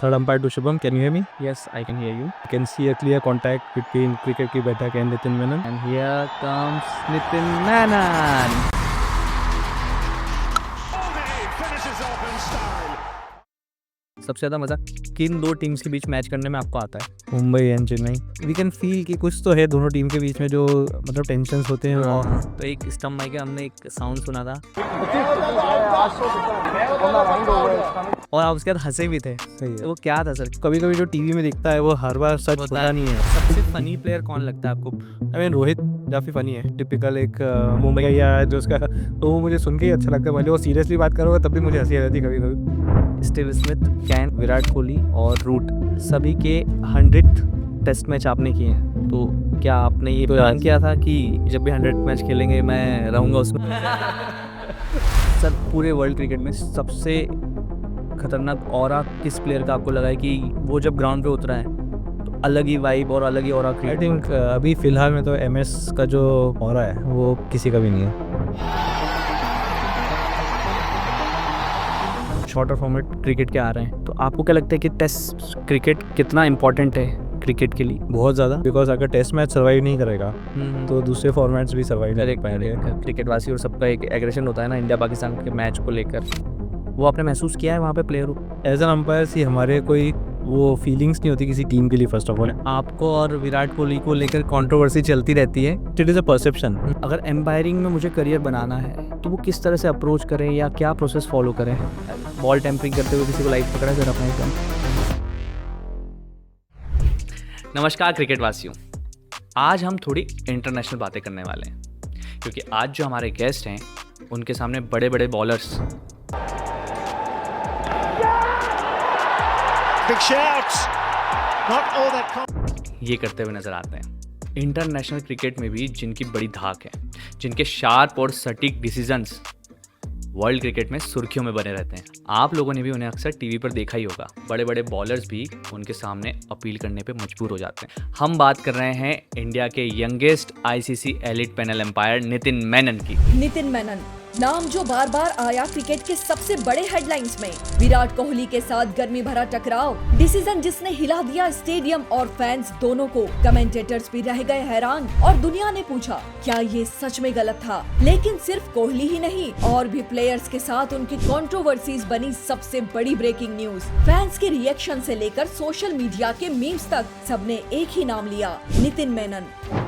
Third umpire to Shubham. Can you hear me? Yes, I can hear you. I can see a clear contact between Cricket Ki Baithakk and Nitin Menon. And here comes Nitin Menon. सबसे ज़्यादा मज़ा किन दो teams के बीच match करने में आपको आता है? Mumbai and Chennai. We can feel कि कुछ तो है दोनों टीम के बीच में जो मतलब टेंशन्स होते हैं. और तो एक स्टम्प माइक के हमने एक साउंड सुना था और आप उसके बाद हंसे भी थे. सही है. वो क्या था सर? कभी कभी जो टीवी में दिखता है वो हर बार सच होता नहीं है. सबसे फनी प्लेयर कौन लगता है आपको? आई मीन रोहित काफ़ी फनी है. टिपिकल एक मुंबई का या जो उसका, तो वो मुझे सुन के ही अच्छा लगता है. भले वो सीरियसली बात करोगे तब भी मुझे हंसी आ जाती है कभी कभी. Steve Smith, can, Virat Kohli और रूट सभी के 100th टेस्ट मैच आपने किए हैं. तो क्या आपने ये प्लान किया था कि जब भी 100 मैच खेलेंगे मैं रहूँगा उसमें? सर, पूरे वर्ल्ड क्रिकेट में सबसे खतरनाक ऑरा किस प्लेयर का आपको लगा है कि वो जब ग्राउंड पे उतरा है तो अलग ही वाइब और अलग ही ऑरा आई क्रिएट? थिंक अभी फ़िलहाल में तो MS का जो ऑरा है वो किसी का भी नहीं है. शॉर्टर फॉर्मेट क्रिकेट के आ रहे हैं, तो आपको क्या लगता है कि टेस्ट क्रिकेट कितना इम्पोर्टेंट है क्रिकेट के लिए? बहुत ज़्यादा. बिकॉज अगर टेस्ट मैच सर्वाइव नहीं करेगा तो दूसरे फॉर्मेट्स भी सर्वाइव नहीं कर पाएंगे. क्रिकेट वासी और सबका एक एग्रेशन होता है ना इंडिया पाकिस्तान के मैच को लेकर, वो आपने महसूस किया है वहाँ पे प्लेयर? एज एन अंपायर सी हमारे कोई वो फीलिंग्स नहीं होती किसी टीम के लिए. फर्स्ट ऑफ ऑल आपको और विराट कोहली को लेकर कंट्रोवर्सी चलती रहती है. It is a perception. अगर एम्पायरिंग में मुझे करियर बनाना है तो वो किस तरह से अप्रोच करें या क्या प्रोसेस फॉलो करें? बॉल टेम्परिंग करते हुए किसी को लाइव पकड़ा जरा अपना एकदम. नमस्कार क्रिकेट वासियों, आज हम थोड़ी इंटरनेशनल बातें करने वाले हैं क्योंकि आज जो हमारे गेस्ट हैं उनके सामने बड़े बड़े बॉलर्स ये करते हुए नजर आते हैं. इंटरनेशनल क्रिकेट में भी जिनकी बड़ी धाक है, जिनके शार्प और सटीक डिसीजंस वर्ल्ड क्रिकेट में सुर्खियों में बने रहते हैं. आप लोगों ने भी उन्हें अक्सर टीवी पर देखा ही होगा. बड़े बड़े बॉलर्स भी उनके सामने अपील करने पे मजबूर हो जाते हैं. हम बात कर रहे हैं इंडिया के youngest ICC elite panel umpire Nitin Menon की. नितिन मेनन नाम जो बार बार आया क्रिकेट के सबसे बड़े हेडलाइंस में. विराट कोहली के साथ गर्मी भरा टकराव, डिसीजन जिसने हिला दिया स्टेडियम और फैंस दोनों को. कमेंटेटर्स भी रह गए हैरान और दुनिया ने पूछा क्या ये सच में गलत था. लेकिन सिर्फ कोहली ही नहीं, और भी प्लेयर्स के साथ उनकी कंट्रोवर्सीज बनी सबसे बड़ी ब्रेकिंग न्यूज. फैंस के रिएक्शन से लेकर सोशल मीडिया के मीम्स तक सबने एक ही नाम लिया, नितिन मेनन.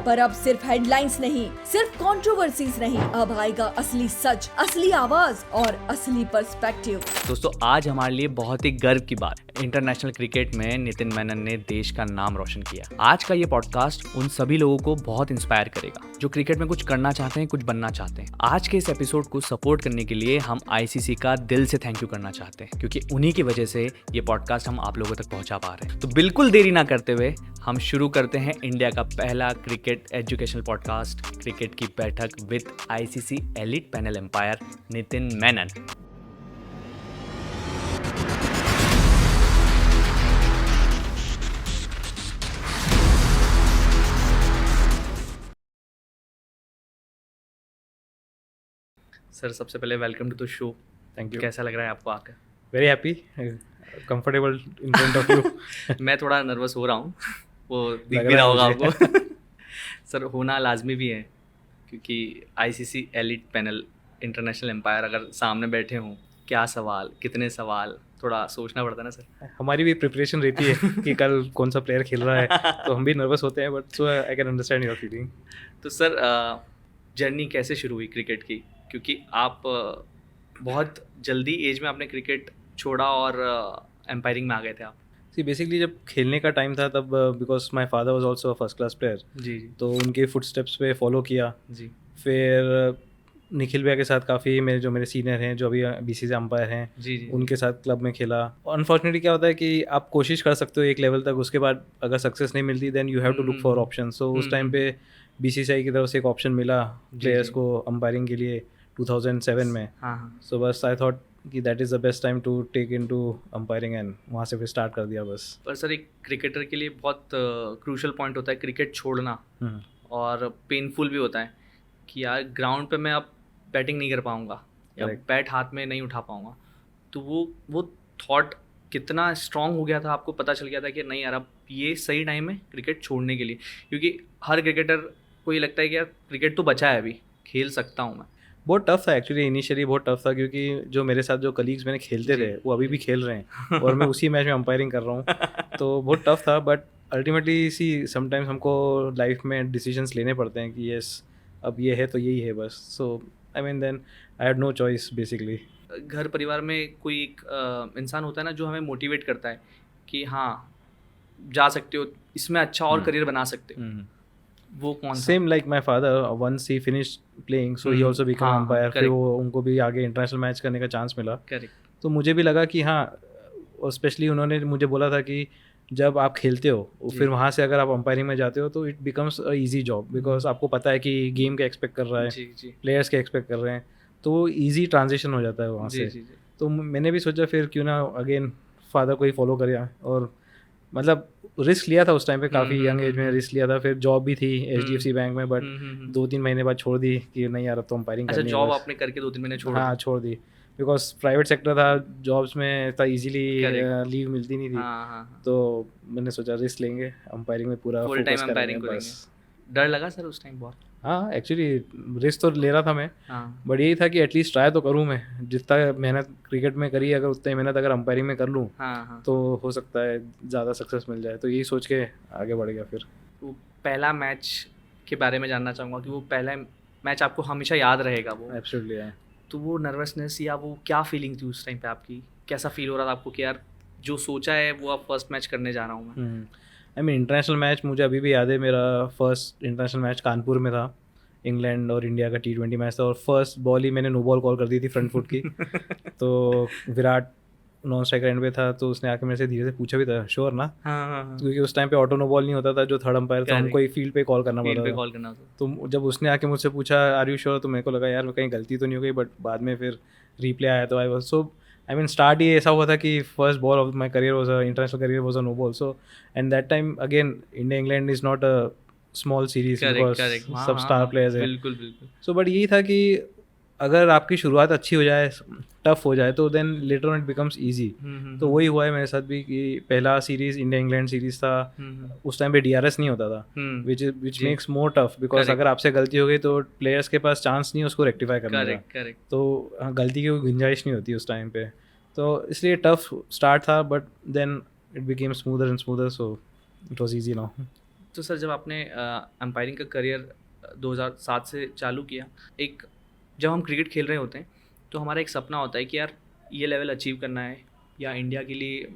पर अब सिर्फ हेडलाइंस नहीं, सिर्फ कंट्रोवर्सीज नहीं, अब आएगा असली सच, असली आवाज और असली पर्सपेक्टिव. दोस्तों, आज हमारे लिए बहुत ही गर्व की बात, इंटरनेशनल क्रिकेट में नितिन मेनन ने देश का नाम रोशन किया. आज का ये पॉडकास्ट उन सभी लोगों को बहुत इंस्पायर करेगा जो क्रिकेट में कुछ करना चाहते हैं, कुछ बनना चाहते हैं. आज के इस एपिसोड को सपोर्ट करने के लिए हम ICC का दिल से थैंक यू करना चाहते हैं क्योंकि उन्हीं की वजह से ये पॉडकास्ट हम आप लोगों तक पहुंचा पा रहे हैं. तो बिल्कुल देरी ना करते हुए हम शुरू करते हैं इंडिया का पहला क्रिकेट एजुकेशनल पॉडकास्ट, क्रिकेट की बैठक with ICC elite panel umpire Nitin Menon. Sir, सबसे पहले welcome to the show. Thank you. कैसा लग रहा है आपको आकर? Very happy, comfortable in front of you. मैं थोड़ा नर्वस हो रहा हूँ, वो दिख लग भी रहा रहा होगा है आपको. सर, होना लाजमी भी है क्योंकि ICC elite panel international umpire अगर सामने बैठे हों, क्या सवाल, कितने सवाल, थोड़ा सोचना पड़ता है ना सर. हमारी भी प्रिपरेशन रहती है कि कल कौन सा प्लेयर खेल रहा है तो हम भी नर्वस होते हैं. But so I can understand your feeling. तो सर, जर्नी कैसे शुरू हुई क्रिकेट की? क्योंकि आप बहुत जल्दी एज में आपने क्रिकेट छोड़ा और एम्पायरिंग में आ गए थे आप. सी बेसिकली जब खेलने का टाइम था तब because my father was also first class player, जी जी तो उनके फुट स्टेप्स पे फॉलो किया. जी. फिर निखिल भैया के साथ काफ़ी मेरे सीनियर हैं जो अभी BCC अंपायर हैं, जी जी उनके साथ क्लब में खेला. अनफॉर्चुनेटली क्या होता है कि आप कोशिश कर सकते हो एक लेवल तक, उसके बाद अगर सक्सेस नहीं मिलती then you have to look for option. So उस टाइम पे BCCI की तरफ से एक ऑप्शन मिला प्लेयर्स को अंपायरिंग के लिए 2007 में. हाँ. सो बस आई थॉट कि that is the best time to take into umpiring and वहाँ से फिर स्टार्ट कर दिया बस. पर सर, एक क्रिकेटर के लिए बहुत क्रूशल पॉइंट होता है क्रिकेट छोड़ना, और पेनफुल भी होता है कि यार ग्राउंड पे मैं अब बैटिंग नहीं कर पाऊँगा या बैट हाथ में नहीं उठा पाऊँगा. तो वो थॉट कितना स्ट्रांग हो गया था, आपको पता चल गया था कि नहीं यार अब ये सही टाइम है क्रिकेट छोड़ने के लिए? क्योंकि हर क्रिकेटर को ये लगता है कि यार क्रिकेट तो बचा है, अभी खेल सकता हूँ मैं। बहुत टफ था एक्चुअली, इनिशियली बहुत टफ था, क्योंकि जो मेरे साथ जो कलीग्स मैंने खेलते थे वो अभी भी खेल रहे हैं और मैं उसी मैच में अंपायरिंग कर रहा हूँ। तो बहुत टफ था, बट अल्टीमेटली सी समटाइम्स हमको लाइफ में डिसीजंस लेने पड़ते हैं कि यस अब ये है तो यही है बस। So I mean then I had no choice basically. घर परिवार में कोई एक इंसान होता है ना जो हमें मोटिवेट करता है कि हाँ जा सकते हो, इसमें अच्छा और करियर बना सकते हो, वो कौन सा? Same like my father, once he finished playing so he also become umpire. फिर वो उनको भी आगे इंटरनेशनल मैच करने का चांस मिला। करेक्ट। तो मुझे भी लगा कि हाँ, और स्पेशली उन्होंने मुझे बोला था कि जब आप खेलते हो फिर वहाँ से अगर आप अंपायरिंग में जाते हो तो it becomes a easy job, because आपको पता है कि गेम क्या एक्सपेक्ट कर रहा है, प्लेयर्स क्या एक्सपेक्ट कर रहे हैं, तो वो ईजी ट्रांजिशन हो जाता है वहाँ से। तो मैंने भी सोचा फिर क्यों ना अगेन फादर को ही फॉलो करें, और मतलब रिस्क लिया था उस टाइम पे, काफ़ी यंग एज में रिस्क लिया था। फिर जॉब भी थी HDFC बैंक में, बट 2-3 महीने बाद छोड़ दी कि नहीं यार अब तो अंपायरिंग करनी है। अच्छा, जॉब आपने करके 2-3 महीने छोड़? हाँ छोड़ दी, बिकॉज प्राइवेट सेक्टर था, जॉब्स में इतना इजीली लीव मिलती नहीं थी। तो मैंने सोचा रिस्क लेंगे, अंपायरिंग में पूरा फुल टाइम फोकस अंपायरिंग करेंगे करेंगे। बस। डर लगा सर उस टाइम बहुत? हाँ एक्चुअली रिस्क तो ले रहा था मैं, बट यही था कि एटलीस्ट ट्राई तो करूँ मैं। जितना मेहनत क्रिकेट में करी, अगर उतनी मेहनत अगर अंपायरिंग में कर लूँ तो हो सकता है ज़्यादा सक्सेस मिल जाए। तो यही सोच के आगे बढ़ गया। फिर वो पहला मैच के बारे में जानना चाहूँगा कि वो पहला मैच आपको हमेशा याद रहेगा वो? एब्सोल्युटली। तो वो नर्वसनेस या वो क्या फीलिंग थी उस टाइम पे आपकी? कैसा फील हो रहा था आपको कि यार जो सोचा है वो अब फर्स्ट मैच करने जा रहा हूँ मैं? आई मीन इंटरनेशनल मैच मुझे अभी भी याद है। मेरा फर्स्ट इंटरनेशनल मैच कानपुर में था, इंग्लैंड और इंडिया का T20 मैच था, और फर्स्ट बॉल ही मैंने नो बॉल कॉल कर दी थी फ्रंट फुट की। तो विराट नॉन स्ट्राइकर एंड पे था, तो उसने आके मेरे से धीरे से पूछा भी था श्योर ना, क्योंकि उस टाइम पे ऑटो नो बॉल नहीं होता था, जो थर्ड अंपायर था हमको एक फील्ड पे कॉल करना पड़ता था। तो जब उसने आके मुझसे पूछा आर यू श्योर, तो मेरे को लगा यार कहीं गलती तो नहीं हो गई, बट बाद में फिर रिप्ले आया तो I was so I mean start ही ऐसा हुआ था कि first ball of my career was a international career was a no ball. So and that time again India England is not a small series, because सब star players हैं। बिल्कुल बिल्कुल। So but यही था कि अगर आपकी शुरुआत अच्छी हो जाए, टफ हो जाए, तो then later on it becomes easy. तो वही हुआ है मेरे साथ भी कि पहला सीरीज इंडिया इंग्लैंड सीरीज था, उस टाइम पे DRS नहीं होता था, which makes more tough, because अगर आपसे गलती हो गई तो प्लेयर्स के पास चांस नहीं है उसको रेक्टिफाई करने का। तो गलती की कोई गुंजाइश नहीं होती उस टाइम पे, तो इसलिए टफ स्टार्ट था, but then it became smoother and smoother, so it was easy now. तो सर जब आपने अंपायरिंग का करियर 2007 से चालू किया, एक जब हम क्रिकेट खेल रहे होते हैं तो हमारा एक सपना होता है कि यार ये लेवल अचीव करना है, या इंडिया के लिए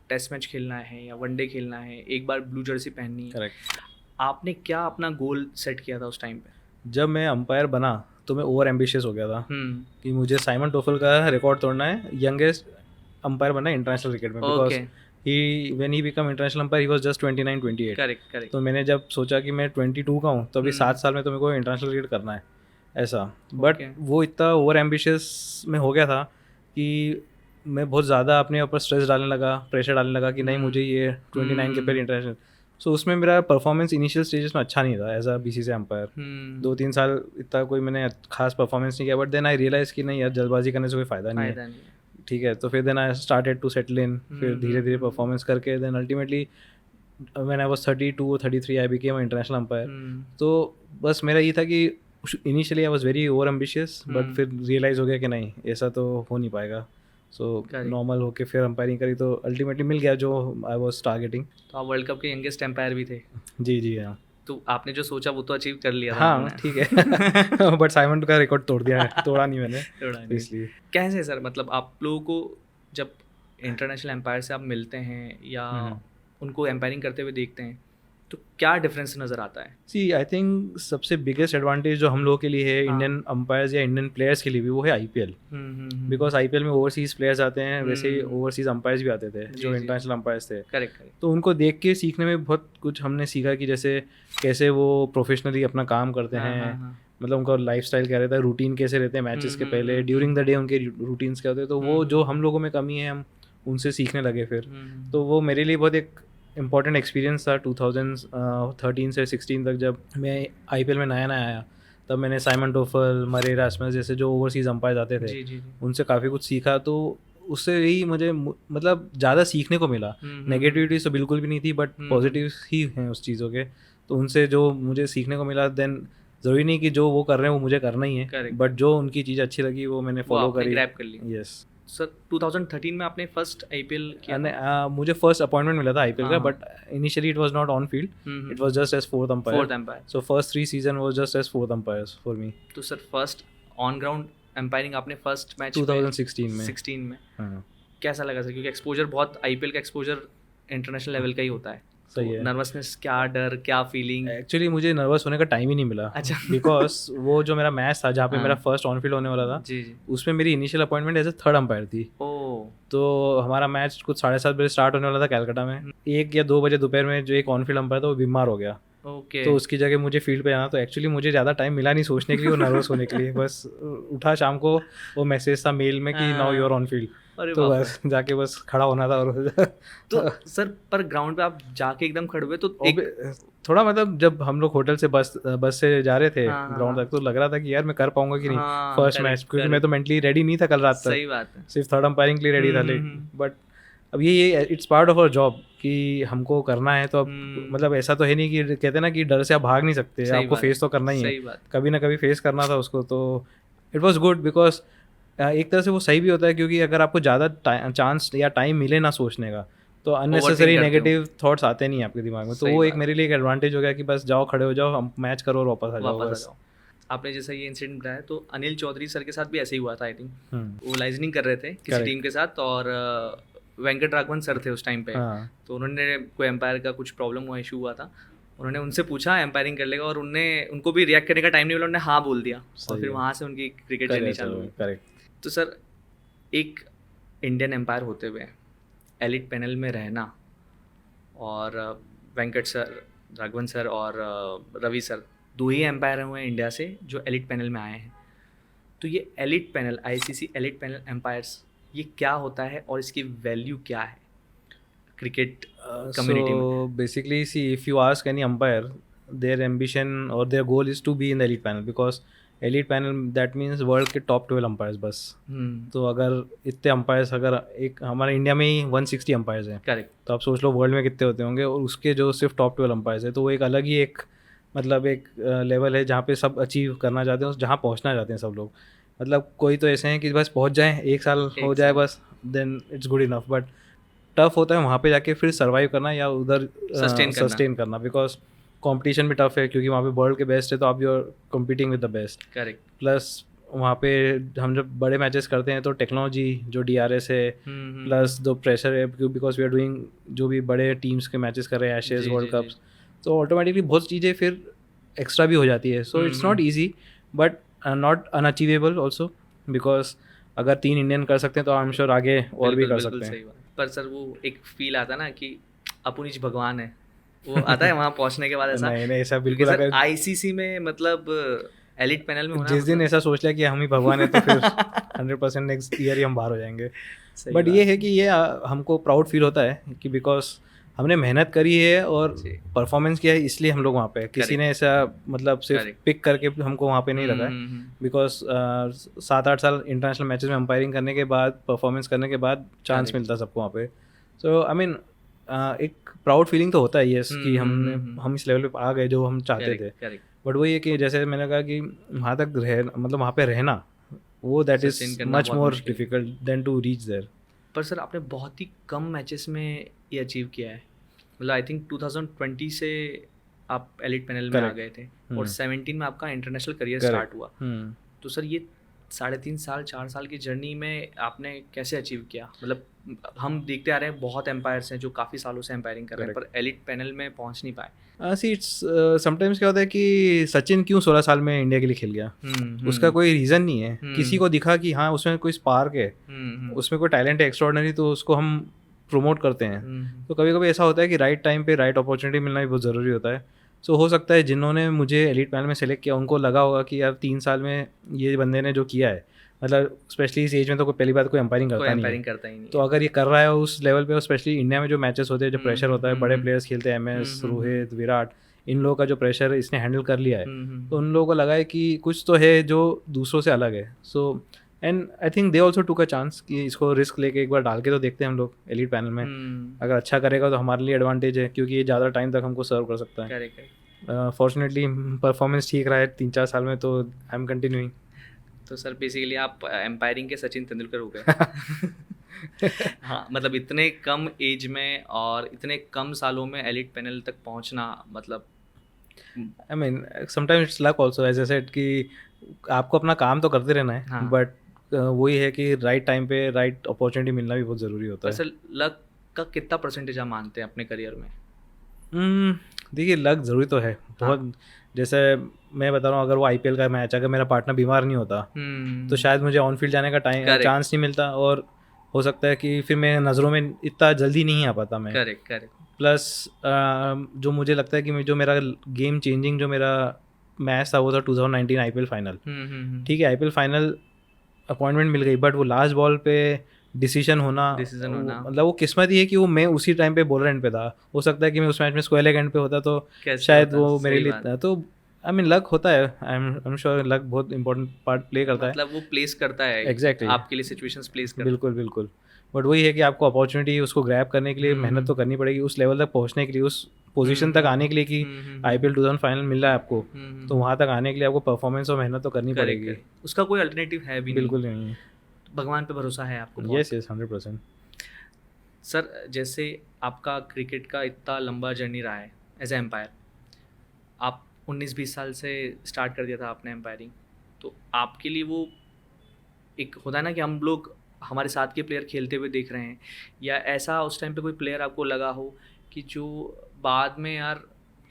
टेस्ट मैच खेलना है, या वनडे खेलना है, एक बार ब्लू जर्सी पहननी है। करेक्ट। आपने क्या अपना गोल सेट किया था उस टाइम पे? जब मैं अंपायर बना तो मैं ओवर एम्बिशियस हो गया था कि मुझे साइमन टोफल का रिकॉर्ड तोड़ना है, यंगेस्ट अंपायर बनना है इंटरनेशनल क्रिकेट में, because he when he become international umpire he was just 29-28। Correct. तो मैंने जब सोचा कि मैं 22 का हूँ तो अभी 7 साल में तो मेरे को इंटरनेशनल क्रिकेट करना है ऐसा। बट वो इतना ओवर एम्बिशियस में हो गया था कि मैं बहुत ज़्यादा अपने ऊपर स्ट्रेस डालने लगा, प्रेशर डालने लगा कि नहीं मुझे ये 29 के पहले इंटरनेशनल। सो उसमें मेरा परफॉर्मेंस इनिशियल स्टेजेस में अच्छा नहीं था एज अ BCCI अंपायर। 2-3 साल इतना कोई मैंने खास परफॉर्मेंस नहीं किया, बट देन आई रियलाइज़ कि नहीं यार जल्दबाजी करने से कोई फ़ायदा नहीं है, ठीक है। तो फिर then I started to settle in, फिर धीरे धीरे परफॉर्मेंस करके then ultimately when I was 32-33 I became a international umpire. तो बस मेरा ये था कि initially I was very over ambitious, but फिर रियलाइज़ हो गया कि नहीं ऐसा तो हो नहीं पाएगा। सो नॉर्मल होके फिर अंपायरिंग करी तो अल्टीमेटली मिल गया जो आई वाज टारगेटिंग। तो आप वर्ल्ड कप के यंगेस्ट अंपायर भी थे? जी हाँ। तो आपने जो सोचा वो तो अचीव कर लिया था। हाँ ठीक है। बट साइमन का रिकॉर्ड तोड़ दिया है, तोड़ा नहीं मैंने इसलिए। कैसे सर, मतलब आप लोगों को जब इंटरनेशनल एम्पायर से आप मिलते हैं या उनको एम्पायरिंग करते हुए देखते हैं तो क्या डिफरेंस नज़र आता है? सी आई थिंक सबसे बिगेस्ट एडवांटेज जो हम लोगों के लिए है, इंडियन अंपायर्स या इंडियन प्लेयर्स के लिए भी, वो है IPL। बिकॉज IPL में ओवरसीज प्लेयर्स आते हैं, वैसे ही ओवरसीज अंपायर्स भी आते थे जो इंटरनेशनल अंपायर्स थे। करेक्ट। तो उनको देख के सीखने में बहुत कुछ हमने सीखा कि जैसे कैसे वो प्रोफेशनली अपना काम करते हैं, मतलब उनका लाइफस्टाइल क्या रहता है, रूटीन कैसे रहते हैं मैचेस के पहले, ड्यूरिंग द डे उनके रूटीन्स क्या होते हैं। तो वो जो हम लोगों में कमी है हम उनसे सीखने लगे फिर। तो वो मेरे लिए बहुत एक इम्पॉर्टेंट एक्सपीरियंस था 2013 से 16 तक। जब मैं IPL में नया आया तब मैंने साइमन टोफल, मरे रास्मस जैसे जो ओवरसीज अंपायर आते थे उनसे काफ़ी कुछ सीखा। तो उससे यही मुझे मतलब ज़्यादा सीखने को मिला। नेगेटिविटी तो बिल्कुल भी नहीं थी, बट पॉजिटिव ही हैं उस चीज़ों के। तो उनसे जो मुझे सीखने को मिला, देन ज़रूरी नहीं कि जो वो कर रहे हैं वो मुझे करना ही है, बट जो उनकी चीज़ अच्छी लगी वो मैंने फॉलो करी, ग्रैब कर ली। यस। सर 2013 में आपने फर्स्ट आईपीएल किया था? मुझे फर्स्ट अपॉइंटमेंट मिला था आईपीएल का, but initially it was not on field, it was just as fourth umpire. So first 3 season was just as fourth umpire for me. तो sir first on ground umpiring आपने first match 2016 में कैसा लगा sir? क्योंकि exposure बहुत, IPL का exposure international level का ही होता है। सही है। नर्वसनेस, क्या डर, क्या फीलिंग? एक्चुअली मुझे नर्वस होने का टाइम ही नहीं मिला। अच्छा। बिकॉज वो जो मेरा मैच था जहाँ पे मेरा फर्स्ट ऑन फील्ड होने वाला था, जी, उसमें मेरी initial appointment as a third umpire थी। तो हमारा मैच कुछ 7:30 बजे स्टार्ट होने वाला था कलकत्ता में। 1 या 2 बजे दोपहर में जो एक ऑन फील्ड अंपायर था वो बीमार हो गया। तो उसकी जगह मुझे फील्ड पे जाना, तो एक्चुअली मुझे ज़्यादा टाइम मिला नहीं सोचने के लिए, वो नर्वस होने के लिए। बस उठा शाम को, वो मैसेज था मेल में कि now you are on field, तो बस जाके बस खड़ा होना था। और तो सर पर ग्राउंड पे आप जाके एकदम खड़े हुए तो थोड़ा मतलब जब हम लोग होटल से बस से जा रहे थे ग्राउंड तक, तो लग रहा था कि यार मैं कर पाऊंगा कि नहीं फर्स्ट मैच, क्योंकि मैं तो मेंटली रेडी नहीं था कल रात तक। सही बात है। सिर्फ थर्ड अंपायरिंग के लिए रेडी था। बट अब ये it's part of our job कि हमको करना है। तो अब मतलब ऐसा तो है नहीं कि कहते हैं ना कि डर से आप भाग नहीं सकते, आपको फेस तो करना ही है, कभी ना कभी फेस करना था उसको। तो इट वॉज गुड बिकॉज एक तरह से वो सही भी होता है, क्योंकि अगर आपको ज़्यादा चांस या टाइम मिले ना सोचने का, तो अननेसेसरी नेगेटिव थॉट्स आते नहीं आपके दिमाग में। तो वो एक मेरे लिए एक एडवांटेज हो गया कि बस जाओ, खड़े हो जाओ, मैच करो और वापस आ जाओ। आपने जैसा ये इंसिडेंट बताया, तो अनिल चौधरी सर के साथ भी ऐसे ही हुआ था आई थिंक। वो लाइजनिंग कर रहे थे किसी टीम के साथ, और वेंकट राघवन सर थे उस टाइम पे। तो उन्होंने कोई एम्पायर का कुछ प्रॉब्लम हुआ, इशू हुआ था, उन्होंने उनसे पूछा एम्पायरिंग कर लेगा, और उनको भी रिएक्ट करने का टाइम नहीं मिला, उन्होंने हाँ बोल दिया, और फिर वहाँ से उनकी क्रिकेट जर्नी चालू हुई। तो सर एक इंडियन एम्पायर होते हुए एलिट पैनल में रहना, और वेंकट सर, राघवन सर और रवि सर 2 ही एम्पायर हुए हैं इंडिया से जो एलिट पैनल में आए हैं। तो ये elite panel, ICC elite panel umpires, ये क्या होता है और इसकी वैल्यू क्या है क्रिकेट कम्युनिटी में? Basically see if you ask any umpire, their ambition और their goal is to be in the elite panel, because elite panel that means world के टॉप 12 अंपायर्स बस। तो अगर इतने अंपायर्स, अगर एक हमारे इंडिया में ही 160 अंपायर्स हैं, करेक्ट, तो आप सोच लो वर्ल्ड में कितने होते होंगे, और उसके जो सिर्फ टॉप 12 अंपायर्स है, तो वो एक अलग ही एक मतलब एक लेवल है जहाँ पे सब अचीव करना चाहते हैं, जहाँ पहुँचना चाहते हैं सब लोग। मतलब कोई तो ऐसे हैं कि बस पहुँच जाएँ, 1 साल हो जाए बस, then it's good enough. But tough होता है वहाँ पे जाके फिर सर्वाइव करना या उधर सस्टेन करना, बिकॉज कंपटीशन भी टफ है, क्योंकि वहाँ पे वर्ल्ड के बेस्ट है, तो आप you are competing with the best. Correct. Plus वहाँ पे हम जब बड़े मैचेस करते हैं तो टेक्नोलॉजी जो DRS है, प्लस जो प्रेशर है, बिकॉज वी आर डूइंग जो भी बड़े टीम्स के मैचेस कर रहे हैं, एशेज, वर्ल्ड कप्स, तो ऑटोमेटिकली बहुत चीज़ें फिर एक्स्ट्रा भी हो जाती है। So it's not easy but not unachievable also, because अगर 3 इंडियन कर सकते हैं तो आई एम श्योर आगे और भी कर सकते हैं। पर सर वो एक फील आता ना कि अपुनिच भगवान है, वो आता है वहाँ पहुँचने के बाद? ऐसा नहीं, ऐसा बिल्कुल अगर आईसीसी में मतलब एलिट पैनल में होना, जिस दिन ऐसा सोच लिया कि हम ही भगवान है, तो फिर 100% नेक्स्ट ईयर ही हम बाहर हो जाएंगे। बट ये है कि ये हमको प्राउड फील होता है कि बिकॉज हमने मेहनत करी है और परफॉर्मेंस किया है, इसलिए हम लोग वहाँ पे। किसी ने ऐसा मतलब सिर्फ पिक करके हमको वहाँ पे नहीं रखा है, बिकॉज 7-8 साल इंटरनेशनल मैचेस में अंपायरिंग करने के बाद, परफॉर्मेंस करने के बाद चांस मिलता सबको वहाँ पे। सो आई मीन एक प्राउड फीलिंग तो होता है यस कि हम इस लेवल पे आ गए जो हम चाहते थे। बट वही है कि जैसे मैंने कहा कि वहाँ तक मतलब वहाँ पे रहना, वो that is much more difficult than to reach there. पर सर आपने बहुत ही कम मैचेस में ये अचीव किया है, मतलब आई थिंक 2020 से आप एलिट पैनल में आ गए थे, और 17 में आपका इंटरनेशनल करियर स्टार्ट हुआ। तो सर ये 3.5 साल 4 साल की जर्नी में आपने कैसे अचीव किया? मतलब हम देखते आ रहे हैं बहुत एम्पायर्स हैं जो काफ़ी सालों से एम्पायरिंग कर रहे हैं, पर एलिट पैनल में पहुंच नहीं पाए। सी इट्स समटाइम्स क्या होता है कि सचिन क्यों 16 साल में इंडिया के लिए खेल गया, उसका कोई रीज़न नहीं है। किसी को दिखा कि हाँ उसमें कोई स्पार्क है, उसमें कोई टैलेंट है एक्स्ट्राऑर्डिनरी, तो उसको हम प्रोमोट करते हैं। तो कभी कभी ऐसा होता है कि राइट टाइम पे राइट अपॉर्चुनिटी मिलना भी बहुत ज़रूरी होता है। सो हो सकता है जिन्होंने मुझे एलिट पैनल में सेलेक्ट किया उनको लगा होगा कि यार 3 साल में ये बंदे ने जो किया है, मतलब स्पेशली इस एज में तो कोई पहली बात कोई अंपायरिंग करता नहीं। तो अगर ये कर रहा है उस लेवल पे, और स्पेशली इंडिया में जो मैचेस होते हैं, जो प्रेशर होता है, बड़े प्लेयर्स खेलते हैं, MS, रोहित, विराट, इन लोगों का जो प्रेशर इसने हैंडल कर लिया है, तो उन लोगों को लगा है कि कुछ तो है जो दूसरों से अलग है। So and I think they also took a chance कि इसको रिस्क लेके एक बार डाल के तो देखते हैं हम लोग एलीट पैनल में। अगर अच्छा करेगा तो हमारे लिए एडवांटेज है, क्योंकि ये ज़्यादा टाइम तक हमको सर्व कर सकता है। करेक्ट। फॉर्चुनेटली परफॉर्मेंस ठीक रहा है 3-4 साल में, तो आई एम कंटिन्यूइंग। तो सर बेसिकली आप एम्पायरिंग के सचिन तेंदुलकर हो गए। हाँ, मतलब इतने कम एज में और इतने कम सालों में एलिट पैनल तक पहुंचना, मतलब I mean sometimes it's luck also, as I said कि आपको अपना काम तो करते रहना है, हाँ। बट वही है कि राइट टाइम पे राइट अपॉर्चुनिटी मिलना भी बहुत ज़रूरी होता है। वैसे लक का कितना परसेंटेज आप मानते हैं अपने करियर में? देखिए लक ज़रूरी तो है बहुत। जैसे मैं बता रहा हूँ, अगर वो आईपीएल का मैच, अगर मेरा पार्टनर बीमार नहीं होता तो शायद मुझे ऑन फील्ड जाने का चांस नहीं मिलता, और हो सकता है कि फिर मेरे नज़रों में इतना जल्दी नहीं आ पाता मैं। करेक्ट। प्लस जो मुझे लगता है कि जो मेरा गेम चेंजिंग जो मेरा मैच था वो था 2019 आईपीएल फाइनल। ठीक है, आईपीएल फाइनल अपॉइंटमेंट मिल गई, बट वो लास्ट बॉल पे डिसीजन होना मतलब वो किस्मत ही है कि वो मैं उसी टाइम पे बॉलर एंड पे था। हो सकता है कि मैं उस मैच में स्क्वायर लेग एंड पे होता तो शायद वो मेरे लिए, तो आई मीन लक होता है। आई एम श्योर लक बहुत इंपॉर्टेंट पार्ट प्ले करता है, मतलब वो प्लेस करता है एग्जैक्टली आपके लिए, सिचुएशंस प्लेस करता है। बिल्कुल। बट वही है कि आपको अपॉर्चुनिटी उसको ग्रैब करने के लिए मेहनत तो करनी पड़ेगी, उस लेवल तक पहुंचने के लिए, उस पोजीशन तक आने के लिए कि आईपीएल 2000 फाइनल मिल रहा है आपको, तो वहाँ तक आने के लिए आपको परफॉर्मेंस और मेहनत तो करनी पड़ेगी। उसका कोई अल्टरनेटिव है भी बिल्कुल नहीं। भगवान पे भरोसा है आपको? यस 100%। सर जैसे आपका क्रिकेट का इतना लंबा जर्नी रहा है एज ए एम्पायर, आप 19-20 साल से स्टार्ट कर दिया था आपने एम्पायरिंग, तो आपके लिए वो एक होता है ना कि हम लोग हमारे साथ के प्लेयर खेलते हुए देख रहे हैं, या ऐसा उस टाइम पे कोई प्लेयर आपको लगा हो कि जो बाद में यार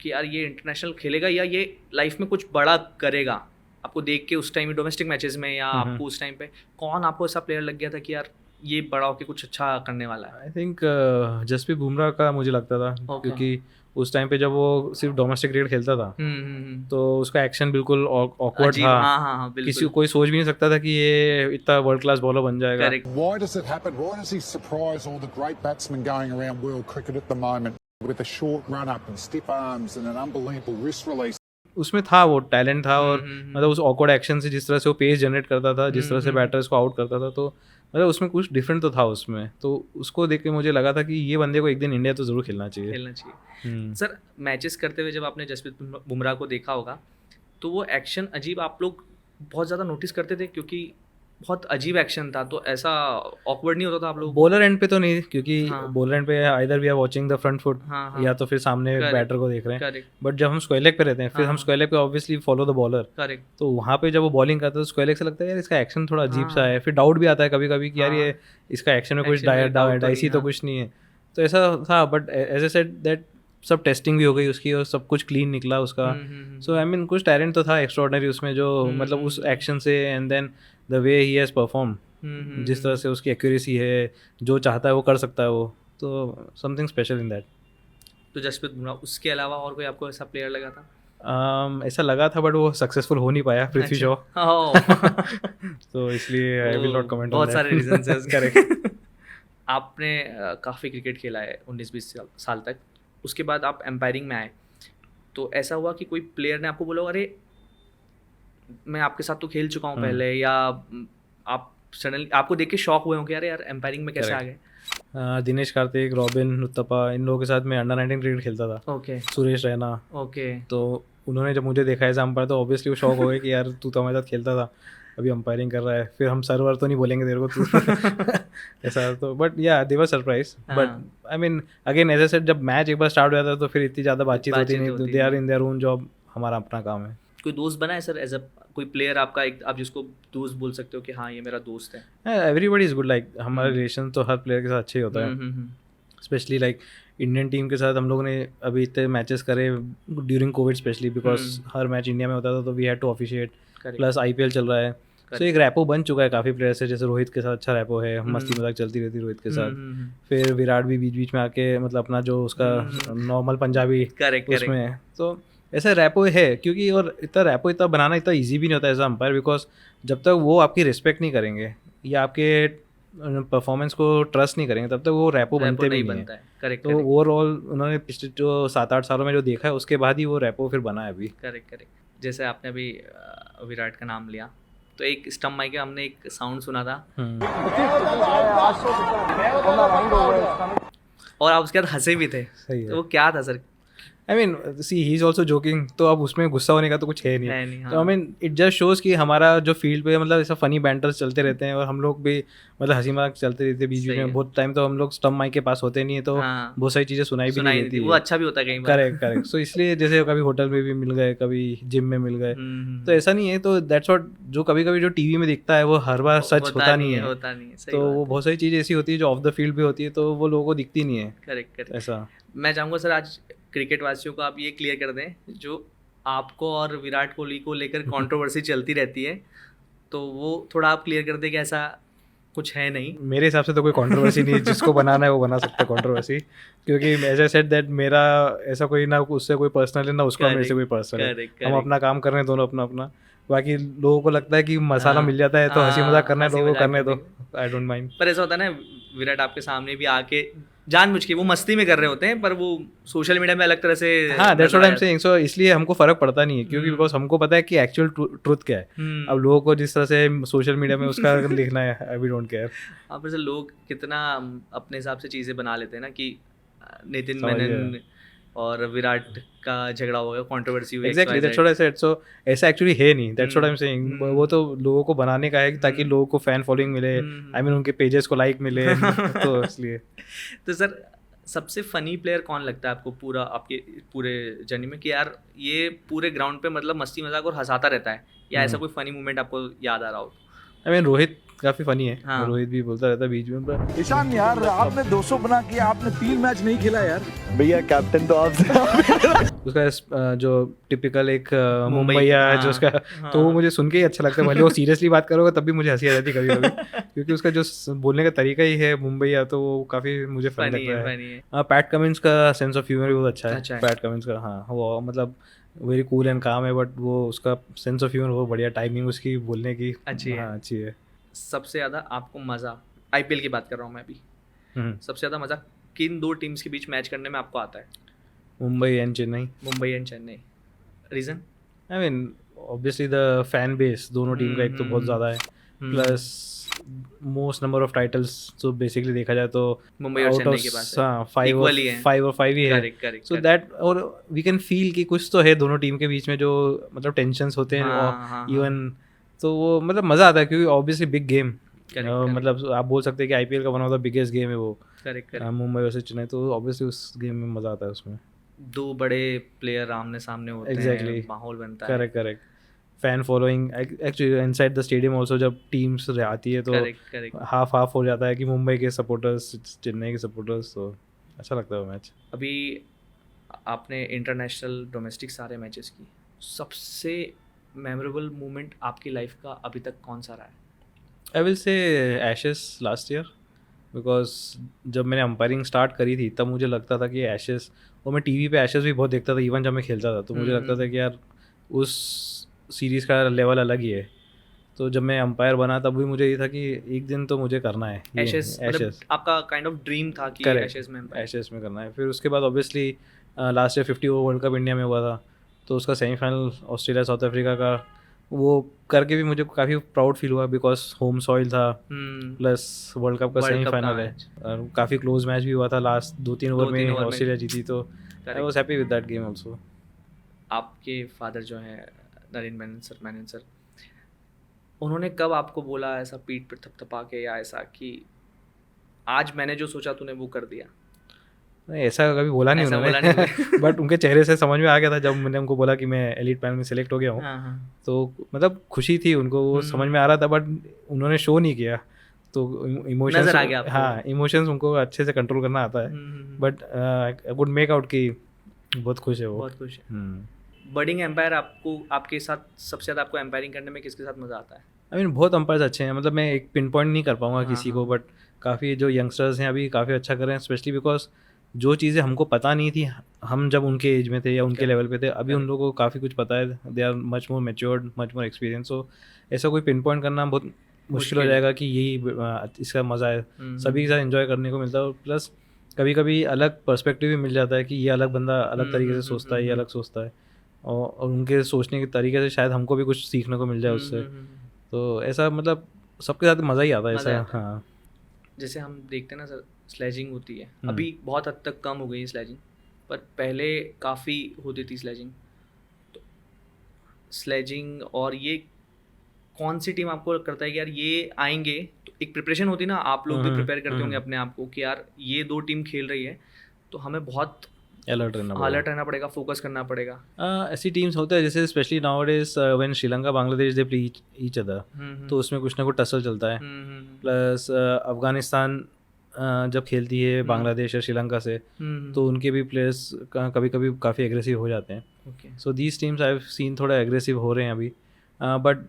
ये इंटरनेशनल खेलेगा या ये लाइफ में कुछ बड़ा करेगा, आपको देख के उस टाइम डोमेस्टिक मैचेस में, या आपको उस टाइम पे कौन आपको ऐसा प्लेयर लग गया था कि यार ये बड़ा होके कुछ अच्छा करने वाला है? आई थिंक जसप्रीत बुमराह का मुझे लगता था, क्योंकि उस टाइम पे जब वो सिर्फ डोमेस्टिक क्रिकेट खेलता था तो उसका एक्शन बिल्कुल ऑकवर्ड था। हाँ, किसी कोई सोच भी नहीं सकता था कि ये इतना वर्ल्ड क्लास बॉलर बन जाएगा। Why does it happen? Why does he surprise all the great batsmen going around world cricket at the moment with a short run up and stiff arms and an unbelievable wrist release? उसमें था वो talent था, और मतलब उस awkward action से जिस तरह से वो पेस जनरेट करता था, जिस तरह से बैटर्स को आउट करता था, तो मतलब उसमें कुछ डिफरेंट तो था उसमें। तो उसको देख के मुझे लगा था कि ये बंदे को एक दिन इंडिया तो ज़रूर खेलना चाहिए। सर मैचेस करते हुए जब आपने जसप्रीत बुमराह को देखा होगा, तो वो एक्शन अजीब आप लोग बहुत ज़्यादा नोटिस करते थे, क्योंकि बहुत अजीब एक्शन था, तो ऐसा ऑकवर्ड नहीं होता था आप लोग? बॉलर एंड पे तो नहीं, क्योंकि बॉलर एंड पे either we are watching the front foot, या तो फिर सामने बैटर को देख रहे हैं। बट जब हम स्क्वायर लेग पे रहते हैं, फिर हम स्क्वायर लेग पे ऑब्वियसली फॉलो द बॉलर, तो वहाँ पे जब वो बॉलिंग करता है तो स्क्वायर लेग से लगता है यार इसका एक्शन थोड़ा अजीब सा है। फिर डाउट भी आता है कभी कभी कि यार ये इसका एक्शन में कुछ डाइसी तो कुछ नहीं है, तो ऐसा था। But as I said that सब टेस्टिंग भी हो गई उसकी और सब कुछ क्लीन निकला उसका। सो आई मीन कुछ टैलेंट तो था एक्स्ट्राऑर्डिनरी उसमें, जो मतलब उस एक्शन से, and then the way he has perform, जिस तरह से उसकी एक्यूरेसी है, जो चाहता है वो कर सकता है वो, तो समथिंग स्पेशल इन दैट। तो जसप्रीत बुमराह, उसके अलावा और कोई आपको ऐसा प्लेयर लगा था? ऐसा लगा था, बट वो सक्सेसफुल हो नहीं पाया, पृथ्वी शॉ। तो इसलिए आई विल नॉट कमेंट। बहुत सारे रीजंस हैं उसके। करेक्ट। आपने काफ़ी क्रिकेट खेला है 19-20 साल तक, उसके बाद आप एम्पायरिंग में आए, तो ऐसा हुआ कि कोई प्लेयर ने आपको बोला अरे मैं आपके साथ तो खेल चुका हूँ पहले, या आप सडनली आपको देख के शॉक हुए होंगे, अरे यार एम्पायरिंग में कैसे आ गए? दिनेश कार्तिक, रॉबिन उत्तपा, इन लोगों के साथ मैं अंडर 19 क्रिकेट खेलता था। ओके। सुरेश रैना। ओके। तो उन्होंने जब मुझे देखा ऐसा अंपायर, तो ऑब्वियसली वो शॉक हो गए कि यार तू तो हमारे साथ खेलता था, अभी अंपायरिंग कर रहा है। फिर हम सर्वर तो नहीं बोलेंगे तेरे को तू ऐसा, तो but yeah they were surprise. But I mean again as I said, जब मैच एक बार स्टार्ट हो जाता है तो फिर इतनी ज़्यादा बातचीत होती नहीं, they are in their own job, हमारा अपना काम है। कोई दोस्त बना है सर एज अ कोई प्लेयर आपका, एक आप जिसको दोस्त बोल सकते हो कि हाँ ये मेरा दोस्त है? एवरीबडी इज गुड, लाइक हमारा रिलेशन तो हर प्लेयर के साथ अच्छे ही होता है। स्पेशली लाइक इंडियन टीम के साथ हम लोगों ने अभी इतने मैचेस करे ड्यूरिंग कोविड, स्पेशली बिकॉज हर मैच इंडिया में होता था, तो we had to officiate, plus IPL चल रहा है, तो एक रैपो बन चुका है काफ़ी प्लेयर से। जैसे रोहित के साथ अच्छा रैपो है, मस्ती मजाक चलती रहती है रोहित के साथ। फिर विराट भी बीच बीच में आके मतलब अपना जो उसका नॉर्मल पंजाबी उसमें, तो ऐसा रैपो है। क्योंकि और इतना रैपो इतना बनाना इतना ईजी भी नहीं होता एज अ अंपायर, बिकॉज जब तक वो आपकी रिस्पेक्ट नहीं करेंगे या आपके परफॉर्मेंस को ट्रस्ट नहीं करेंगे, तब तक वो रैपो बनते भी नहीं है। करेक्ट। तो ओवरऑल उन्होंने पिछले जो 7-8 सालों में जो देखा है, उसके बाद ही वो रैपो फिर बना है अभी। करेक्ट। जैसे आपने अभी विराट का नाम लिया, तो एक स्टम्प माइक में हमने एक साउंड सुना था और आप उसके बाद हंसे भी थे। सही है। तो वो क्या था sir? I mean see he is also joking, तो अब उसमें गुस्सा होने का तो कुछ है नहीं। तो I mean it just shows कि हमारा जो फील्ड पे मतलब ऐसा फनी बैंटर्स चलते रहते हैं और हम लोग भी मतलब हंसी मजाक चलते रहते हैं बीच बीच में। बहुत टाइम तो हम लोग स्टम्प माइक के पास होते नहीं है, तो बहुत सारी चीज़ें सुनाई भी नहीं देती। वो अच्छा भी होता है कई बार। करेक्ट। सो इसलिए जैसे कभी होटल में भी मिल गए, कभी जिम में मिल गए, तो ऐसा नहीं है। तो दैट्स व्हाट जो कभी कभी जो टीवी में दिखता है वो हर बार सच होता नहीं है। तो वो बहुत सारी चीज़ें ऐसी होती है जो ऑफ द फील्ड भी होती है, तो वो लोगों को दिखती नहीं है। करेक्ट। ऐसा मैं चाहूँगा सर आज क्रिकेट वासियों को आप ये क्लियर कर दें, जो आपको और विराट कोहली को लेकर कंट्रोवर्सी चलती रहती है, तो वो थोड़ा आप क्लियर कर दें कि ऐसा कुछ है नहीं। मेरे हिसाब से तो कोई कंट्रोवर्सी नहीं है, जिसको बनाना है वो बना सकता है कंट्रोवर्सी, क्योंकि एज आई सेड दैट मेरा ऐसा कोई ना उससे कोई पर्सनल है ना उसका मेरे से कोई पर्सनल है। हम अपना काम कर रहे हैं दोनों अपना अपना। बाकी लोगों को लगता है कि मसाला मिल जाता है तो हंसी मजाक करना है, लोगों को करने दो, आई डोंट माइंड। पर ऐसा होता है ना, विराट आपके सामने भी आके जानबूझ के वो मस्ती में कर रहे होते हैं, पर वो सोशल मीडिया में अलग तरह से। हाँ, that's what I am saying. So इसलिए हमको फर्क पड़ता नहीं है, क्योंकि बिकॉज हमको पता है कि एक्चुअल ट्रुथ क्या है। अब लोगों को जिस तरह से सोशल मीडिया में उसका लिखना है, आई डोंट केयर। अब जैसे लोग कितना अपने हिसाब से चीज़ें बना लेते हैं ना कि नितिन मेनन और विराट का झगड़ा हो गया, कंट्रोवर्सी हुई। Exactly, that's what I said. So ऐसा एक्चुअली है नहीं, that's what I am saying. वो तो लोगों को बनाने का है ताकि लोगों को फैन फॉलोइंग मिले, आई मीन उनके पेजेस को लाइक मिले, तो इसलिए। तो सर सबसे फनी प्लेयर कौन लगता है आपको पूरा आपके पूरे जर्नी में, कि यार ये पूरे ग्राउंड पे मतलब मस्ती मजाक और हंसाता रहता है, या ऐसा कोई फनी मोमेंट आपको याद आ रहा हो? आई मीन रोहित काफी फनी है। हाँ। रोहित भी बोलता रहता है बीच में, ईशान यार आपने 200 बना किया, आपने 3 मैच नहीं खेला यार। भैया कैप्टन तो आपसे उसका जो टिपिकल एक मुंबईया है जो उसका, तो वो मुझे सुन के ही अच्छा लगता है। भले वो सीरियसली बात करोगे तब भी मुझे हंसी आ जाती है कभी कभी, क्योंकि उसका जो बोलने का तरीका ही है मुंबईया, तो वो काफी मुझे फनी लगता है। पैट कमिंस का सेंस ऑफ ह्यूमर भी बहुत अच्छा है। पैट कमिंस का, हाँ, वो मतलब वेरी कूल एंड काम है, बट वो उसका सेंस ऑफ ह्यूमर बहुत बढ़िया, टाइमिंग उसकी बोलने की अच्छी है। सबसे ज़्यादा आपको मज़ा, आईपीएल की बात कर रहा हूँ मैं अभी, सबसे ज़्यादा मज़ा किन दो टीम्स के बीच मैच करने में आपको आता है? Mumbai and Chennai. Reason? I mean obviously the fan base दोनों टीम का एक तो बहुत ज़्यादा है, plus most number of titles. तो बेसिकली देखा जाए तो मुंबई और चेन्नई के पास 5 ही है। सो दैट, और वी कैन फील कि कुछ तो है दोनों टीम के बीच में जो मतलब टेंशन्स होते हैं, इवन तो वो मतलब मज़ा आता है, क्योंकि ऑब्वियसली बिग गेम, मतलब आप बोल सकते हैं कि आईपीएल का one of the biggest game है वो। मुंबई वर्सेस चेन्नई, तो ऑब्वियसली उस गेम में मज़ा आता है। उसमें दो बड़े प्लेयर आमने सामने होते हैं, माहौल बनता है। Correct. Fan following actually inside the stadium also, जब टीम्स आती है तो हाफ हो जाता है कि मुंबई के सपोर्टर्स, चेन्नई के सपोर्टर्स, तो अच्छा लगता है वो मैच। अभी आपने इंटरनेशनल डोमेस्टिक सारे मैचेस की, सबसे मेमोरेबल मोमेंट आपकी लाइफ का अभी तक कौन सा रहा है? आई विल से एशेस लास्ट ईयर, बिकॉज जब मैंने अंपायरिंग स्टार्ट करी थी तब मुझे लगता था कि एशेस, और मैं टीवी पे एशेस भी बहुत देखता था इवन जब मैं खेलता था, तो मुझे लगता था कि यार उस सीरीज़ का लेवल अलग ही है। तो जब मैं अंपायर बना तब भी मुझे ये था कि एक दिन तो मुझे करना है एशेस। आपका काइंड ऑफ ड्रीम था कि एशेस में करना है। फिर उसके बाद obviously last year 50 over world cup India में हुआ था, तो उसका सेमीफाइनल ऑस्ट्रेलिया साउथ अफ्रीका का, वो करके भी मुझे काफ़ी प्राउड फील हुआ, बिकॉज होम सॉइल था, प्लस वर्ल्ड कप का सेमीफाइनल है, और काफ़ी क्लोज मैच भी हुआ था, लास्ट 2-3 ओवर में ऑस्ट्रेलिया जीती, तो I was happy with that game also. आपके फादर जो हैं नरीन मेनन सर, उन्होंने कब आपको बोला ऐसा पीठ पर थपथपा के, या ऐसा कि आज मैंने जो सोचा तूने वो कर दिया? नहीं, ऐसा कभी बोला नहीं उन्होंने, बट उनके चेहरे से समझ में आ गया था जब मैंने उनको बोला कि मैं एलीट पैनल में सेलेक्ट हो गया हूँ। तो मतलब खुशी थी उनको, वो समझ में आ रहा था, बट उन्होंने शो नहीं किया, तो इमोशंस नजर आ गया आपको। हाँ, इमोशंस उनको अच्छे से कंट्रोल करना आता है, but I would make out कि बहुत खुश है वो, बहुत खुश है। बर्डिंग एम्पायर आपको, आपके साथ सबसे ज़्यादा आपको एम्पायरिंग करने में किसके साथ मज़ा आता है? आई मीन बहुत अंपायर्स अच्छे हैं, मतलब मैं एक पिन पॉइंट नहीं कर पाऊंगा किसी को, बट काफ़ी जो यंगस्टर्स हैं अभी काफ़ी अच्छा कर रहे हैं, स्पेशली बिकॉज जो चीज़ें हमको पता नहीं थी हम जब उनके एज में थे या उनके लेवल पे थे, अभी उन लोगों को काफ़ी कुछ पता है, they are much more matured, much more experience. So ऐसा कोई पिन पॉइंट करना बहुत मुश्किल हो जाएगा कि यही इसका मज़ा है, सभी के साथ एंजॉय करने को मिलता है, प्लस कभी कभी अलग पर्सपेक्टिव भी मिल जाता है कि ये अलग बंदा अलग तरीके से सोचता है, ये अलग सोचता है, और उनके सोचने के तरीके से शायद हमको भी कुछ सीखने को मिल जाए उससे। तो ऐसा मतलब सबके साथ मज़ा ही आता है मज़ा ऐसा। आता है। हाँ जैसे हम देखते हैं ना सर, स्लेजिंग होती है, अभी बहुत हद तक कम हो गई है स्लेजिंग, पर पहले काफ़ी होती थी स्लेजिंग। तो स्लेजिंग और ये कौन सी टीम आपको करता है कि यार ये आएंगे, तो एक प्रिपरेशन होती है ना, आप लोग भी प्रिपेयर करते होंगे अपने आप को कि यार ये 2 टीम खेल रही है तो हमें बहुत अलर्ट रहना पड़ेगा, फोकस करना पड़ेगा। ऐसी टीम्स होते हैं जैसे specially nowadays when Sri Lanka Bangladesh they play each other, तो उसमें कुछ ना कुछ टसल चलता है। प्लस अफगानिस्तान जब खेलती है बांग्लादेश या श्रीलंका से, तो उनके भी प्लेयर्स कभी कभी काफ़ी एग्रेसिव हो जाते हैं। Okay, so these teams I have scene थोड़ा एग्रेसिव हो रहे हैं अभी। बट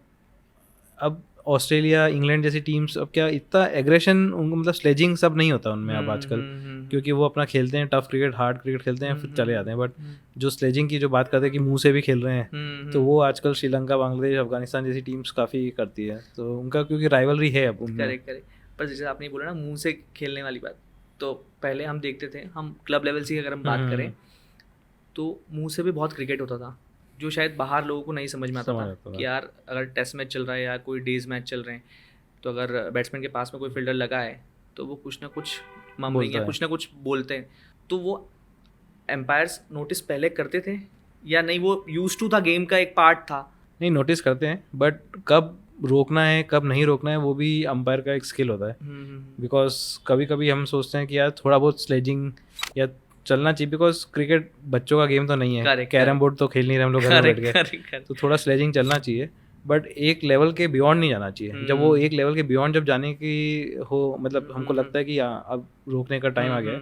अब ऑस्ट्रेलिया इंग्लैंड जैसी टीम्स अब क्या इतना एग्रेशन मतलब स्लेजिंग सब नहीं होता उनमें अब आजकल, क्योंकि वो अपना खेलते हैं टफ क्रिकेट, हार्ड क्रिकेट खेलते हैं, फिर चले जाते हैं। बट जो स्लेजिंग की जो बात करते हैं कि मुंह से भी खेल रहे हैं, तो वो आजकल श्रीलंका, बांग्लादेश, अफगानिस्तान जैसी टीम्स काफ़ी करती है। तो उनका क्योंकि राइवलरी है अब उनमें। करेक्ट। पर जैसे आपने बोला ना मुंह से खेलने वाली बात, तो पहले हम देखते थे, हम क्लब लेवल से अगर हम बात करें तो मुंह से भी बहुत क्रिकेट होता था, जो शायद बाहर लोगों को नहीं समझ में आता था कि यार अगर टेस्ट मैच चल रहा है या कोई डेज मैच चल रहे हैं, तो अगर बैट्समैन के पास में कोई फील्डर लगा है तो वो कुछ ना कुछ मम्बलिंग या कुछ ना कुछ बोलते हैं। तो वो एम्पायर्स नोटिस पहले करते थे या नहीं, वो यूज टू था, गेम का एक पार्ट था? नहीं, नोटिस करते हैं, बट कब रोकना है कब नहीं रोकना है वो भी अंपायर का एक स्किल होता है। बिकॉज कभी कभी हम सोचते हैं कि यार थोड़ा बहुत स्लेजिंग या चलना चाहिए, बिकॉज क्रिकेट बच्चों का गेम तो नहीं है, कैरम बोर्ड तो खेल नहीं रहे हम लोग घर में बैठ के, तो थोड़ा स्लेजिंग चलना चाहिए, बट एक लेवल के बियॉन्ड नहीं जाना चाहिए। जब वो एक लेवल के बियॉन्ड जब जाने की हो, मतलब हमको लगता है कि अब रोकने का टाइम आ गया,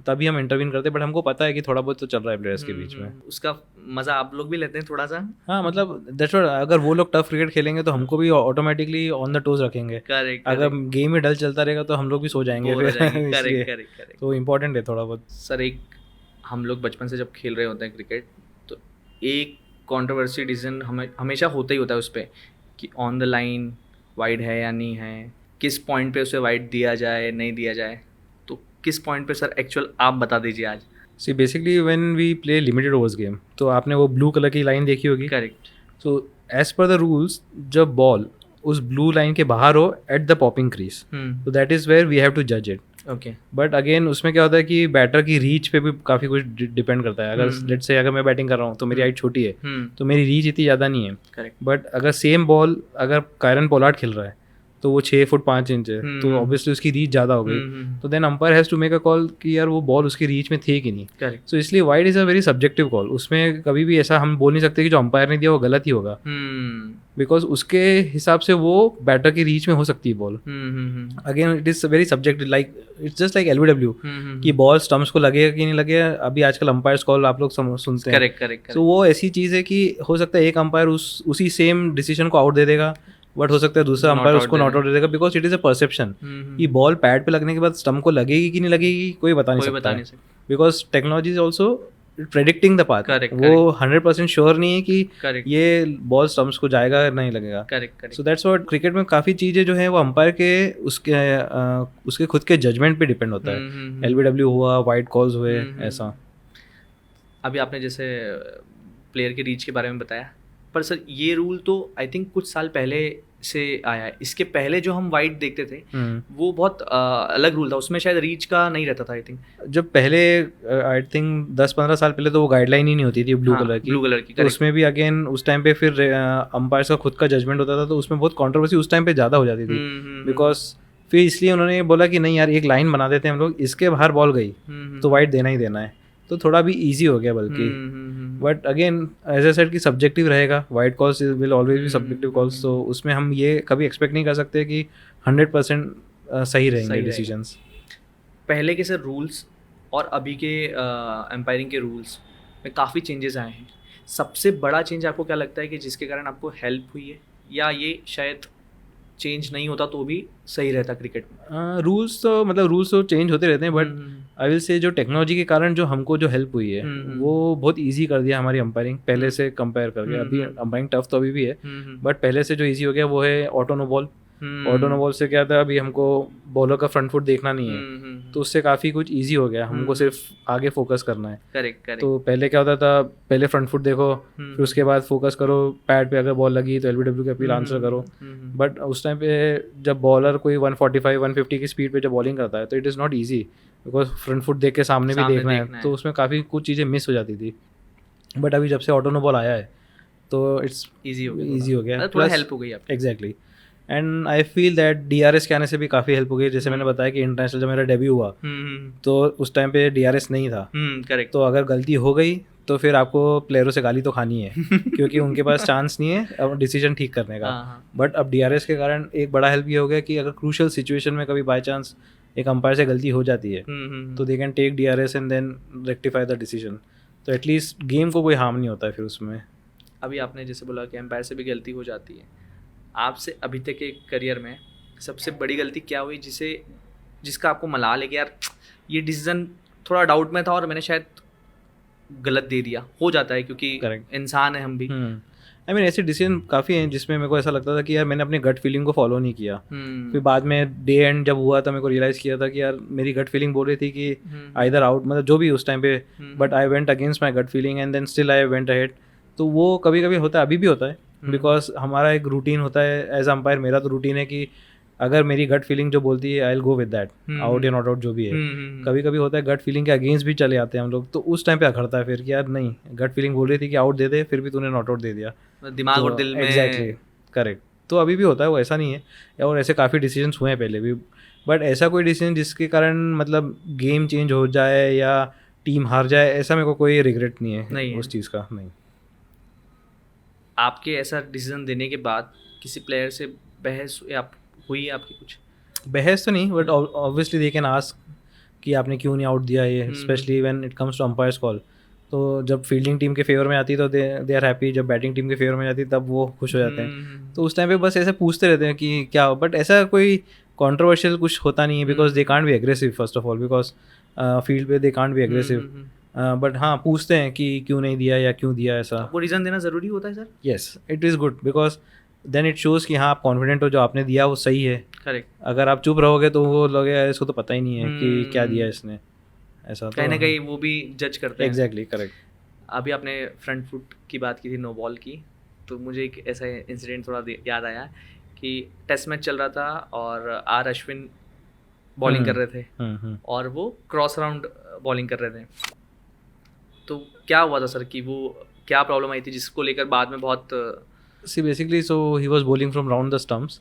तभी हम इंटरवीन करते हैं। बट हमको पता है कि थोड़ा बहुत तो चल रहा है प्लेयर्स के बीच में, उसका मजा आप लोग भी लेते हैं थोड़ा सा। हाँ, मतलब दैट्स व्हाट, अगर वो लोग टफ क्रिकेट खेलेंगे तो हमको भी ऑटोमेटिकली ऑन द टोज रखेंगे। अगर गेम ही डल चलता रहेगा तो हम लोग भी सो जाएंगे। करेक्ट। तो इम्पोर्टेंट है थोड़ा बहुत। सर, एक हम लोग बचपन से जब खेल रहे होते हैं क्रिकेट, तो एक कंट्रोवर्सी डिसीजन हमेशा होता ही होता है उस पर कि ऑन द लाइन वाइड है या नहीं है, किस पॉइंट पे उसे वाइड दिया जाए नहीं दिया जाए। तो किस पॉइंट पे सर एक्चुअल आप बता दीजिए आज। See basically when we play limited overs game, तो आपने वो ब्लू कलर की लाइन देखी होगी। Correct. So as per the rules, जब बॉल उस ब्लू लाइन के बाहर हो एट द पॉपिंग क्रीज, तो that is where we have to जज इट। ओके। बट अगेन उसमें क्या होता है कि बैटर की रीच पे भी काफ़ी कुछ डिपेंड करता है। अगर लेट्स से अगर मैं बैटिंग कर रहा हूँ तो मेरी हाइट छोटी है, तो मेरी रीच इतनी ज़्यादा नहीं है। करेक्ट। बट अगर सेम बॉल अगर कायरन पोलार्ड खेल रहा है तो वो 6 फुट 5 इंच है, तो ऑब्वियसली उसकी रीच ज़्यादा हो गई। तो then umpire has to make a call कि यार वो बॉल उसकी रीच में थी कि नहीं। करेक्ट। सो इसलिए wide is a very subjective call. उसमें कभी भी ऐसा हम बोल नहीं सकते कि जो अंपायर ने दिया वो गलत ही होगा, बिकॉज उसके हिसाब से वो बैटर की रीच में हो सकती है ball. Again it is very subjective, like it's just like LBW कि बॉल स्टम्प्स को लगेगा कि नहीं लगेगा। अभी आजकल अंपायर्स कॉल आप लोग सुनते हैं। करेक्ट। तो वो ऐसी चीज़ है कि हो सकता है एक अंपायर उसी सेम डिसीजन को आउट दे देगा, बट हो सकता है दूसरा अंपायर उसको नॉट आउट दे देगा, because it is a perception कि बॉल पैड पे लगने के बाद स्टम्प को लगेगी कि नहीं लगेगी कोई बता नहीं सकता, because technology is also predicting the path. वो 100% श्योर नहीं है कि ये बॉल स्टम्प्स को जाएगा नहीं लगेगा। Correct. So that's what cricket में काफ़ी चीज़ें जो है वो अंपायर के उसके खुद के जजमेंट पे डिपेंड होता है। LBW हुआ, वाइड कॉल्स हुए, ऐसा। अभी आपने जैसे प्लेयर के रीच के बारे में बताया, पर सर ये रूल तो आई थिंक कुछ साल पहले से आया है। इसके पहले जो हम वाइड देखते थे वो बहुत अलग रूल था, उसमें शायद रीच का नहीं रहता था। आई थिंक जब पहले आई थिंक 10-15 साल पहले तो वो गाइडलाइन ही नहीं होती थी ब्लू कलर की। तो उसमें भी अगेन उस टाइम पे फिर अंपायर्स का खुद का जजमेंट होता था, तो उसमें बहुत कंट्रोवर्सी उस टाइम पे ज़्यादा हो जाती थी। बिकॉज फिर इसलिए उन्होंने बोला कि नहीं यार एक लाइन बना देते हैं हम लोग, इसके बाहर बॉल गई तो वाइड देना ही देना है, तो थोड़ा भी ईजी हो गया बल्कि। But again as I said कि सब्जेक्टिव रहेगा, wide calls will always be subjective calls, तो उसमें हम ये कभी एक्सपेक्ट नहीं कर सकते कि 100% सही रहेंगे डिसीजंस। पहले के सर रूल्स और अभी के एम्पायरिंग के रूल्स में काफ़ी चेंजेस आए हैं। सबसे बड़ा चेंज आपको क्या लगता है कि जिसके कारण आपको हेल्प हुई है, या ये शायद चेंज नहीं होता तो भी सही रहता क्रिकेट में? रूल्स तो चेंज होते रहते हैं, बट आई विल से जो टेक्नोलॉजी के कारण जो हमको जो हेल्प हुई है वो बहुत इजी कर दिया हमारी अंपायरिंग पहले से कंपेयर करके। अभी अंपायरिंग टफ तो अभी भी है, बट पहले से जो इजी हो गया वो है auto no ball. Auto no ball से क्या था, अभी हमको बॉलर का फ्रंट फुट देखना नहीं है, तो उससे काफ़ी कुछ ईजी हो गया, हमको सिर्फ आगे फोकस करना है। Correct correct. तो पहले क्या होता था, पहले फ्रंट फुट देखो, फिर उसके बाद फोकस करो पैड पे, अगर बॉल लगी तो एलबीडब्ल्यू की अपील आंसर करो। बट उस टाइम पे जब बॉलर कोई 145 150 की स्पीड पे जब बॉलिंग करता है तो it is not easy, because front foot देख के सामने भी देखना है, तो उसमें काफ़ी कुछ चीज़ें मिस हो जाती थी। बट अभी जब से ऑटो नो बॉल आया है तो इट्स ईजी हो गया, थोड़ा हेल्प हो गई आपकी। Exactly. And I feel that DRS के आने से भी काफ़ी हेल्प हो गई। जैसे मैंने बताया कि इंटरनेशनल जब मेरा डेब्यू हुआ तो उस टाइम पे DRS नहीं था, करेक्ट। तो अगर गलती हो गई तो फिर आपको प्लेयरों से गाली तो खानी है क्योंकि उनके पास चांस नहीं है अब डिसीजन ठीक करने का। बट अब DRS के कारण एक बड़ा हेल्प ये हो गया कि अगर क्रूशियल सिचुएशन में कभी बाय चांस एक अंपायर से गलती हो जाती है तो they can take DRS and then rectify the decision, तो एटलीस्ट गेम को कोई हार्म नहीं होता है फिर उसमें। अभी आपने जैसे बोला कि एम्पायर से भी गलती हो जाती है, आपसे अभी तक के करियर में सबसे बड़ी गलती क्या हुई जिसका आपको मलाल है कि यार ये डिसीजन थोड़ा डाउट में था और मैंने शायद गलत दे दिया? हो जाता है क्योंकि इंसान है हम भी। आई मीन ऐसे डिसीजन काफ़ी हैं जिसमें मेरे को ऐसा लगता था कि यार मैंने अपनी गट फीलिंग को फॉलो नहीं किया। फिर बाद में डे एंड जब हुआ था मेरे को रियलाइज़ किया था कि यार मेरी गट फीलिंग बोल रही थी कि आइदर आउट, मतलब जो भी उस टाइम पे, but I went against my gut feeling and then still I went ahead. तो वो कभी कभी होता है, अभी भी होता है, बिकॉज हमारा एक रूटीन होता है एज अम्पायर। मेरा तो रूटीन है कि अगर मेरी गट फीलिंग जो बोलती है आई will go with that, out या नॉट आउट जो भी है। कभी कभी होता है गट फीलिंग के अगेंस्ट भी चले आते हैं हम लोग, तो उस टाइम पे अखड़ता है फिर कि यार नहीं, गट फीलिंग बोल रही थी कि आउट दे दे, फिर भी तूने नॉट आउट दे दिया, दिमाग तो और दिल में। Exactly correct. तो अभी भी होता है, वो ऐसा नहीं है, और ऐसे काफ़ी डिसीजंस हुए हैं पहले भी। बट ऐसा कोई डिसीजन जिसके कारण मतलब गेम चेंज हो जाए या टीम हार जाए, ऐसा मेरे को कोई रिग्रेट नहीं है उस चीज़ का। नहीं। आपके ऐसा डिसीजन देने के बाद किसी प्लेयर से बहस हुई आपकी? कुछ बहस तो नहीं, but obviously they can ask कि आपने क्यों नहीं आउट दिया ये, specially when it comes to umpire's call. तो जब फील्डिंग टीम के फेवर में आती तो दे आर हैप्पी, जब बैटिंग टीम के फेवर में जाती तब वो खुश हो जाते हैं। तो उस टाइम पे बस ऐसे पूछते रहते हैं कि क्या, बट ऐसा कोई कंट्रोवर्शियल कुछ होता नहीं है, because they can't be aggressive first of all, because field पे they can't be aggressive. But हाँ, पूछते हैं कि क्यों नहीं दिया या क्यों दिया, ऐसा वो रीज़न देना ज़रूरी होता है sir? Yes, it is good, because then it shows कि हाँ आप कॉन्फिडेंट हो, जो आपने दिया वो सही है। करेक्ट। अगर आप चुप रहोगे तो वो लगेगा इसको तो पता ही नहीं है कि क्या दिया इसने, ऐसा कहीं ना कहीं वो भी जज करते हैं। Exactly correct. अभी आपने फ्रंट फुट की बात की थी, नो बॉल की, तो मुझे एक ऐसा इंसिडेंट थोड़ा याद आया कि टेस्ट मैच चल रहा था और अश्विन बॉलिंग कर रहे थे और वो क्रॉस राउंड बॉलिंग कर रहे थे। तो क्या हुआ था सर कि वो क्या प्रॉब्लम आई थी जिसको लेकर बाद में बहुत basically so he was bowling from round the stumps.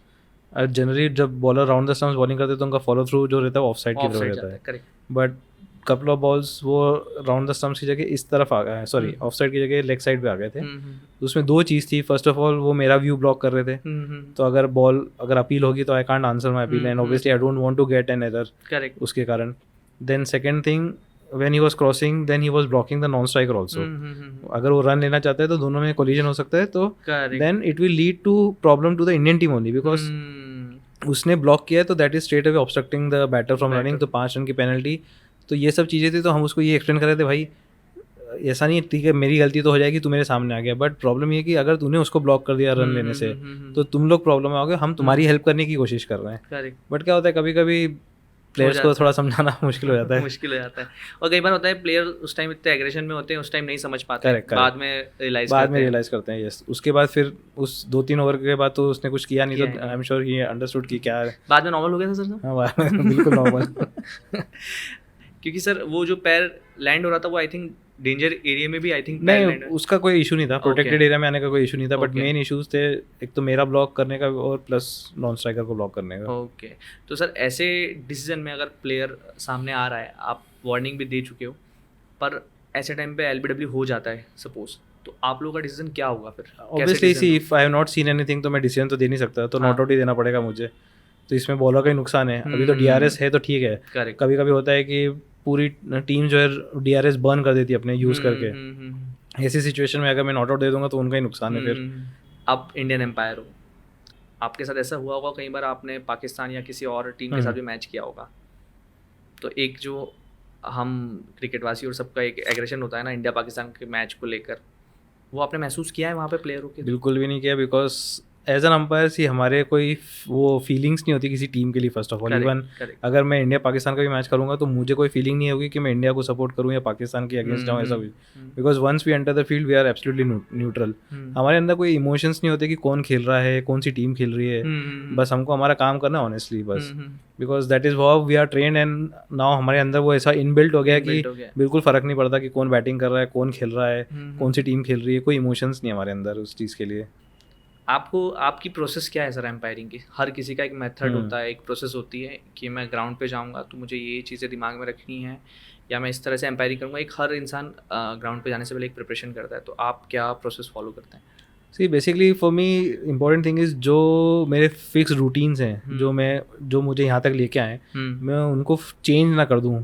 Generally जब bowler round the stumps bowling करते हैं तो उनका फॉलो थ्रू जो रहता है ऑफ साइड की तरफ रहता है। Correct. But couple of balls वो राउंड द स्टम्प्स की जगह इस तरफ आ गए, सॉरी ऑफ साइड की जगह लेग साइड पे आ गए थे। तो उसमें दो चीज़ थी, फर्स्ट ऑफ ऑल वो मेरा व्यू ब्लॉक कर रहे थे, तो अगर अपील होगी तो I can't answer my appeal, and obviously I don't want to get an error. Correct. उसके कारण then second thing, when he was crossing then he was blocking the non striker also। अगर वो run लेना चाहते हैं तो दोनों में कोलिजन हो सकता है, तो then it will lead to problem to the Indian team only, because उसने ब्लॉक किया है तो that is straight away obstructing the batter from running, तो 5 रन की पेनल्टी। तो ये सब चीज़ें थी, तो हम उसको ये एक्सप्लेन कर रहे थे, भाई ऐसा नहीं है, ठीक है मेरी गलती तो हो जाएगी, तू मेरे सामने आ गया, बट प्रॉब्लम ये है कि अगर तूने उसको ब्लॉक कर दिया रन लेने से तो तुम लोग प्रॉब्लम में आओगे, हम तुम्हारी हेल्प करने की कोशिश कर रहे हैं। बट क्या होता है कभी कभी प्लेयर्स को थोड़ा समझाना मुश्किल हो जाता है। और कई बार होता है प्लेयर उस टाइम इतने एग्रेशन में होते हैं, उस टाइम नहीं समझ पाते हैं, बाद में रियलाइज करते हैं। यस, उसके बाद फिर उस 2-3 ओवर के बाद तो उसने कुछ किया नहीं, तो आई एम श्योर ही अंडरस्टूड कि क्या है। बाद में नॉर्मल हो गया था सर? हाँ बिल्कुल नॉर्मल। क्योंकि सर वो जो पैर लैंड हो रहा था वो आई थिंक डेंजर एरिया में भी आई थिंक नहीं, उसका कोई इशू नहीं था, प्रोटेक्टेड एरिया में आने का कोई इशू नहीं था, बट मेन इश्यूज थे एक तो मेरा ब्लॉक करने का और प्लस नॉन स्ट्राइकर को ब्लॉक करने का। ओके। तो सर ऐसे डिसीजन में अगर प्लेयर सामने आ रहा है, आप वार्निंग भी दे चुके हो, पर ऐसे टाइम पे एलबीडब्ल्यू हो जाता है सपोज, तो आप लोगों का डिसीजन क्या होगा फिर? Obviously see if I have not seen anything तो मैं डिसीजन तो दे नहीं सकता, तो नॉट आउट ही देना पड़ेगा मुझे। तो इसमें बॉलर का ही नुकसान है। अभी तो DRS है तो ठीक है, कभी कभी होता है कि पूरी टीम जो है DRS बर्न कर देती है अपने यूज़ करके। ऐसी सिचुएशन में अगर मैं नॉट आउट दे दूंगा तो उनका ही नुकसान है फिर। आप इंडियन एम्पायर हो, आपके साथ ऐसा हुआ होगा कई बार, आपने पाकिस्तान या किसी और टीम के साथ भी मैच किया होगा, तो एक जो हम क्रिकेटवासी और सबका एक एग्रेशन होता है ना इंडिया पाकिस्तान के मैच को लेकर, वो आपने महसूस किया है वहाँ पे प्लेयरों के? बिल्कुल भी नहीं किया, बिकॉज एज एन अंपायर सी हमारे कोई वो फीलिंग्स नहीं होती किसी टीम के लिए फर्स्ट ऑफ ऑल. इवन अगर मैं इंडिया पाकिस्तान का भी मैच करूँगा तो मुझे कोई फीलिंग नहीं होगी कि मैं इंडिया को सपोर्ट करूँ या पाकिस्तान के अगेंस्ट जाऊँ, ऐसा भी. Because once we enter the field we are absolutely neutral. हमारे अंदर कोई इमोशंस नहीं होते कि कौन खेल रहा है, कौन सी टीम खेल रही है. बस हमको हमारा काम करना है ऑनेस्टली बस. Because that is how we are trained and now हमारे अंदर वो ऐसा इनबिल्ट हो गया कि बिल्कुल फ़र्क नहीं पड़ता कि कौन बैटिंग कर रहा है, कौन खेल रहा है, कौन सी टीम खेल रही है. कोई इमोशंस नहीं हमारे अंदर उस चीज़ के लिए. आपको आपकी प्रोसेस क्या है सर एम्पायरिंग की? हर किसी का एक मेथड होता है, एक प्रोसेस होती है कि मैं ग्राउंड पे जाऊंगा तो मुझे ये चीज़ें दिमाग में रखनी है या मैं इस तरह से एम्पायरिंग करूंगा. एक हर इंसान ग्राउंड पे जाने से पहले एक प्रिपरेशन करता है, तो आप क्या प्रोसेस फॉलो करते हैं? See basically for me important thing is जो मेरे फिक्स रूटीन्स हैं, जो मुझे यहाँ तक लेके आए, मैं उनको चेंज ना कर दूँ.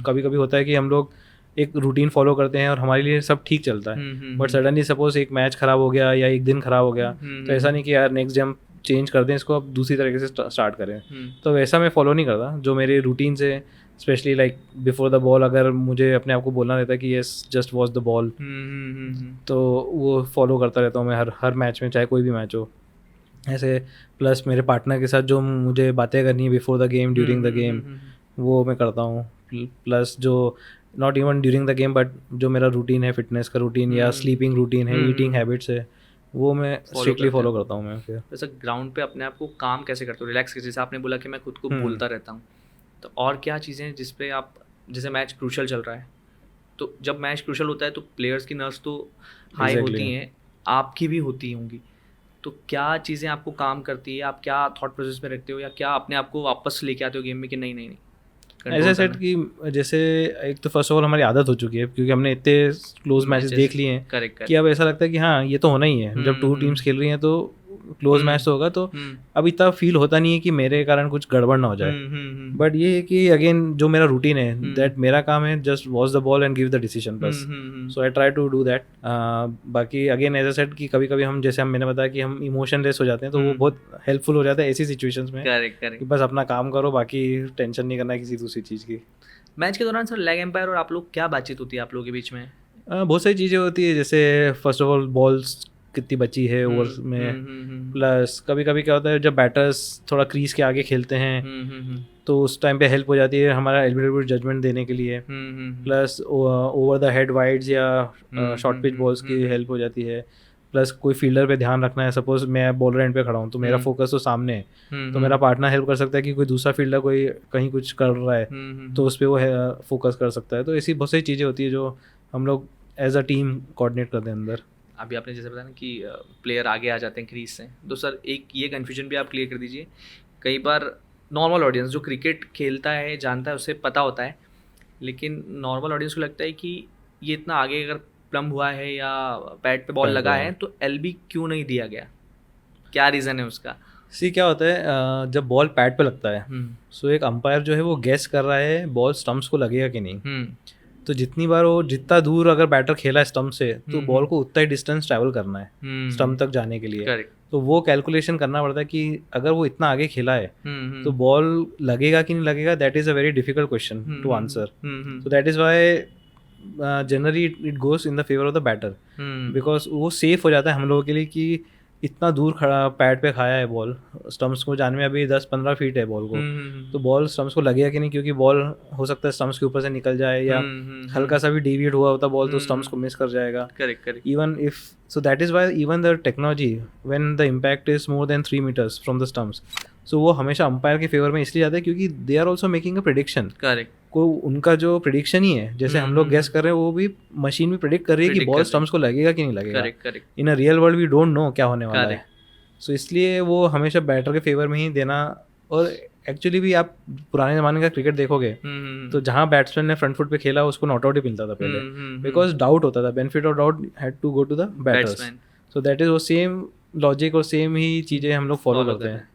कभी कभी होता है कि हम लोग एक रूटीन फॉलो करते हैं और हमारे लिए सब ठीक चलता है, बट सडनली सपोज एक मैच ख़राब हो गया या एक दिन ख़राब हो गया, तो ऐसा नहीं कि यार नेक्स्ट डे हम चेंज कर दें इसको, अब दूसरी तरीके से स्टार्ट करें. तो वैसा मैं फॉलो नहीं करता. जो मेरे रूटीन से specially like before the ball, अगर मुझे अपने आप को बोलना रहता है कि yes just watch the ball, तो वो फॉलो करता रहता हूँ मैं हर मैच में, चाहे कोई भी मैच हो ऐसे. प्लस मेरे पार्टनर के साथ जो मुझे बातें करनी है before the game, during the game, वो मैं करता हूँ. प्लस जो not even during the game but जो मेरा रूटीन है, फिटनेस का रूटीन या स्लीपिंग रूटीन है, ईटिंग हैबिट्स है, वो मैं स्ट्रिक्टली फॉलो करता हूँ मैं. फिर वैसे ग्राउंड पे अपने आप को काम कैसे करते हो, रिलैक्स कैसे? जैसे आपने बोला कि मैं खुद को बोलता रहता हूँ, तो और क्या चीज़ें हैं जिस पे आप, जैसे मैच क्रूशल चल रहा है, तो जब मैच क्रूशल होता है तो प्लेयर्स की नर्व्स तो हाई होती हैं, आपकी भी होती होंगी, तो क्या चीज़ें आपको काम करती है? आप क्या थॉट प्रोसेस में रखते हो या क्या अपने आप को वापस लेके आते हो गेम में कि नहीं नहीं नहीं ऐसा सेट कि जैसे एक तो फर्स्ट ऑफ ऑल हमारी आदत हो चुकी है क्योंकि हमने इतने क्लोज मैचेस देख लिए हैं कि अब ऐसा लगता है कि हाँ ये तो होना ही है. जब टू टीम्स खेल रही हैं तो क्लोज मैच तो होगा, तो अब इतना फील होता नहीं है कि मेरे कारण कुछ गड़बड़ ना हो जाए. बट ये है कि अगेन जो मेरा रूटीन है, दैट मेरा काम है just watch the ball and give the decision बस. So I try to do that. बाकी अगेन एज अ सेट कि कभी कभी हम, जैसे मैंने बताया कि हम इमोशनलेस हो जाते हैं, तो वो बहुत हेल्पफुल हो जाता है ऐसी सिचुएशंस में कि बस अपना काम करो, बाकी टेंशन नहीं करना है किसी दूसरी चीज़ की. मैच के दौरान सर लेग एम्पायर और आप लोग क्या बातचीत होती है आप लोगों के बीच में? बहुत सारी चीज़ें होती है, जैसे फर्स्ट ऑफ ऑल बॉल्स कितनी बची है ओवर्स में. प्लस कभी कभी क्या होता है जब बैटर्स थोड़ा क्रीज के आगे खेलते हैं तो उस टाइम पे हेल्प हो जाती है हमारा एलिमिनेटिव जजमेंट देने के लिए. Plus over the head wides या शॉर्ट पिच बॉल्स की हेल्प हो जाती है. प्लस कोई फील्डर पे ध्यान रखना है, सपोज मैं बॉलर एंड पे खड़ा हूँ तो मेरा फोकस तो सामने है, तो मेरा पार्टनर हेल्प कर सकता है कि कोई दूसरा फील्डर कोई कहीं कुछ कर रहा है तो उस पर वो फोकस कर सकता है. तो ऐसी बहुत सारी चीज़ें होती है जो हम लोग एज अ टीम कोऑर्डिनेट करते हैं अंदर. अभी आपने जैसे बताया ना कि प्लेयर आगे आ जाते हैं क्रीज से, तो सर एक ये कन्फ्यूजन भी आप क्लियर कर दीजिए. कई बार नॉर्मल ऑडियंस जो क्रिकेट खेलता है, जानता है, उसे पता होता है, लेकिन नॉर्मल ऑडियंस को लगता है कि ये इतना आगे अगर प्लम्ब हुआ है या पैड पे बॉल लगा है तो एलबी क्यों नहीं दिया गया, क्या रीज़न है उसका? सी क्या होता है जब बॉल पैड पे लगता है सो एक अंपायर जो है वो गेस कर रहा है बॉल स्टम्प्स को लगेगा कि नहीं. तो जितनी बार वो जितना दूर अगर बैटर खेला है स्टम्प से तो बॉल को उतना ही डिस्टेंस ट्रैवल करना है स्टम्प तक जाने के लिए. करेक्ट. तो वो कैलकुलेशन करना पड़ता है कि अगर वो इतना आगे खेला है तो बॉल लगेगा कि नहीं लगेगा. That is a very difficult question to answer. So that is why generally it goes in the favour of the batter, because वो सेफ हो जाता है हम लोगों के लिए कि इतना दूर खड़ा पैड पे खाया है बॉल, स्टम्प्स को जाने में अभी 10-15 फीट है बॉल को, तो बॉल स्टम्प्स को लगेगा कि नहीं, क्योंकि बॉल हो सकता है स्टम्प्स के ऊपर से निकल जाए या हल्का सा भी डेविएट हुआ होता बॉल तो स्टम्प्स को मिस कर जाएगा. Correct. Even if so that is why even the technology when the impact is more than 3 meters from the stumps, so वो हमेशा अंपायर के फेवर में इसलिए जाता है क्योंकि they are also making a prediction. Correct. को उनका जो प्रेडिक्शन ही है, जैसे हम लोग गेस कर रहे हैं वो भी मशीन भी प्रेडिक्ट कर रही है कि बॉल स्टम्प्स को लगेगा कि नहीं लगेगा. Correct. In a real world we don't know क्या होने वाला है. सो इसलिए वो हमेशा बैटर के फेवर में ही देना. और एक्चुअली भी आप पुराने ज़माने का क्रिकेट देखोगे तो जहाँ बैट्समैन ने फ्रंट फुट पे खेला उसको नॉट आउट ही मिलता था पहले, बिकॉज डाउट होता था, benefit of doubt had to go to the batters. So that is वो सेम लॉजिक और सेम ही चीज़ें हम लोग फॉलो करते हैं.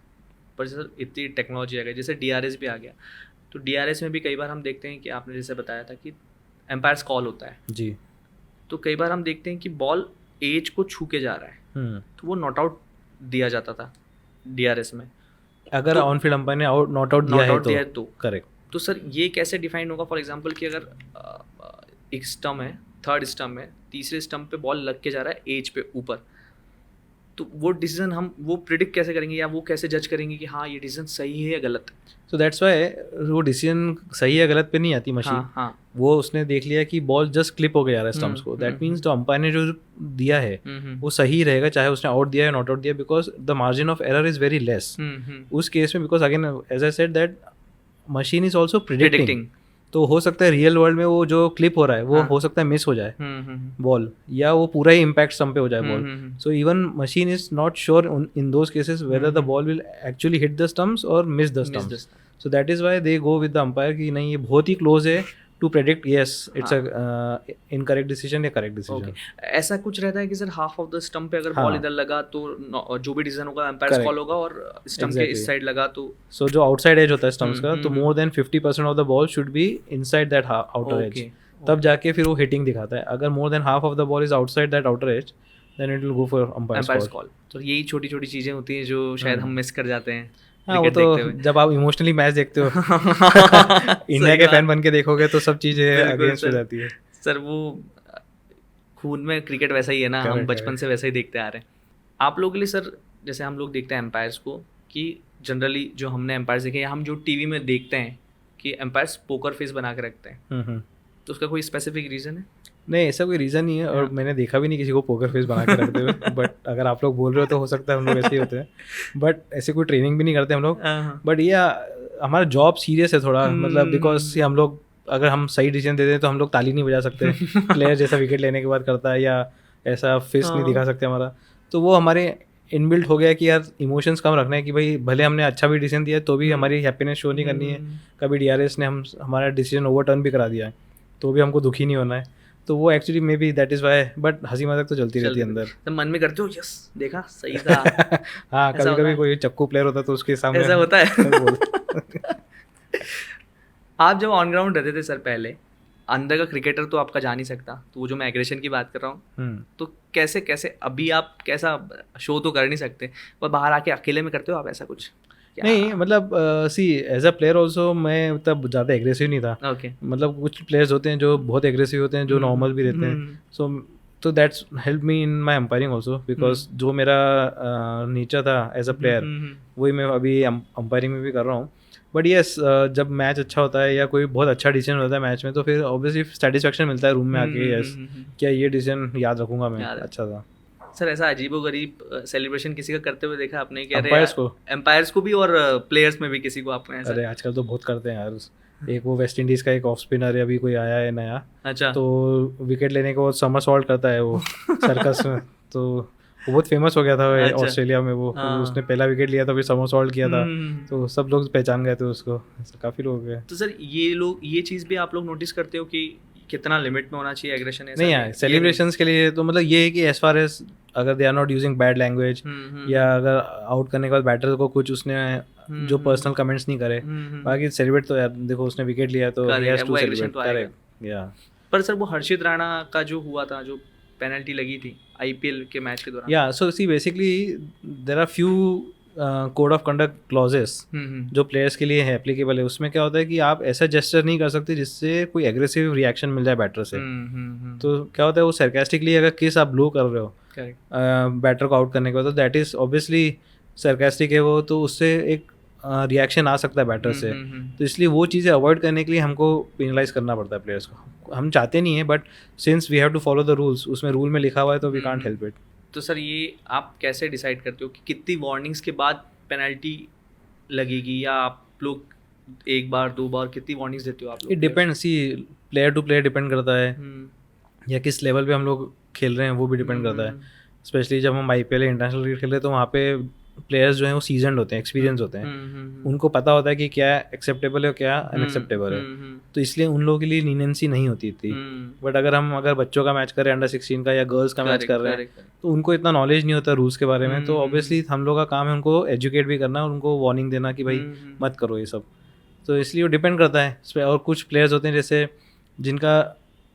पर सर इतनी टेक्नोलॉजी आ गई, जैसे DRS भी आ गया, तो DRS में भी कई बार हम देखते हैं कि आपने जैसे बताया था कि एम्पायर्स कॉल होता है जी, तो कई बार हम देखते हैं कि बॉल एज को छू के जा रहा है तो वो नॉट आउट दिया जाता था DRS में. अगर ऑन फील्ड अंपायर ने आउट नॉट आउट दिया है तो करेक्ट. तो सर ये कैसे डिफाइन होगा? फॉर एग्जांपल कि अगर एक स्टम्प है, थर्ड स्टम्प है, तीसरे स्टम्प पे बॉल लग के जा रहा है एज पे ऊपर, तो वो डिसीजन हम वो प्रिडिक्ट कैसे करेंगे या वो कैसे जज करेंगे कि हाँ ये डिसीजन सही है या गलत? सो दैट्स वाई वो डिसीजन सही या गलत पे नहीं आती मशीन। हाँ वो उसने देख लिया कि बॉल जस्ट क्लिप हो गया रहा है स्टम्प्स को, दैट मीन्स जो अंपायर ने जो दिया है वो सही रहेगा, चाहे उसने आउट दिया या नॉट आउट दिया, because the margin of error is very less उस केस में। Because again as I said that machine is also predicting, तो हो सकता है रियल वर्ल्ड में वो जो क्लिप हो रहा है वो हो सकता है मिस हो जाए बॉल, या वो पूरा ही इम्पैक्ट स्टम्प पे हो जाए ball. So even machine is not sure in those cases whether the ball will actually hit the stumps और miss the stumps. So that is why they go with the umpire कि नहीं ये बहुत ही close है to predict yes it's a incorrect decision या correct decision. ऐसा कुछ रहता है कि sir half of the stump पे अगर बॉल इधर लगा तो जो भी डिसीजन होगा एम्पायर कॉल होगा, और स्टंप के इस साइड लगा तो सो जो आउटसाइड एज होता है स्टंप्स का, तो more than 50% of the ball should be inside that outer edge, तब जाके फिर वो हिटिंग दिखाता है। अगर more than half of the ball is outside that outer edge then it will go for umpire's call. तो यही छोटी छोटी चीजें होती हैं जो शायद हम मिस कर जाते हैं। हाँ, वो तो जब आप इमोशनली मैच देखते हो इंडिया के फैन बन के देखोगे तो सब चीजें अगेंस्ट हो जाती है। सर वो खून में क्रिकेट वैसा ही है ना, हम बचपन से वैसा ही देखते आ रहे हैं। आप लोगों के लिए सर, जैसे हम लोग देखते हैं एम्पायर्स को कि जनरली जो हमने एम्पायर्स देखे या हम जो टीवी में देखते हैं कि एम्पायर्स पोकर फेस बना के रखते हैं, तो उसका कोई स्पेसिफिक रीज़न है? नहीं, ऐसा कोई रीज़न नहीं है, और मैंने देखा भी नहीं किसी को पोकर फेस बना के रखते हुए। बट अगर आप लोग बोल रहे हो तो हो सकता है हम लोग ऐसे ही होते हैं, बट ऐसे कोई ट्रेनिंग भी नहीं करते हम लोग। बट ये हमारा जॉब सीरियस है थोड़ा, मतलब बिकॉज हम लोग अगर हम सही डिसीजन दे दें तो हम लोग ताली नहीं बजा सकते प्लेयर जैसा विकेट लेने के बाद करता है, या ऐसा फेस नहीं दिखा सकते हमारा। तो वो हमारे इनबिल्ट हो गया कि यार इमोशंस कम रखना है, कि भाई भले हमने अच्छा भी डिसीजन दिया तो भी हमारी हैप्पीनेस शो नहीं करनी है। कभी DRS ने हमारा डिसीजन ओवरटर्न भी करा दिया है तो भी हमको दुखी नहीं होना है। तो वो actually maybe that is why, but हंसी मजाक तो चलती रहती है अंदर। तो मन में करते हो यस देखा सही था। हाँ, कभी कभी कोई चक्कू प्लेयर होता तो उसके सामने ऐसा होता है। आप जब ऑन ग्राउंड रहते थे सर पहले, अंदर का क्रिकेटर तो आपका जा नहीं सकता, तो वो जो मैं एग्रेशन की बात कर रहा हूँ, तो कैसे कैसे अभी आप कैसा शो तो कर नहीं सकते, पर बाहर आके अकेले में करते हो आप ऐसा कुछ? नहीं, मतलब सी एज अ प्लेयर ऑल्सो मैं तब ज़्यादा एग्रेसिव नहीं था। ओके। मतलब कुछ प्लेयर्स होते हैं जो बहुत एग्रेसिव होते हैं, जो नॉर्मल भी रहते हैं। सो तो that's help me in my umpiring also, because जो मेरा नेचर था एज अ प्लेयर वही मैं अभी अंपायरिंग में भी कर रहा हूँ। बट येस, जब मैच अच्छा होता है या कोई बहुत अच्छा डिसीजन होता है मैच में, तो फिर ऑब्वियसली सेटिस्फेक्शन मिलता है रूम में आके, यस क्या ये डिसीजन याद रखूंगा मैं, अच्छा था। सर ऐसा अजीबोगरीब सेलिब्रेशन किसी का करते हुए देखा आपने? क्या एम्पायर्स को भी और प्लेयर्स में भी किसी को आपने ऐसा? अरे आजकल तो बहुत करते हैं यार। एक वो वेस्ट इंडीज़ का एक ऑफ स्पिनर है, अभी कोई आया है नया। अच्छा। तो विकेट लेने के बाद समरसॉल्ट करता है वो सर्कस में, तो वो बहुत फेमस हो गया था ऑस्ट्रेलिया में। वो उसने पहला विकेट लिया था, फिर समरसॉल्ट किया था, तो सब लोग पहचान गए थे उसको, काफ़ी लोग गए। तो सर ये चीज़ भी आप लोग नोटिस करते हो कि कितना लिमिट में होना चाहिए एग्रेशन? नहीं यार, सेलिब्रेशंस के लिए तो मतलब ये है कि एज फार एज अगर they are not using bad language, या अगर आउट करने के बाद बैटर को कुछ उसने जो पर्सनल कमेंट्स नहीं करे, बाकी सेलिब्रेट तो यार देखो उसने विकेट लिया तो he has to celebrate, correct या। पर सर वो हर्षित राणा का जो हुआ था, जो पेनल्टी लगी थी IPL के मैच के दौरान, या so see basically there are few code of conduct clauses जो प्लेयर्स के लिए है एप्लीकेबल है। उसमें क्या होता है कि आप ऐसा जेस्चर नहीं कर सकते जिससे कोई एग्रेसिव रिएक्शन मिल जाए बैटर से। तो क्या होता है, वो सरकास्टिकली अगर किस आप ब्लो कर रहे हो बैटर को आउट करने के बाद, तो दैट इज ऑब्वियसली सरकास्टिक है वो, तो उससे एक रिएक्शन आ सकता है बैटर से। तो इसलिए वो चीज़ें अवॉइड करने के लिए हमको पेनलाइज करना पड़ता है प्लेयर्स को। हम चाहते नहीं है, but since we have to follow the rules, उसमें रूल में लिखा हुआ है तो वी कांट हेल्प इट। तो सर ये आप कैसे डिसाइड करते हो कि कितनी वार्निंग्स के बाद पेनल्टी लगेगी, या आप लोग एक बार दो बार कितनी वार्निंग्स देते हो आप लोग? It depends, see player to player depend करता है, या किस लेवल पे हम लोग खेल रहे हैं वो भी डिपेंड करता है। स्पेशली जब हम IPL इंटरनेशनल क्रिकेट खेल रहे हैं तो वहाँ पे प्लेयर्स जो हैं वो सीजनड होते हैं, एक्सपीरियंस होते हैं, उनको पता होता है कि क्या एक्सेप्टेबल है और क्या अनएक्सेप्टेबल है, तो इसलिए उन लोगों के लिए लीनियंसी नहीं होती थी। बट अगर बच्चों का मैच कर रहे हैं, अंडर-16 का या गर्ल्स का मैच कर रहे हैं, तो उनको इतना नॉलेज नहीं होता रूल्स के बारे में, तो ऑब्वियसली हम लोग का काम है उनको एजुकेट भी करना और उनको वार्निंग देना कि भाई मत करो ये सब। तो इसलिए वो डिपेंड करता है। और कुछ प्लेयर्स होते हैं जैसे जिनका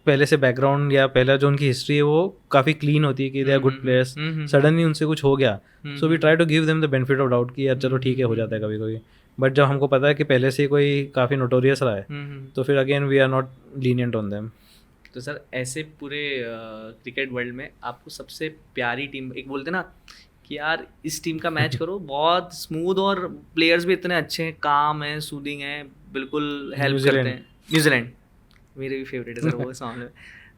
पहले से बैकग्राउंड या पहला जो उनकी हिस्ट्री है वो काफ़ी क्लीन होती है कि they are good players, suddenly उनसे कुछ हो गया, so we try to give them the benefit of doubt कि यार चलो ठीक है, हो जाता है कभी कभी। बट जब हमको पता है कि पहले से कोई काफ़ी नोटोरियस रहा है, तो फिर again we are not lenient on them. तो सर ऐसे पूरे क्रिकेट वर्ल्ड में आपको सबसे प्यारी टीम, एक बोलते ना कि यार इस टीम का मैच करो, बहुत स्मूथ और प्लेयर्स भी इतने अच्छे हैं, काम है, सूदिंग है, बिल्कुल हेल्प करते हैं। न्यूजीलैंड मेरे भी फेवरेट है सर वो इस मामले में।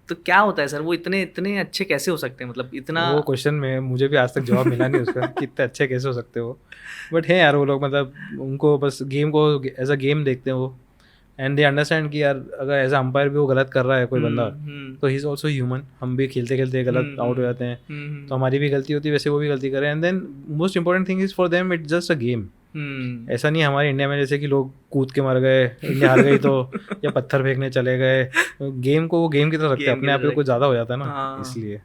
तो क्या होता है सर, वो इतने इतने अच्छे कैसे हो सकते हैं, मतलब इतना? वो क्वेश्चन में मुझे भी आज तक जवाब मिला नहीं उसका कि इतने अच्छे कैसे हो सकते हो, बट है यार वो लोग, मतलब उनको बस गेम को एज अ गेम देखते हैं वो, एंड दे अंडरस्टैंड कि यार अगर एज अ अंपायर भी वो गलत कर रहा है कोई बंदा, तो ही इज़ ऑल्सो ह्यूमन, हम भी खेलते खेलते गलत आउट हो जाते हैं, तो हमारी भी गलती होती है, वैसे वो भी गलती करें, and then most important thing is for them it's just a game. ऐसा नहीं हमारे इंडिया में जैसे कि लोग कूद के मर गए, इंडिया हार गई तो या पत्थर फेंकने चले गए, गेम को वो गेम की तरह रखते हैं, अपने आप पे कुछ ज़्यादा हो जाता है ना, इसलिए।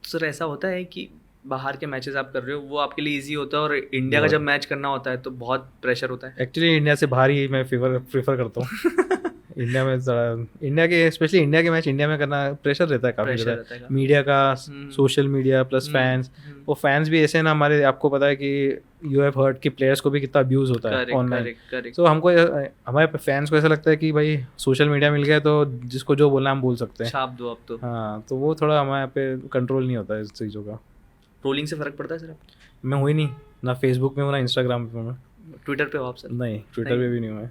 सर ऐसा होता है कि बाहर के मैचेस आप कर रहे हो वो आपके लिए इजी होता है, और इंडिया का जब मैच करना होता है तो बहुत प्रेशर होता है। एक्चुअली इंडिया से बाहर ही मैं प्रेफर करता हूँ। इंडिया में ज़रा इंडिया के स्पेशली इंडिया के मैच इंडिया में करना प्रेशर रहता है काफ़ी ज़्यादा, मीडिया का, सोशल मीडिया प्लस फैंस, वो फैंस भी ऐसे ना हमारे, आपको पता है कि यू हैव हर्ड कि प्लेयर्स को भी कितना अब्यूज़ होता है ऑनलाइन, तो हमको हमारे फैंस को ऐसा लगता है कि भाई सोशल मीडिया मिल गया तो जिसको जो बोलना हम बोल सकते हैं, छाप दो अब तो। हाँ, तो वो थोड़ा हमारे पे कंट्रोल नहीं होता है इस चीज़ों का। ट्रोलिंग से फ़र्क पड़ता है सर? मैं हुई नहीं ना फेसबुक में हूँ ना इंस्टाग्राम पे हूँ, ट्विटर पे हो आप सर? नहीं, ट्विटर पे भी नहीं हूँ मैं।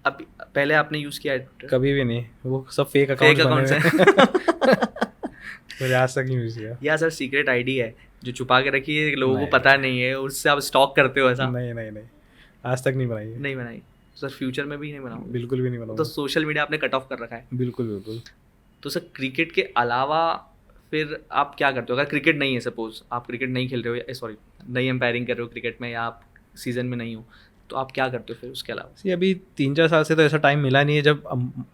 अब पहले आपने यूज़ किया है Twitter? कभी भी नहीं, वो सब फेक अकाउंट्स बने हुए हैं। मैंने आज तक नहीं यूज़ किया। या सर सीक्रेट आईडी है जो छुपा के रखी है, लोगों को पता नहीं है, उससे आप स्टॉक करते हो ऐसा? नहीं, आज तक नहीं बनाई। नहीं बनाई सर, फ्यूचर में भी नहीं बनाऊँ? बिल्कुल भी नहीं बनाऊँ। तो सोशल मीडिया आपने कट ऑफ कर रखा है? बिल्कुल। तो सर क्रिकेट के अलावा फिर आप क्या करते हो? अगर क्रिकेट नहीं है, सपोज आप क्रिकेट नहीं खेल रहे हो, सॉरी नहीं एम्पायरिंग कर रहे हो क्रिकेट में, या आप सीजन में नहीं हो, तो आप क्या करते हो फिर उसके अलावा? सी अभी 3-4 साल से तो ऐसा टाइम मिला नहीं है जब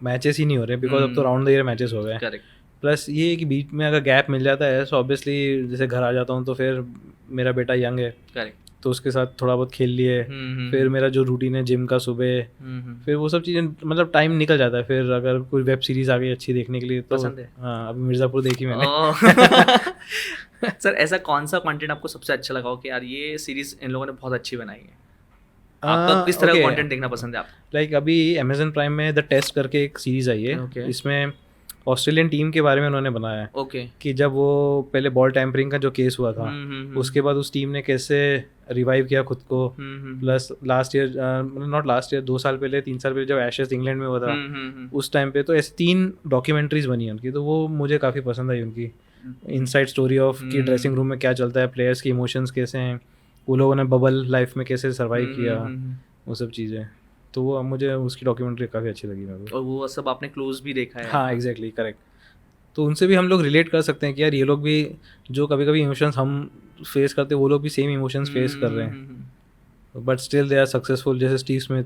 मैचेस ही नहीं हो रहे, बिकॉज अब तो राउंड द ईयर मैचेस हो गए। करेक्ट। प्लस ये है कि बीच में अगर गैप मिल जाता है तो ऑब्वियसली जैसे घर आ जाता हूँ तो फिर मेरा बेटा यंग है, करेक्ट, तो उसके साथ थोड़ा बहुत खेल लिए, फिर मेरा जो रूटीन है जिम का सुबह, फिर वो सब चीज़ें, मतलब टाइम निकल जाता है। फिर अगर कोई वेब सीरीज़ आ गई अच्छी देखने के लिए तो पसंद है? हाँ, अभी मिर्ज़ापुर देखी मैंने। सर ऐसा कौन सा कंटेंट आपको सबसे अच्छा लगा हो कि यार ये सीरीज इन लोगों ने बहुत अच्छी बनाई है? आपका किस तरह का कंटेंट देखना पसंद है आपको? लाइक अभी अमेजन प्राइम में द टेस्ट करके एक सीरीज़ आई है, इसमें ऑस्ट्रेलियन टीम के बारे में उन्होंने बनाया है। ओके। कि जब वो पहले बॉल टैम्परिंग का जो केस हुआ था, उसके बाद उस टीम ने कैसे रिवाइव किया खुद को, plus last year, not last year, 2 साल पहले 3 साल पहले जब एशेस इंग्लैंड में हुआ था, उस टाइम पे तो ऐसे 3 डॉक्यूमेंट्रीज बनी उनकी, तो वो मुझे काफ़ी पसंद आई उनकी इनसाइड स्टोरी ऑफ कि ड्रेसिंग रूम में क्या चलता है, प्लेयर्स के इमोशंस कैसे हैं, वो लोगों ने बबल लाइफ में कैसे सर्वाइव किया, वो सब चीज़ें। तो वो मुझे उसकी डॉक्यूमेंट्री काफ़ी अच्छी लगी मेरे को। और वो सब आपने क्लोज भी देखा है? हाँ, एग्जैक्टली, करेक्ट। तो उनसे भी हम लोग रिलेट कर सकते हैं कि यार ये लोग भी जो कभी कभी इमोशंस हम फेस करते हैं, वो लोग भी सेम इमोशंस फेस कर रहे हैं, but still they are successful. जैसे स्टीव स्मिथ,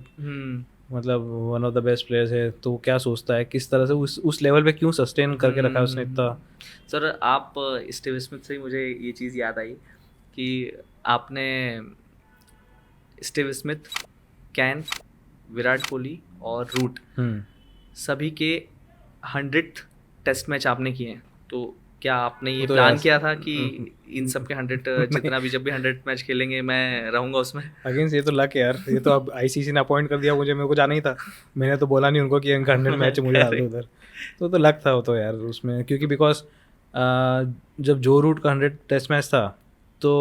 मतलब one of the best players है, तो क्या सोचता है, किस तरह से उस लेवल पे क्यों सस्टेन करके रखा है उसने इतना। सर आप स्टीव स्मिथ से ही मुझे ये चीज़ याद आई कि आपने Steve Smith, can, Virat Kohli और रूट सभी के 100th टेस्ट मैच आपने किए हैं, तो क्या आपने ये प्लान किया था कि इन सब के 100 जितना भी, जब भी 100 मैच खेलेंगे मैं रहूँगा उसमें? अगेंस्ट ये तो लक है यार, ये तो अब आईसीसी ने अपॉइंट कर दिया मुझे, मेरे को जाना ही था, मैंने तो बोला नहीं उनको कि इनका 100 मैच मुझे डाल दो उधर, तो लक था वो तो यार उसमें, क्योंकि बिकॉज जब जो रूट का 100 टेस्ट मैच था तो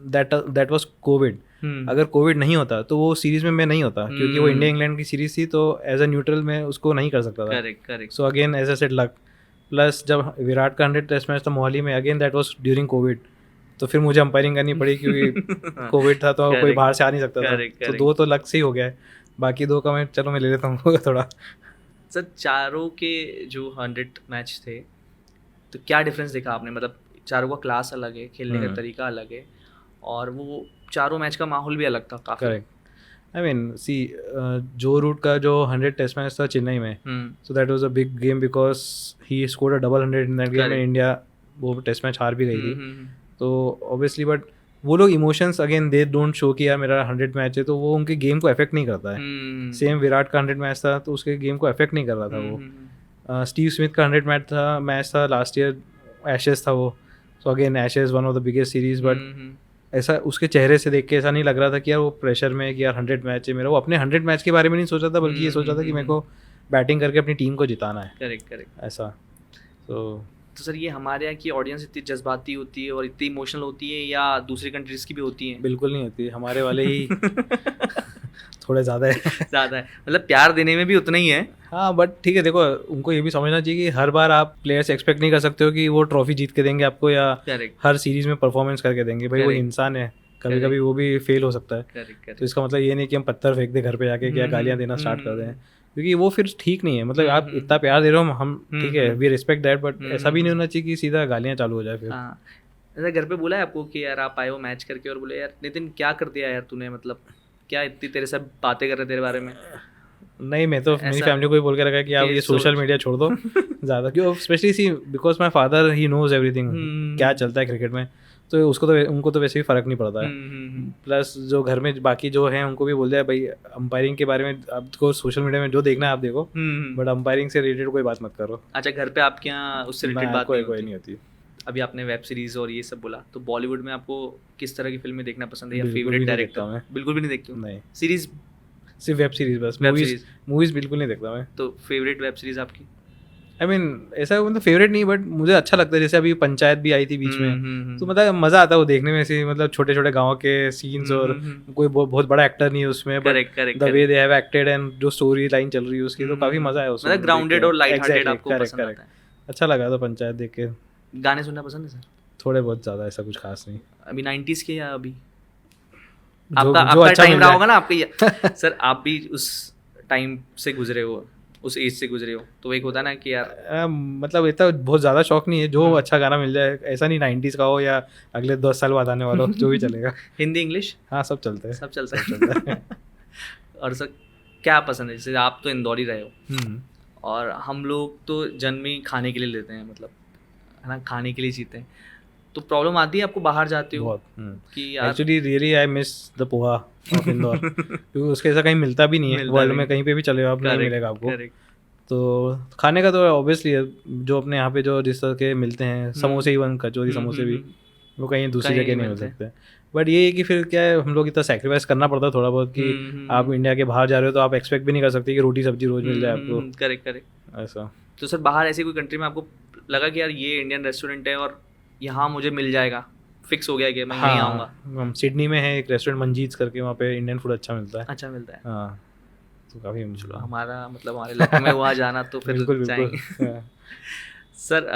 दैट वाज कोविड। अगर कोविड नहीं होता तो वो सीरीज में मैं नहीं होता, क्योंकि वो इंडिया इंग्लैंड की सीरीज थी, तो एज अ न्यूट्रल मैं उसको नहीं कर सकता था। Correct. So again as a said luck, plus जब विराट का 100 टेस्ट मैच था मोहाली में, again that was during COVID, तो फिर मुझे अंपायरिंग करनी पड़ी क्योंकि कोविड था तो कोई बाहर से आ नहीं सकता था, तो 2 तो लक से ही हो गया है, बाकी 2 का मैं चलो मैं ले लेता हूँ थोड़ा। सर चारों के जो 100 मैच थे, तो क्या डिफरेंस देखा आपने? मतलब चारों का क्लास अलग है, खेलने का तरीका अलग है, और वो चारों मैच का माहौल भी अलग था काफ़ी। करेक्ट। आई मीन सी, जो रूट का जो 100 टेस्ट मैच था चेन्नई में, so that was a big game because he scored a double 100 in that game, में इंडिया वो टेस्ट मैच हार भी गई थी, तो ऑब्वियसली, बट वो लोग emotions again they don't show कि यार मेरा 100 मैच है, तो वो उनके गेम को अफेक्ट नहीं करता है। सेम विराट का 100 मैच था तो उसके गेम को अफेक्ट नहीं कर रहा था वो। स्टीव स्मिथ का 100 मैच था लास्ट ईयर, एशेस था वो, so again ashes one of the biggest series, but ऐसा उसके चेहरे से देख के ऐसा नहीं लग रहा था कि यार वो प्रेशर में कि यार 100 मैच है मेरा, वो अपने 100 मैच के बारे में नहीं सोचा था, बल्कि ये सोचा था कि मेरे को बैटिंग करके अपनी टीम को जिताना है। करेक्ट। ऐसा, तो तो सर ये हमारे यहाँ की ऑडियंस इतनी जज्बाती होती है और इतनी इमोशनल होती है या दूसरी कंट्रीज की भी होती है? बिल्कुल नहीं होती, हमारे वाले ही थोड़े ज़्यादा है। ज़्यादा है, मतलब प्यार देने में भी उतना ही है। हाँ बट ठीक है, देखो उनको ये भी समझना चाहिए कि हर बार आप प्लेयर से एक्सपेक्ट नहीं कर सकते हो कि वो ट्रॉफी जीत के देंगे आपको या Correct. हर सीरीज में परफॉर्मेंस करके देंगे। भाई वो Correct. इंसान है, कभी कभी वो भी फेल हो सकता है। करेक्ट तो इसका मतलब ये नहीं कि हम पत्थर फेंक दे घर पे जाके या गालियाँ देना स्टार्ट कर दें, क्योंकि वो फिर ठीक नहीं है। मतलब आप इतना प्यार दे रहे हो, हम ठीक है वी रिस्पेक्ट दैट, बट ऐसा भी नहीं होना चाहिए कि सीधा गालियाँ चालू हो जाए फिर। हाँ, ऐसा घर पे बोला है आपको कि यार आप आए हो मैच करके और बोले यार नितिन क्या कर दिया यार तूने, मतलब क्या इतनी तेरे से बातें कर रहे तेरे बारे में? नहीं, मैं तो मेरी फैमिली को ही बोल के रखा है कि आप ये सोशल मीडिया छोड़ दो ज़्यादा, क्यों specially see because my father he knows everything क्या चलता है क्रिकेट में, तो उसको तो उनको तो वैसे भी फ़र्क नहीं पड़ता है। प्लस जो घर में बाकी जो हैं उनको भी बोल दिया भाई अंपायरिंग के बारे में आपको सोशल मीडिया में जो देखना है आप देखो, बट अंपायरिंग से रिलेटेड कोई बात मत करो। अच्छा, घर पे आपके यहाँ उससे रिलेटेड बात कोई नहीं होती। अभी आपने वेब सीरीज और ये सब बोला, तो बॉलीवुड में आपको किस तरह की फिल्में देखना पसंद है या फेवरेट डायरेक्टर? बिल्कुल भी नहीं देखते हो? नहीं, सीरीज सिर्फ वेब सीरीज बस, मूवीज बिल्कुल नहीं देखता मैं। तो फेवरेट वेब सीरीज आपकी? आई मीन ऐसा मतलब फेवरेट नहीं, बट मुझे अच्छा लगता है। जैसे अभी पंचायत भी आई थी बीच में, तो मतलब मज़ा आता है वो देखने में, ऐसे मतलब छोटे छोटे गाँव के सीन्स और कोई बहुत बड़ा एक्टर नहीं है उसमें, but the way they have acted and जो स्टोरी लाइन चल रही है उसकी, तो काफ़ी मज़ा है उसमें। मतलब ग्राउंडेड और लाइट हार्टेड आपको पसंद आता है? अच्छा लगा था पंचायत देख के। गाने सुनना पसंद है सर? थोड़े बहुत, ज़्यादा ऐसा कुछ खास नहीं। अभी 90s के या अभी आपका अच्छा टाइम रहा होगा ना आपका सर, आप भी उस टाइम से गुजरे हो, उस एज से गुजरे हो, तो एक होता है ना कि यार मतलब इतना बहुत ज़्यादा शौक नहीं है, जो अच्छा गाना मिल जाए, ऐसा नहीं 90s का हो या अगले 10 साल बाद आने वाला हो, जो भी चलेगा। हिंदी इंग्लिश हाँ सब चलता है, सब चलता है। और सर क्या पसंद है? जैसे आप तो इंदौरी रहे हो और हम लोग तो जन्म ही खाने के लिए लेते हैं, मतलब है ना, खाने के लिए जीते हैं, तो प्रॉब्लम आती है आपको बाहर जाते हो कि actually really I miss the poha of Indore, क्योंकि उसके ऐसा कहीं मिलता भी नहीं है वर्ल्ड में, कहीं पे भी चले आप नहीं मिलेगा आपको। तो खाने का तो ऑब्वियसली जो अपने यहाँ पे जो जिस तरह के मिलते हैं, समोसे इवन कचौरी समोसे भी, वो कहीं दूसरी जगह नहीं मिल सकते। बट ये है कि फिर क्या है, हम लोग इतना सेक्रीफाइस करना पड़ता है थोड़ा बहुत कि आप इंडिया के बाहर जा रहे हो तो आप एक्सपेक्ट भी नहीं कर सकते कि रोटी सब्जी रोज मिल जाए आपको। करेक्ट ऐसा। तो सर बाहर ऐसी कोई कंट्री में आपको लगा कि यार ये इंडियन रेस्टोरेंट है और यहाँ मुझे मिल जाएगा, फिक्स हो गया कि मैं यहीं आऊँगा? सिडनी में है एक रेस्टोरेंट मंजीत करके, वहाँ पे इंडियन फूड अच्छा मिलता है। अच्छा मिलता है? हाँ, तो काफ़ी चलो हमारा मतलब हमारे लक में वहाँ जाना तो फिर जाएंगे। सर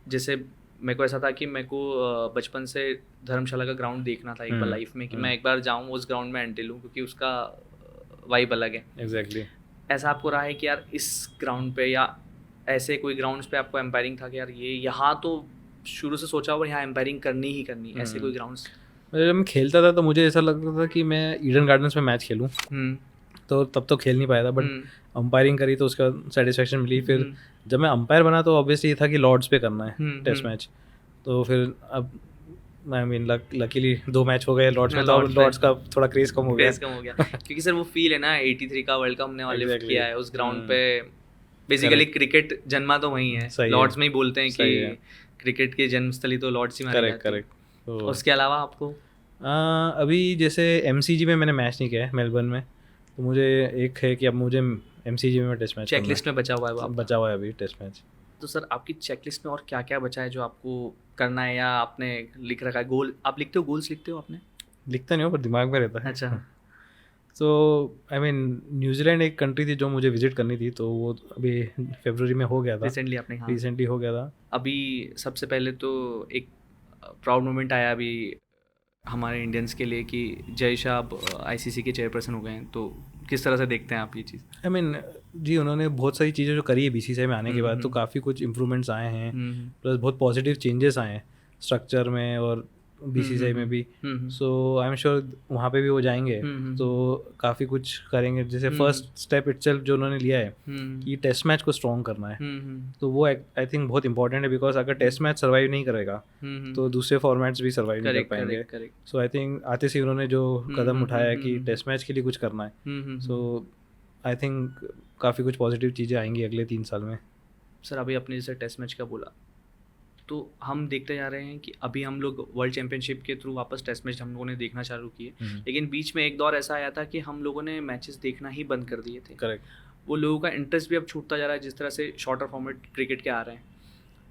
जैसे मेरे को ऐसा था कि मेरे को बचपन से धर्मशाला का ग्राउंड देखना था एक बार लाइफ में, कि मैं एक बार जाऊँ उस ग्राउंड में एंट्री लूँ, क्योंकि उसका वाइब अलग है। एग्जैक्टली। ऐसा आपको रहा है कि यार इस ग्राउंड पे या ऐसे कोई ग्राउंड्स पे आपको एम्पायरिंग था कि यार ये यहाँ तो शुरू से सोचा हुआ यहाँ एम्पायरिंग करनी ही करनी, ऐसे कोई ग्राउंड्स? जब मैं खेलता था तो मुझे ऐसा लगता था कि मैं ईडन गार्डन्स में मैच खेलूँ, तो तब तो खेल नहीं पाया था, बट अंपायरिंग करी तो उसके बाद सेटिस्फेक्शन मिली। फिर जब मैं अंपायर बना तो ऑब्वियसली ये था कि लॉर्ड्स पे करना है टेस्ट मैच, तो फिर अब आई मीन लकीली 2 मैच हो गए लॉर्ड्स में, तो लॉर्ड्स का थोड़ा क्रेज कम हो गया क्योंकि सर वो फील है ना 83 का वर्ल्ड कप हमने वाले किया है उस ग्राउंड पे। बेसिकली क्रिकेट जन्मा तो वहीं है, लॉर्ड्स में ही बोलते हैं कि क्रिकेट की जन्मस्थली तो लॉर्ड्स ही माना जाता है। करेक्ट। उसके अलावा आपको अभी जैसे MCG में मैंने मैच नहीं किया है मेलबर्न में, तो मुझे एक है कि अब मुझे MCG में टेस्ट मैच चेकलिस्ट में बचा हुआ है अभी टेस्ट मैच। तो सर आपकी चेकलिस्ट में और क्या क्या बचा है जो आपको करना है या आपने लिख रखा है? गोल आप लिखते हो, गोल्स लिखते हो आपने? लिखता नहीं हो पर दिमाग में रहता है। अच्छा। तो आई मीन न्यूजीलैंड एक कंट्री थी जो मुझे विजिट करनी थी, तो वो अभी फरवरी में हो गया था। रिसेंटली हो गया था। अभी सबसे पहले तो एक प्राउड मोमेंट आया अभी हमारे इंडियंस के लिए कि जय शाह ICC के चेयरपर्सन हो गए हैं, तो किस तरह से देखते हैं आप ये चीज़? आई मीन जी उन्होंने बहुत सारी चीज़ें जो करी है BCCI में आने के बाद, तो काफ़ी कुछ इम्प्रूवमेंट्स आए हैं, प्लस बहुत पॉजिटिव चेंजेस आए हैं स्ट्रक्चर में और BCCI में भी। सो आई एम श्योर वहाँ पे भी वो जाएंगे तो काफ़ी कुछ करेंगे। जैसे फर्स्ट स्टेप इटसेल्फ जो उन्होंने लिया है कि टेस्ट मैच को स्ट्रॉन्ग करना है, तो वो आई थिंक बहुत इंपॉर्टेंट है, बिकॉज अगर टेस्ट मैच सर्वाइव नहीं करेगा तो दूसरे फॉर्मेट्स भी सर्वाइव नहीं कर पाएंगे। सो आई थिंक आते से उन्होंने जो कदम उठाया है कि टेस्ट मैच के लिए कुछ करना है, सो आई थिंक काफ़ी कुछ पॉजिटिव चीज़ें आएंगी अगले 3 साल में। सर अभी अपने जैसे टेस्ट मैच का बोला, तो हम देखते जा रहे हैं कि अभी हम लोग वर्ल्ड चैंपियनशिप के थ्रू वापस टेस्ट मैच हम लोगों ने देखना चालू किए, लेकिन बीच में एक दौर ऐसा आया था कि हम लोगों ने मैचेस देखना ही बंद कर दिए थे। करेक्ट। वो लोगों का इंटरेस्ट भी अब छूटता जा रहा है जिस तरह से शॉर्टर फॉर्मेट क्रिकेट के आ रहे हैं।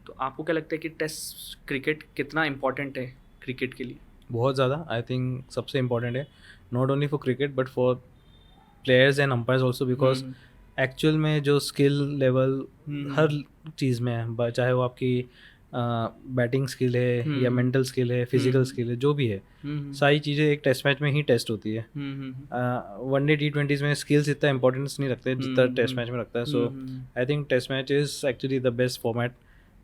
तो आपको क्या लगता है कि टेस्ट क्रिकेट कितना इम्पोर्टेंट है क्रिकेट के लिए? बहुत ज़्यादा, आई थिंक सबसे इम्पोर्टेंट है, not only for cricket but for players and umpires also, because actual में जो स्किल लेवल हर चीज़ में है, चाहे वो आपकी बैटिंग स्किल है या मेंटल स्किल है, फिजिकल स्किल है, जो भी है, सारी चीज़ें एक टेस्ट मैच में ही टेस्ट होती है। वनडे T20s में स्किल्स इतना इंपॉर्टेंस नहीं रखते जितना टेस्ट मैच में रखता है। So I think test match is actually the best format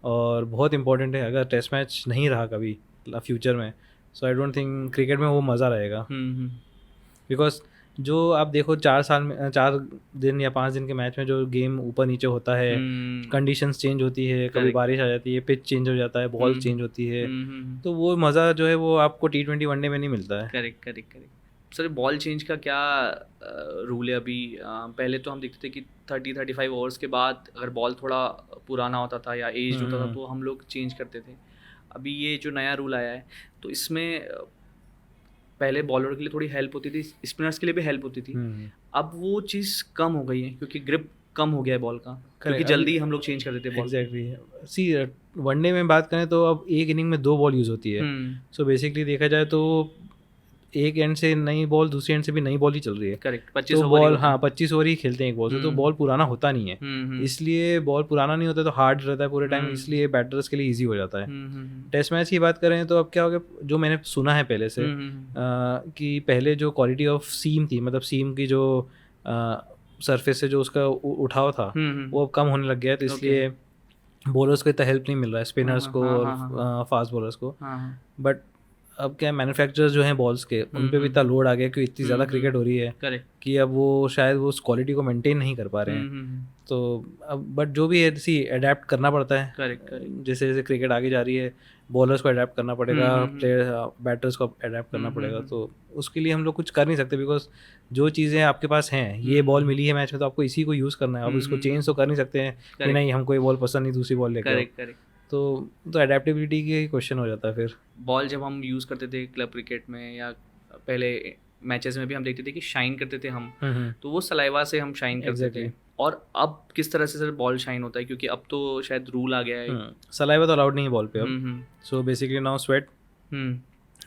और बहुत इंपॉर्टेंट है। अगर टेस्ट मैच नहीं रहा कभी फ्यूचर में, सो आई डोंट थिंक क्रिकेट में वो मज़ा रहेगा। बिकॉज जो आप देखो 4 दिन या 5 दिन के मैच में जो गेम ऊपर नीचे होता है, कंडीशंस चेंज होती है, कभी बारिश आ जाती है, पिच चेंज हो जाता है, बॉल चेंज होती है, तो वो मज़ा जो है वो आपको T20 वनडे में नहीं मिलता है। करेक्ट। सर बॉल चेंज का क्या रूल है अभी? पहले तो हम देखते थे कि 30-35 ओवर्स के बाद अगर बॉल थोड़ा पुराना होता था या एज होता था तो हम लोग चेंज करते थे। अभी ये जो नया रूल आया है तो इसमें पहले बॉलर के लिए थोड़ी हेल्प होती थी, स्पिनर्स के लिए भी हेल्प होती थी। अब वो चीज़ कम हो गई है क्योंकि ग्रिप कम हो गया है बॉल का, क्योंकि जल्दी हम लोग चेंज कर देते हैं बॉल। एग्जैक्टली। सी वनडे में बात करें तो अब एक इनिंग में 2 बॉल यूज़ होती है। सो बेसिकली देखा जाए तो एक एंड से नई बॉल, दूसरी एंड से भी नई बॉल ही चल रही है। करेक्ट। 25 तो बॉल 25 ओवर ही खेलते हैं एक बॉल से, तो बॉल पुराना होता नहीं है। इसलिए बॉल पुराना नहीं होता तो हार्ड रहता है पूरे टाइम, इसलिए बैटर्स के लिए ईजी हो जाता है। टेस्ट मैच की बात करें तो अब क्या हो गया, जो मैंने सुना है पहले से कि पहले जो क्वालिटी ऑफ सीम थी, मतलब सीम की जो सरफेस से जो उसका उठाव था वो अब कम होने लग गया है, तो इसलिए बॉलर्स को इतना हेल्प नहीं मिल रहा है, स्पिनर्स को और फास्ट बॉलर्स को। बट अब क्या मैन्युफैक्चरर्स जो हैं बॉल्स के, उन पे भी इतना लोड आ गया कि इतनी ज़्यादा क्रिकेट हो रही है कि अब वो शायद वो उस क्वालिटी को मेंटेन नहीं कर पा रहे हैं। तो अब बट जो भी है सी अडेप्ट करना पड़ता है। करेक्ट। जैसे जैसे क्रिकेट आगे जा रही है, बॉलर्स को अडेप्ट करना पड़ेगा, प्लेयर बैटर्स को अडेप्ट करना पड़ेगा। तो उसके लिए हम लोग कुछ कर नहीं सकते, बिकॉज जो चीज़ें आपके पास हैं, ये बॉल मिली है मैच में तो आपको इसी को यूज़ करना है। अब इसको चेंज तो कर नहीं सकते हैं कि नहीं हमको ये बॉल पसंद नहीं, दूसरी बॉल लेकर। तो अडेप्टेबिलिटी की क्वेश्चन हो जाता है। फिर बॉल जब हम यूज़ करते थे क्लब क्रिकेट में या पहले मैचेस में भी हम देखते थे कि शाइन करते थे हम, तो वो सलाइवा से हम शाइन करते थे। और अब किस तरह से सर बॉल शाइन होता है, क्योंकि अब तो शायद रूल आ गया है सलाइवा तो अलाउड नहीं है बॉल पे अब। सो बेसिकली नाउ स्वेट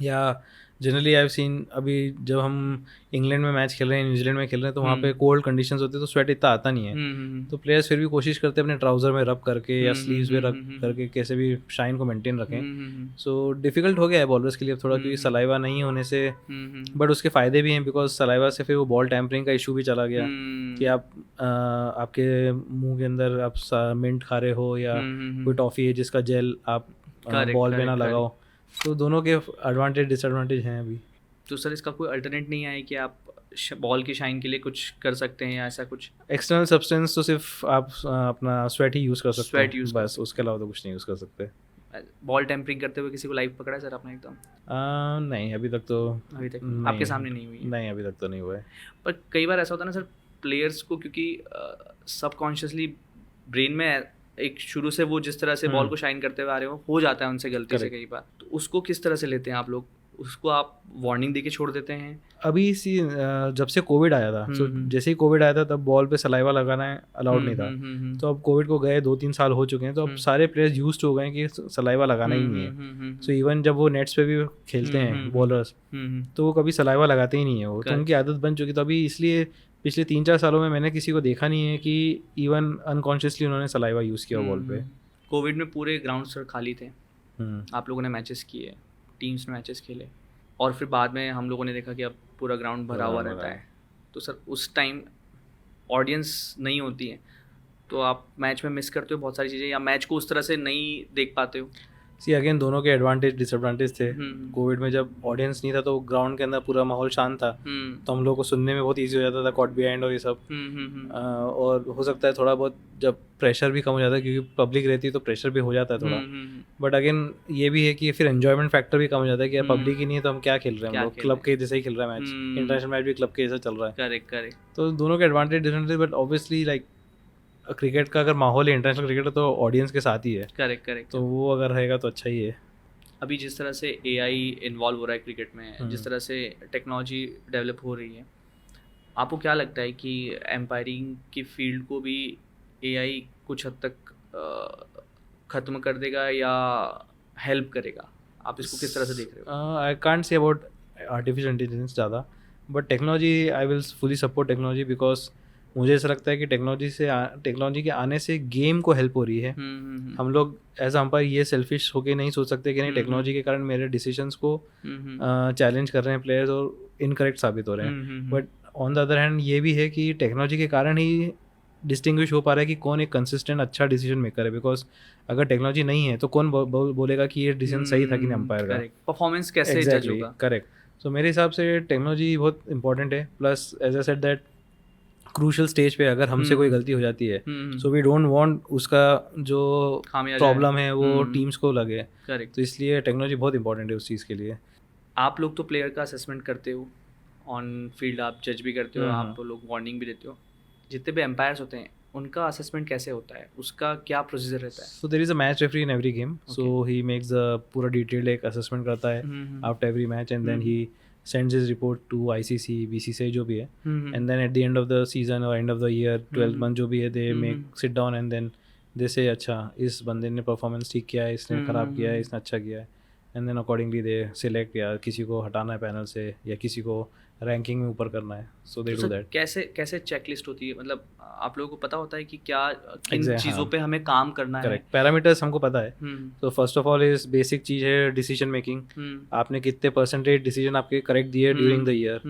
या जनरली आई हैव सीन, अभी जब हम इंग्लैंड में मैच खेल रहे हैं, न्यूजीलैंड में खेल रहे हैं, तो वहाँ पे कोल्ड कंडीशंस होती है तो स्वेट इतना आता नहीं है। तो प्लेयर्स फिर भी कोशिश करते हैं अपने ट्राउज़र में रब करके या स्लीव्स में रब करके कैसे भी शाइन को मेंटेन रखें। सो डिफिकल्ट हो गया है बॉलर्स के लिए थोड़ा, क्योंकि सलाइवा नहीं होने से। बट उसके फ़ायदे भी हैं, बिकॉज सलाइवा से फिर वो बॉल टैम्परिंग का इशू भी चला गया कि आप आपके मुँह के अंदर आप मिंट खा रहे हो या कोई टॉफ़ी है जिसका जेल आप बॉल में ना लगाओ। तो दोनों के एडवांटेज डिसएडवांटेज हैं अभी। तो सर इसका कोई अल्टरनेट नहीं है कि आप बॉल की शाइन के लिए कुछ कर सकते हैं या ऐसा कुछ? एक्सटर्नल सब्सटेंस तो सिर्फ आप अपना स्वेट ही यूज़ कर सकते हैं, बस उसके अलावा तो कुछ नहीं यूज़ कर सकते। बॉल टेम्परिंग करते हुए किसी को लाइव पकड़ा है सर आपने एकदम? नहीं, अभी तक आपके सामने नहीं हुई है? नहीं, अभी तक तो नहीं हुआ है। पर कई बार ऐसा होता है ना सर, प्लेयर्स को क्योंकि सबकॉन्शियसली ब्रेन में एक शुरू से वो जिस तरह से बॉल को शाइन करते हुए आ रहे हो जाता है उनसे गलती से कई बार, तो उसको किस तरह से लेते हैं आप लोग? उसको आप वार्निंग देके छोड़ देते हैं? अभी जब से कोविड आया था, जैसे ही कोविड आया था तब बॉल पे सलाइवा लगाना अलाउड नहीं था। तो अब कोविड को गए 2-3 साल हो चुके हैं, तो अब सारे प्लेयर्स यूज्ड हो गए कि सलाइवा लगाना ही नहीं है। सो इवन जब वो नेट्स पे भी खेलते हैं बॉलर्स, तो वो कभी सलाइवा लगाते ही नहीं है, वो तो उनकी आदत बन चुकी। तो अभी इसलिए पिछले 3-4 सालों में मैंने किसी को देखा नहीं है कि इवन अनकॉन्शियसली उन्होंने सलाइवा यूज़ किया बॉल पे। कोविड में पूरे ग्राउंड सर खाली थे, आप लोगों ने मैचेस किए, टीम्स में मैचेस खेले, और फिर बाद में हम लोगों ने देखा कि अब पूरा ग्राउंड भरा हुआ रहता है। तो सर उस टाइम ऑडियंस नहीं होती है, तो आप मैच में मिस करते हो बहुत सारी चीज़ें, या मैच को उस तरह से नहीं देख पाते हो? सी अगेन दोनों के एडवांटेज डिसएडवांटेज थे। कोविड में जब ऑडियंस नहीं था तो ग्राउंड के अंदर पूरा माहौल शांत था, तो हम लोग को सुनने में बहुत इजी हो जाता था कॉट बिहाइंड और ये सब। और हो सकता है थोड़ा बहुत जब प्रेशर भी कम हो जाता है, क्योंकि पब्लिक रहती है तो प्रेशर भी हो जाता है थोड़ा। बट अगेन ये भी है कि फिर एंजॉयमेंट फैक्टर भी कम हो जाता है कि यार पब्लिक ही नहीं है तो हम क्या खेल रहे हैं, हम लोग क्लब के जैसे ही खेल रहे हैं मैच, इंटरनेशनल मैच भी क्लब के जैसा चल रहा है। करेक्ट। तो दोनों के advantage disadvantage, but obviously like cricket का अगर माहौल है, इंटरनेशनल क्रिकेट तो ऑडियंस के साथ ही है। करेक्ट। तो वो अगर रहेगा तो अच्छा ही है। अभी जिस तरह से AI इन्वॉल्व हो रहा है क्रिकेट में, जिस तरह से टेक्नोलॉजी डेवलप हो रही है, आपको क्या लगता है कि एम्पायरिंग की फील्ड को भी एआई कुछ हद तक ख़त्म कर देगा या हेल्प करेगा? आप इसको किस तरह से देख रहे हो? I can't say about artificial intelligence ज़्यादा, but technology I will fully support technology, because मुझे ऐसा लगता है कि टेक्नोलॉजी के आने से गेम को हेल्प हो रही है। हम लोग एज अंपायर ये सेल्फिश होके नहीं सोच सकते कि नहीं टेक्नोलॉजी के कारण मेरे डिसीजंस को चैलेंज कर रहे हैं प्लेयर्स और इनकरेक्ट साबित हो रहे हैं। But on the other hand ये भी है कि टेक्नोलॉजी के कारण ही डिस्टिंग्विश हो पा रहा है कि कौन एक कंसिस्टेंट अच्छा डिसीजन मेकर है, बिकॉज अगर टेक्नोलॉजी नहीं है तो कौन बोलेगा कि ये डिसीजन सही था कि नहीं अंपायर का। परफॉर्मेंस कैसे जज होगा? करेक्ट। सो मेरे हिसाब से टेक्नोलॉजी बहुत इंपॉर्टेंट है, plus as I said that crucial stage पे अगर हमसे कोई गलती हो जाती है सो वी डोंट वांट उसका जो प्रॉब्लम है वो टीम्स को लगे। करेक्ट। तो इसलिए टेक्नोलॉजी बहुत इंपॉर्टेंट है उस चीज़ के लिए। आप लोग तो प्लेयर का असेसमेंट करते हो, ऑन फील्ड आप जज भी करते हो, आप लोग वार्निंग भी देते हो। जितने भी एम्पायर्स होते हैं उनका असेसमेंट कैसे होता है, उसका क्या प्रोसीजर रहता है? So there is a match referee in every game, so he makes the पूरा डिटेल्ड एक असेसमेंट करता है after every match, and then he sends his report to ICC, BCCI जो भी है, and then at the end of the season or end of the year 12 month जो भी है, they make sit down and then they say अच्छा इस बंदे ने परफॉर्मेंस ठीक किया है, इसने ख़राब किया है, इसने अच्छा किया है, and then accordingly they select या किसी को हटाना है पैनल से या किसी को रैंकिंग में ऊपर करना है, so they do that। कैसे चेकलिस्ट होती है, मतलब आप लोगों को पता होता है कि क्या किन चीज़ों पे हमें काम करना है? करेक्ट, पैरामीटर्स हमको पता है। तो first of all is basic चीज़ है डिसीजन मेकिंग, आपने कितने परसेंटेज डिसीजन आपके करेक्ट दिए ड्यूरिंग द ईयर,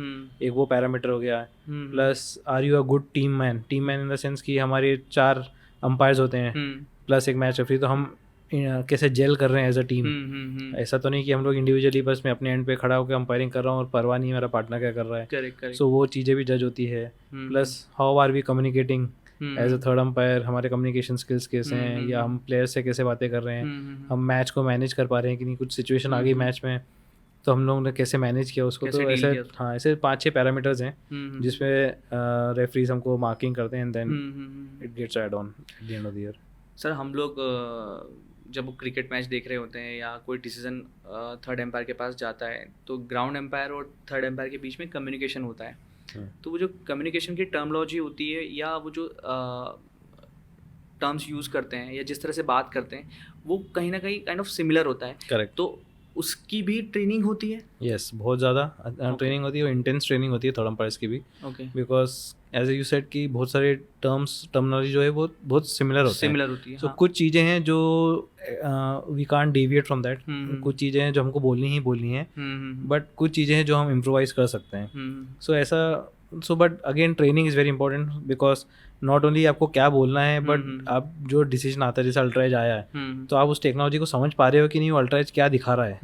एक वो पैरामीटर हो गया है। Plus are you a good team man in the sense कि हमारे 4 अंपायर्स होते हैं प्लस एक मैच रेफरी, तो हम कैसे जेल कर रहे हैं एज अ टीम। ऐसा तो नहीं कि हम लोग इंडिविजुअली बस मैं अपने एंड पे खड़ा होकर अंपायरिंग कर रहा हूँ और परवाह नहीं मेरा पार्टनर क्या कर रहा है। करेक्ट। सो वो चीज़ें भी जज होती है। Plus how are we communicating as a third umpire, हमारे कम्युनिकेशन स्किल्स कैसे हैं, या हम प्लेयर से कैसे बातें कर रहे हैं, हम मैच को मैनेज कर पा रहे हैं कि नहीं, कुछ सिचुएशन आ गई मैच में तो हम लोगों ने कैसे मैनेज किया उसको। तो ऐसे ऐसे 5-6 पैरामीटर्स हैं जिसमें रेफरीज हमको मार्किंग करते हैं, and then it gets add on at the end of the year. Sir हम लोग जब वो क्रिकेट मैच देख रहे होते हैं या कोई डिसीजन थर्ड एम्पायर के पास जाता है तो ग्राउंड एम्पायर और थर्ड एम्पायर के बीच में कम्युनिकेशन होता है। तो वो जो कम्युनिकेशन की टर्मोलॉजी होती है या वो जो टर्म्स यूज़ करते हैं या जिस तरह से बात करते हैं वो कहीं ना कहीं काइंड ऑफ सिमिलर होता है। करेक्ट। तो उसकी भी ट्रेनिंग होती है? यस, बहुत ज़्यादा ट्रेनिंग होती है और इंटेंस ट्रेनिंग होती है थर्ड एम्पायर्स की भी। बिकॉज एज यू सेड कि बहुत सारे टर्मिनोलॉजी जो है वो बहुत सिमिलर होती है। सो कुछ चीज़ें हैं जो we can't deviate from that, कुछ चीज़ें हैं जो हमको बोलनी हैं, बट कुछ चीज़ें हैं जो हम इम्प्रोवाइज कर सकते हैं। सो ऐसा but again training is very important, because not only आपको क्या बोलना है बट आप जो डिसीजन आता है, जैसे अल्ट्राएज आया है तो आप उस टेक्नोलॉजी को समझ पा रहे हो कि नहीं वो अल्ट्राएज क्या दिखा रहा है,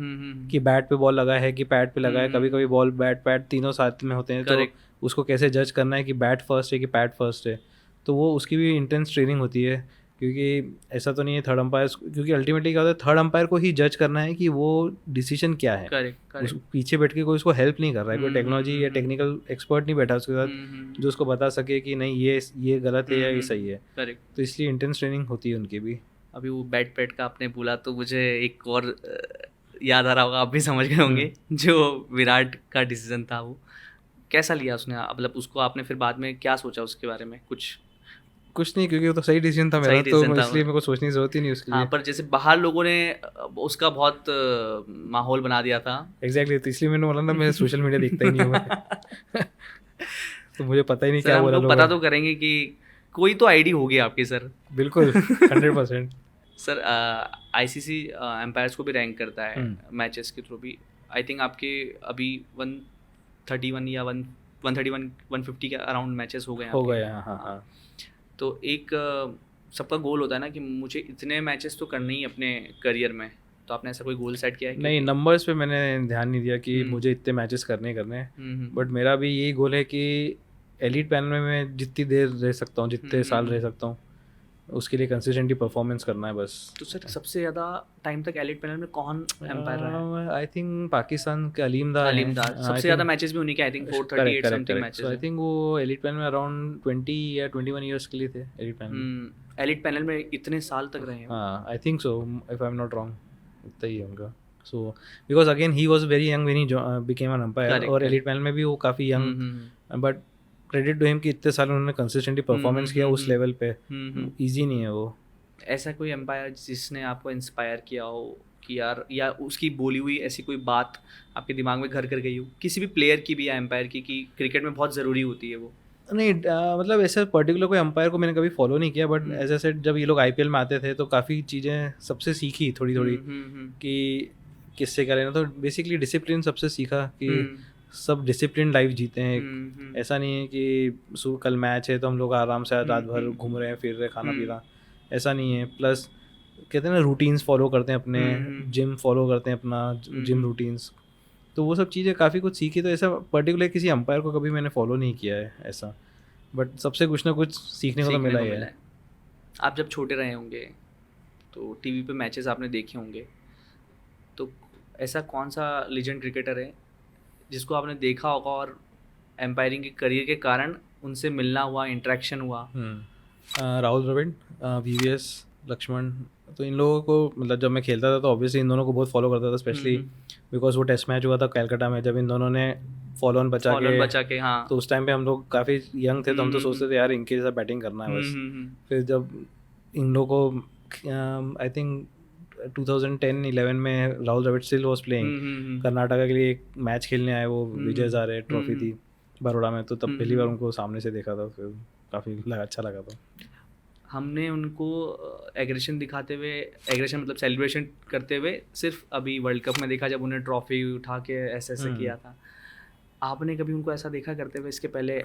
कि बैट पे बॉल लगा है कि पैड पे लगा है। कभी कभी बॉल बैट पैड तीनों साथ में होते हैं, तो उसको कैसे जज करना है कि बैट फर्स्ट है कि पैड फर्स्ट है। तो वो उसकी भी इंटेंस ट्रेनिंग होती है, क्योंकि ऐसा तो नहीं है थर्ड अंपायर, क्योंकि अल्टीमेटली क्या होता है थर्ड अंपायर को ही जज करना है कि वो डिसीजन क्या है। करेक्ट। पीछे बैठ के कोई उसको हेल्प नहीं कर रहा है, कोई टेक्नोलॉजी या टेक्निकल एक्सपर्ट नहीं बैठा उसके साथ जो उसको बता सके कि नहीं ये गलत है या ये सही है। करेक्ट। तो इसलिए इंटेंस ट्रेनिंग होती है उनकी भी। अभी वो बैट पैड का आपने बोला तो मुझे एक और याद आ रहा होगा, आप भी समझ गए होंगे, जो विराट का डिसीजन था वो कैसा लिया उसने, मतलब उसको आपने फिर बाद में क्या सोचा उसके बारे में? कुछ नहीं, क्योंकि वो तो सही डिसीजन था मेरा, तो इसलिए मेरे को सोचने की जरूरत ही नहीं उसके लिए। पर जैसे बाहर लोगों ने उसका बहुत माहौल बना दिया था। एग्जैक्टली, तो इसलिए मैंने बोला ना मैं सोशल मीडिया देखता ही नहीं हूँ तो मुझे पता ही नहीं क्या बोला। पता तो करेंगे कि कोई तो आईडी होगी आपकी सर। बिल्कुल 100%। सर ICC एम्पायर्स को भी रैंक करता है मैचेस के थ्रू भी। आई थिंक आपके अभी 131 या 131 150 के अराउंड मैचेस हो गए। हाँ। तो एक सबका गोल होता है ना कि मुझे इतने मैचेस तो करने ही अपने करियर में, तो आपने ऐसा कोई गोल सेट किया है? नहीं, नंबर्स पे मैंने ध्यान नहीं दिया कि मुझे इतने मैचेस करने हैं, बट मेरा भी यही गोल है कि एलीट पैनल में मैं जितनी देर रह सकता हूँ, जितने साल रह सकता हूँ, उसके लिए कंसिस्टेंटली परफॉर्मेंस करना है बस। तो सर सबसे ज़्यादा टाइम तक एलीट पैनल में कौन एम्पायर रहा है? आई थिंक पाकिस्तान के अलीमदार सबसे ज़्यादा मैचेस भी उन्हीं के, I think 438 something matches. I think वो एलीट पैनल में अराउंड 20 या 21 इयर्स के लिए थे एलीट पैनल। एलीट पैनल में इतने साल तक रहे हैं? हाँ, I think so, if I am not wrong, इतना ही है उनका। So because again he was very young when he became an umpire, और एलीट पैनल में भी वो काफ़ी young, but credit to him कि इतने साल उन्होंने कंसिस्टेंटली परफॉर्मेंस किया उस लेवल पे, ईजी नहीं है वो। ऐसा कोई एम्पायर जिसने आपको इंस्पायर किया हो कि यार, या उसकी बोली हुई ऐसी कोई बात आपके दिमाग में घर कर गई हो, किसी भी प्लेयर की भी या एम्पायर की, कि क्रिकेट में बहुत ज़रूरी होती है वो? नहीं मतलब ऐसा पर्टिकुलर कोई अंपायर को मैंने कभी फॉलो नहीं किया, बट एज ए सेड जब ये लोग आईपीएल में आते थे तो काफ़ी चीज़ें सबसे सीखी थोड़ी थोड़ी कि किससे क्या लेना। तो बेसिकली डिसिप्लिन सबसे सीखा कि सब डिसिप्लिन लाइफ जीते हैं। ऐसा नहीं है कि कल मैच है तो हम लोग आराम से रात भर घूम रहे हैं, फिर रहे, खाना पी रहा, ऐसा नहीं है। प्लस कहते हैं ना रूटीन्स फॉलो करते हैं अपने, जिम फॉलो करते हैं अपना जिम रूटीन्स, तो वो सब चीज़ें काफ़ी कुछ सीखी। तो ऐसा पर्टिकुलर किसी अंपायर को कभी मैंने फॉलो नहीं किया है ऐसा, बट सबसे कुछ ना कुछ सीखने को तो मिला ही है। आप जब छोटे रहे होंगे तो टीवी पे मैचेस आपने देखे होंगे, तो ऐसा कौन सा लीजेंड क्रिकेटर है जिसको आपने देखा होगा और एम्पायरिंग के करियर के कारण उनसे मिलना हुआ, इंटरेक्शन हुआ? राहुल द्रविड़, वीवीएस, लक्ष्मण, तो इन लोगों को मतलब जब मैं खेलता था तो ऑब्वियसली इन दोनों को बहुत फॉलो करता था, स्पेशली बिकॉज वो टेस्ट मैच हुआ था कलकत्ता में जब इन दोनों ने फॉलो ऑन बचा के हाँ। तो उस टाइम पे हम लोग काफ़ी यंग थे, तो हम तो सोचते थे यार इनके जैसा बैटिंग करना है बस। फिर जब इन लोगों को आई थिंक 2010-11 में Rahul Dravid still was playing Karnataka के लिए, एक मैच खेलने आए वो, विजय हजारे ट्रॉफी थी बड़ौदा में, तो तब पहली बार उनको सामने से देखा था, फिर काफ़ी अच्छा लगा था। हमने उनको एग्रेशन दिखाते हुए, एग्रेशन मतलब सेलिब्रेशन करते हुए सिर्फ अभी वर्ल्ड कप में देखा, जब उन्हें ट्रॉफी उठा के ऐसे किया था। आपने कभी उनको ऐसा देखा करते हुए, इसके पहले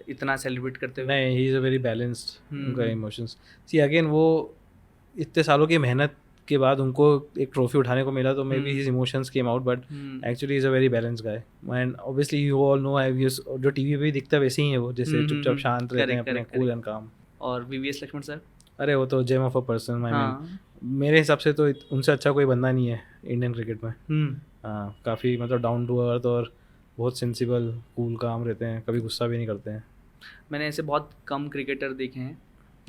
इतना सेलिब्रेट करते हुए? नहीं, he is a very balanced, उनका इमोशंस। सी अगेन वो इतने सालों की मेहनत के बाद उनको एक ट्रॉफी उठाने को मिला, तो may be his emotions came out, but actually is a very balanced guy. And obviously you all know जो टीवी पे भी दिखता वैसे ही है वो, जैसे चुपचाप शांत रहते हैं, अपने कूल एंड काम। और वीवीएस लक्ष्मण सर? अरे वो तो gem of a person, I mean मेरे हिसाब से तो उनसे अच्छा कोई बंदा नहीं है इंडियन क्रिकेट में। हाँ, काफ़ी मतलब डाउन टू अर्थ और बहुत सेंसिबल, कूल, काम रहते हैं, कभी गुस्सा भी नहीं करते हैं। मैंने ऐसे बहुत कम क्रिकेटर देखे हैं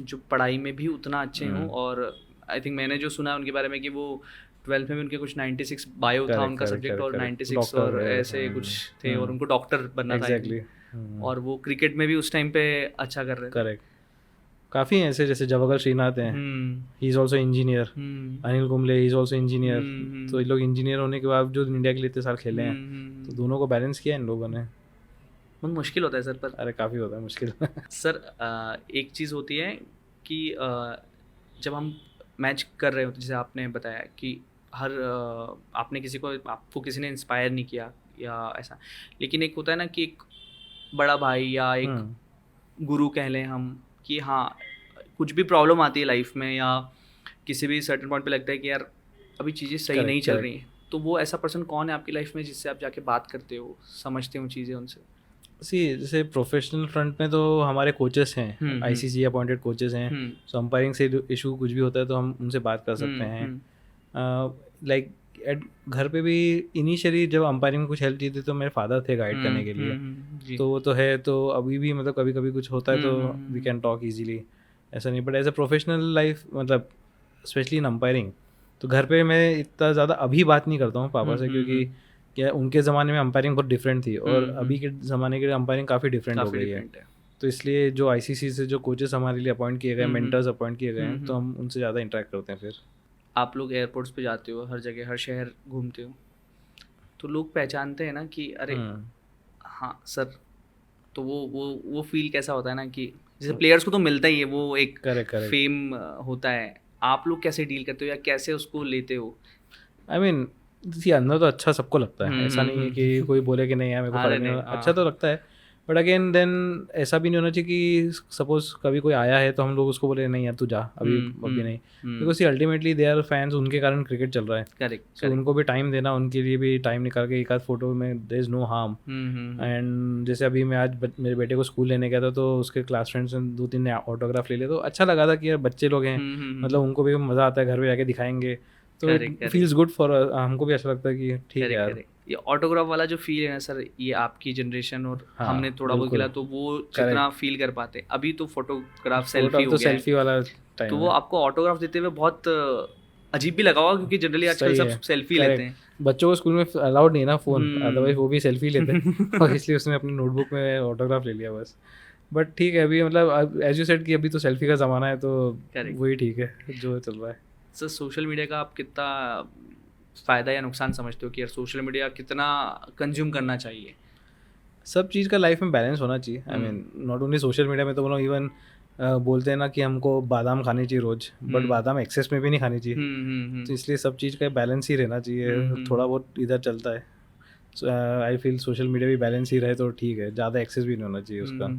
जो पढ़ाई में भी उतना अच्छे हों, और आई थिंक मैंने जो सुना है उनके बारे में कि वो 12th में उनके कुछ 96 बायो था उनका सब्जेक्ट, और 96 और ऐसे कुछ थे, और उनको डॉक्टर बनना था। और वो क्रिकेट में भी उस टाइम पे अच्छा कर रहे थे। करेक्ट, काफ़ी हैं ऐसे, जैसे जवाहर श्रीनाथ हैं, he is also engineer, Anil Kumble, he is also engineer. तो ये लोग इंजीनियर होने के बाद जो इंडिया के लिए इतने साल खेले हैं, तो दोनों को बैलेंस किया इन लोगों ने। बहुत मुश्किल होता है सर पर। अरे काफ़ी होता है मुश्किल। सर एक चीज़ होती है कि जब हम मैच कर रहे होते, जैसे आपने बताया कि आपने आपको किसी ने इंस्पायर नहीं किया या ऐसा, लेकिन एक होता है ना कि एक बड़ा भाई या एक गुरु कह लें हम, कि हाँ कुछ भी प्रॉब्लम आती है लाइफ में, या किसी भी सर्टेन पॉइंट पे लगता है कि यार अभी चीज़ें सही नहीं चल रही हैं, तो वो ऐसा पर्सन कौन है आपकी लाइफ में जिससे आप जाके बात करते हो, समझते हो चीज़ें उनसे? जैसे प्रोफेशनल फ्रंट में तो हमारे कोचेस हैं, आईसीसी अपॉइंटेड कोचेस हैं, सो अंपायरिंग से इशू कुछ भी होता है तो हम उनसे बात कर सकते हैं। लाइक घर पे भी इनिशियली जब अंपायरिंग में कुछ हेल्प चाहिए थी तो मेरे फादर थे गाइड करने के लिए, तो वो तो है, तो अभी भी मतलब कभी कभी कुछ होता है तो वी कैन टॉक इजीली, ऐसा नहीं। But as a professional life मतलब स्पेशली इन अंपायरिंग, तो घर पे मैं इतना ज़्यादा अभी बात नहीं करता हूँ पापा से, क्योंकि क्या उनके ज़माने में अंपायरिंग बहुत डिफरेंट थी और अभी के ज़माने के अंपायरिंग काफ़ी डिफरेंट हो गई है। तो इसलिए जो आईसीसी से जो कोचेस हमारे लिए अपॉइंट किए गए, मेंटर्स अपॉइंट किए गए हैं, तो हम उनसे ज़्यादा इंटरेक्ट करते हैं। फिर आप लोग एयरपोर्ट्स पे जाते हो, हर जगह हर शहर घूमते हो, तो लोग पहचानते हैं ना कि अरे हाँ सर, तो वो फील कैसा होता है ना कि जैसे प्लेयर्स को तो मिलता ही है वो एक फेम होता है, आप लोग कैसे डील करते हो या कैसे उसको लेते हो? आई मीन अंदर तो अच्छा सबको लगता है, ऐसा नहीं है कि कोई बोले कि नहीं यार मेरे को फर्क नहीं, अच्छा तो लगता है, बट अगेन देन ऐसा भी नहीं होना चाहिए कि सपोज कभी कोई आया है तो हम लोग उसको बोले नहीं यार तू जा अभी नहीं, because ultimately they are fans, उनके कारण क्रिकेट चल रहा है। करेक्ट, सो उनको भी टाइम देना, उनके लिए भी टाइम निकाल के एक आध फोटो में there is no harm. And जैसे अभी मैं आज मेरे बेटे को स्कूल लेने गया था तो उसके क्लास फ्रेंड्स ने 2-3 ने ऑटोग्राफ ले लिया, तो अच्छा लगा था कि यार बच्चे लोग हैं, मतलब उनको भी मज़ा आता है, घर पे जाके दिखाएंगे तो फील्स गुड फॉर, हमको भी अच्छा लगता है कि ठीक है यार। ये ऑटोग्राफ वाला जो फील है ना सर, ये आपकी जनरेशन और हमने थोड़ा बहुत खेला तो वो जितना फील कर पाते, अभी तो फोटोग्राफ सेल्फी हो गया, सेल्फी वाला टाइम, तो वो आपको ऑटोग्राफ देते हुए बहुत अजीब भी लगा होगा क्योंकि जनरली आजकल सही सब है, सेल्फी correct. लेते हैं. बच्चों को स्कूल में अलाउड नहीं है ना फ़ोन, अदरवाइज वो भी सेल्फी लेते हैं और इसलिए उसने अपनी नोटबुक में ऑटोग्राफ ले लिया बस. बट ठीक है, अभी मतलब एज यू सेड कि अभी तो सेल्फी का ज़माना है, तो Correct. वही ठीक है जो चल रहा है. सर सोशल मीडिया का आप कितना फ़ायदा या नुकसान समझते हो कि यार सोशल मीडिया कितना कंज्यूम करना चाहिए? सब चीज़ का लाइफ में बैलेंस होना चाहिए. I mean not only social media में, तो बोलो इवन बोलते हैं ना कि हमको बादाम खानी चाहिए रोज़, बट बादाम एक्सेस में भी नहीं खानी चाहिए. तो इसलिए सब चीज़ का बैलेंस ही रहना चाहिए. थोड़ा बहुत इधर चलता है. आई फील सोशल मीडिया भी बैलेंस ही रहे तो ठीक है, ज़्यादा एक्सेस भी नहीं होना चाहिए उसका.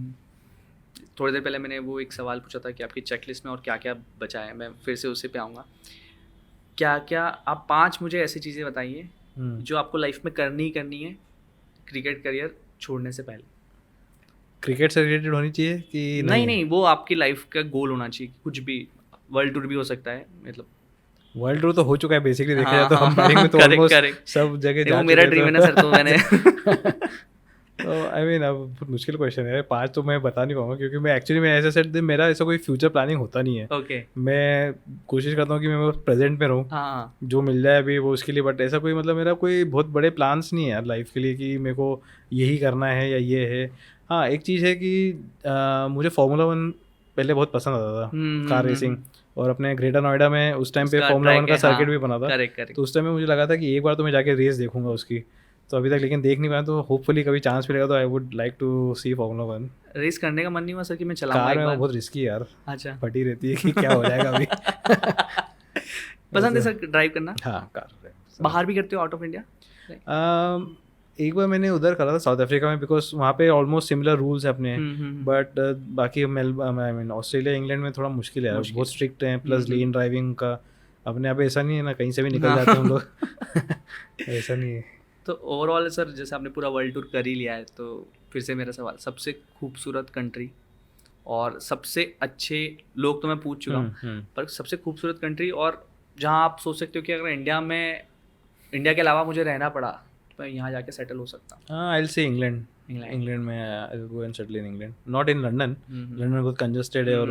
थोड़ी देर पहले मैंने वो एक सवाल पूछा था कि आपकी चेकलिस्ट में और क्या क्या बचा है, मैं फिर से उसी पे आऊँगा. क्या क्या आप 5 मुझे ऐसी चीज़ें बताइए जो आपको लाइफ में करनी ही करनी है क्रिकेट करियर छोड़ने से पहले. क्रिकेट से रिलेटेड होनी चाहिए कि नहीं, वो आपकी लाइफ का गोल होना चाहिए. कुछ भी, वर्ल्ड टूर भी हो सकता है, मतलब वर्ल्ड टूर तो हो चुका है बेसिकली देखा जाए हाँ, तो. हाँ, अंपायरिंग में तो correct, ऑलमोस्ट correct. सब जगह वो जा मेरा चुके, ड्रीम है ना सर, तो मैंने तो आई मीन अब बहुत मुश्किल क्वेश्चन है. 5 तो मैं बता नहीं पाऊंगा क्योंकि मैं एक्चुअली में ऐसा सेट मेरा ऐसा कोई फ्यूचर प्लानिंग होता नहीं है. ओके. मैं कोशिश करता हूँ कि मैं प्रेजेंट में रहूँ, हाँ, जो मिल जाए अभी वो उसके लिए. बट ऐसा कोई मतलब मेरा कोई बहुत बड़े प्लान्स नहीं है यार लाइफ के लिए कि मेरे को यही करना है या ये है. हाँ, एक चीज़ है कि मुझे फार्मूला 1 पहले बहुत पसंद आता था, कार रेसिंग. और अपने ग्रेटर नोएडा में उस टाइम पे उसका फार्मूला 1 track का है, सर्किट हाँ, भी बना था. करेक्ट. तो उस टाइम में मुझे लगा था कि एक बार तो मैं जाके रेस देखूंगा उसकी. तो अभी तक लेकिन देख नहीं पाया, तो होपफुली कभी चांस मिलेगा तो I would like to see Formula 1. Race करने का मन नहीं हुआ सर कि मैं चलाऊंगा कार एक में वो बार? बहुत रिस्की है यार, अच्छा, फटी रहती है कि क्या हो जाएगा अभी. पसंद है सर ड्राइव करना? हाँ, कार. बाहर भी करते हो, आउट ऑफ इंडिया? एक बार मैंने उधर करा था साउथ अफ्रीका में, बिकॉज वहाँ पे ऑलमोस्ट सिमिलर रूल्स हैं अपने. बट बाकी आई मीन ऑस्ट्रेलिया इंग्लैंड में थोड़ा मुश्किल है यार, बहुत स्ट्रिक्ट हैं. प्लस लेन ड्राइविंग का अपने यहाँ पे ऐसा नहीं है ना, कहीं से भी निकल जाते हैं हम लोग. ऐसा नहीं है. तो ओवरऑल सर जैसे आपने पूरा वर्ल्ड टूर कर ही लिया है, तो फिर से मेरा सवाल, सबसे खूबसूरत कंट्री और सबसे अच्छे लोग तो मैं पूछ चुका हूँ, पर सबसे खूबसूरत कंट्री और जहाँ आप सोच सकते हो कि अगर इंडिया के अलावा मुझे रहना पड़ा तो मैं यहाँ जाके सेटल हो सकता हूँ. हाँ, आई विल से इंग्लैंड में आई will go and settle in England, not in London. London बहुत कंजस्टेड है और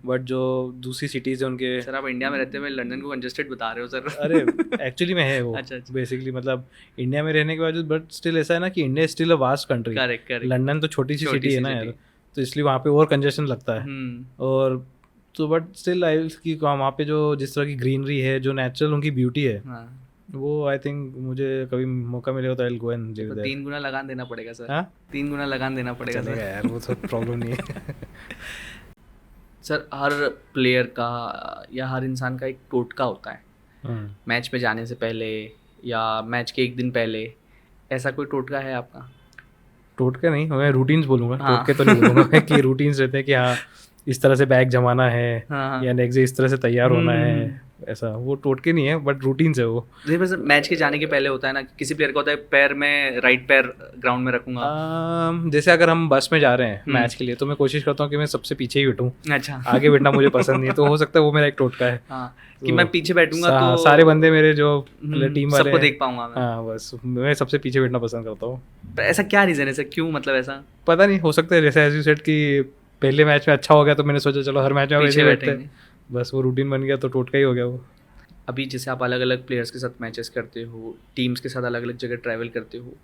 बट जो दूसरी सिटीज़ है उनके. सर आप इंडिया में रहते हुए लंदन को कंजस्टेड बता रहे हो सर. अरे एक्चुअली में है वो. अच्छा. बेसिकली मतलब इंडिया में रहने के बावजूद, बट स्टिल ऐसा है ना कि India still a vast country. Correct. London तो छोटी सी सिटी है ना यार, तो इसलिए वहाँ पे और कंजेशन लगता है. और तो बट स्टिल आई की वहाँ पे जो जिस तरह की ग्रीनरी है, जो नेचुरल उनकी ब्यूटी है, वो आई थिंक मुझे कभी मौका मिलेगा तो I will go and live there. 3 गुना लगान देना पड़ेगा सर. हाँ, 3 गुना लगान देना पड़ेगा सर यार, वो तो प्रॉब्लम नहीं है. सर हर प्लेयर का या हर इंसान का एक टोटका होता है मैच में जाने से पहले या मैच के एक दिन पहले. ऐसा कोई टोटका है आपका? टोटका नहीं, मैं रूटीन्स बोलूँगा. टोटके तो नहीं बोलूँगा कि रूटीन्स रहते हैं कि हाँ इस तरह से बैग जमाना है या नेक्स्ट डे इस तरह से तैयार होना है. ऐसा वो टोटके नहीं है, बट रूटीन्स है वो. जैसे मैच के जाने के पहले होता है ना, किसी प्लेयर का होता है पैर में, राइट पैर ग्राउंड में रखूंगा. जैसे अगर हम बस में जा रहे हैं मैच के लिए, तो मैं कोशिश करता हूँ कि मैं सबसे पीछे ही बैठूँ. अच्छा. आगे बैठना मुझे पसंद नहीं है, तो हो सकता है वो मेरा एक टोटका है. हाँ, कि मैं पीछे बैठूंगा तो सारे बंदे मेरे जो टीम वाले सबको देख पाऊंगा. हाँ, बस मैं सबसे पीछे बैठना पसंद करता हूँ. ऐसा क्या रीज़न है सर, क्यों, मतलब ऐसा पता नहीं, हो सकता है जैसे एज यू सेड कि पहले मैच में अच्छा हो गया तो मैंने सोचा चलो हर मैच में वैसे बैठते हैं, बस वो रूटीन बन गया तो टोटका ही हो गया वो. अभी जैसे आप अलग अलग प्लेयर्स के साथ मैचेस करते हो, टीम्स के साथ अलग अलग जगह ट्रैवल करते हो,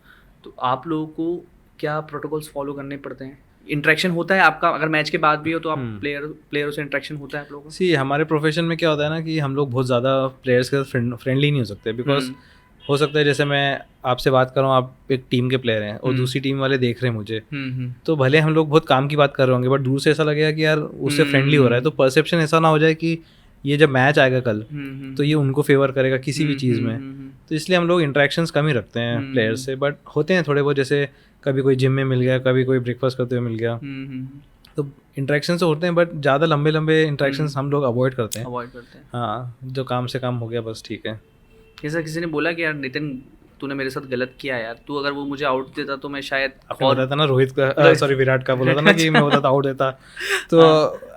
तो आप लोगों को क्या प्रोटोकॉल्स फॉलो करने पड़ते हैं? इंटरेक्शन होता है आपका अगर मैच के बाद भी हो तो आप प्लेयरों से इंटरेक्शन होता है आप लोगों को? हमारे प्रोफेशन में क्या होता है ना कि हम लोग बहुत ज़्यादा प्लेयर्स के साथ फ्रेंडली नहीं हो सकते. बिकॉज हो सकता है जैसे मैं आपसे बात कर रहा हूँ, आप एक टीम के प्लेयर हैं और दूसरी टीम वाले देख रहे हैं मुझे, तो भले हम लोग बहुत काम की बात कर रहे होंगे, बट दूर से ऐसा लगेगा कि यार उससे फ्रेंडली हो रहा है, तो परसेप्शन ऐसा ना हो जाए कि ये जब मैच आएगा कल तो ये उनको फेवर करेगा किसी भी चीज़ में. तो इसलिए हम लोग इंटरेक्शंस कम ही रखते हैं प्लेयर्स से. बट होते हैं थोड़े बहुत, जैसे कभी कोई जिम में मिल गया, कभी कोई ब्रेकफास्ट करते हुए मिल गया, तो इंटरेक्शन तो होते हैं, बट ज़्यादा लंबे लंबे इंटरेक्शंस हम लोग अवॉइड करते हैं. हाँ, जो काम से काम हो गया बस ठीक है. जैसा किसी ने बोला कि यार नितिन तूने मेरे साथ गलत किया यार, तू अगर वो मुझे आउट देता तो मैं शायद बोला था ना विराट का बोला था ना कि मैं होता था आउट देता, तो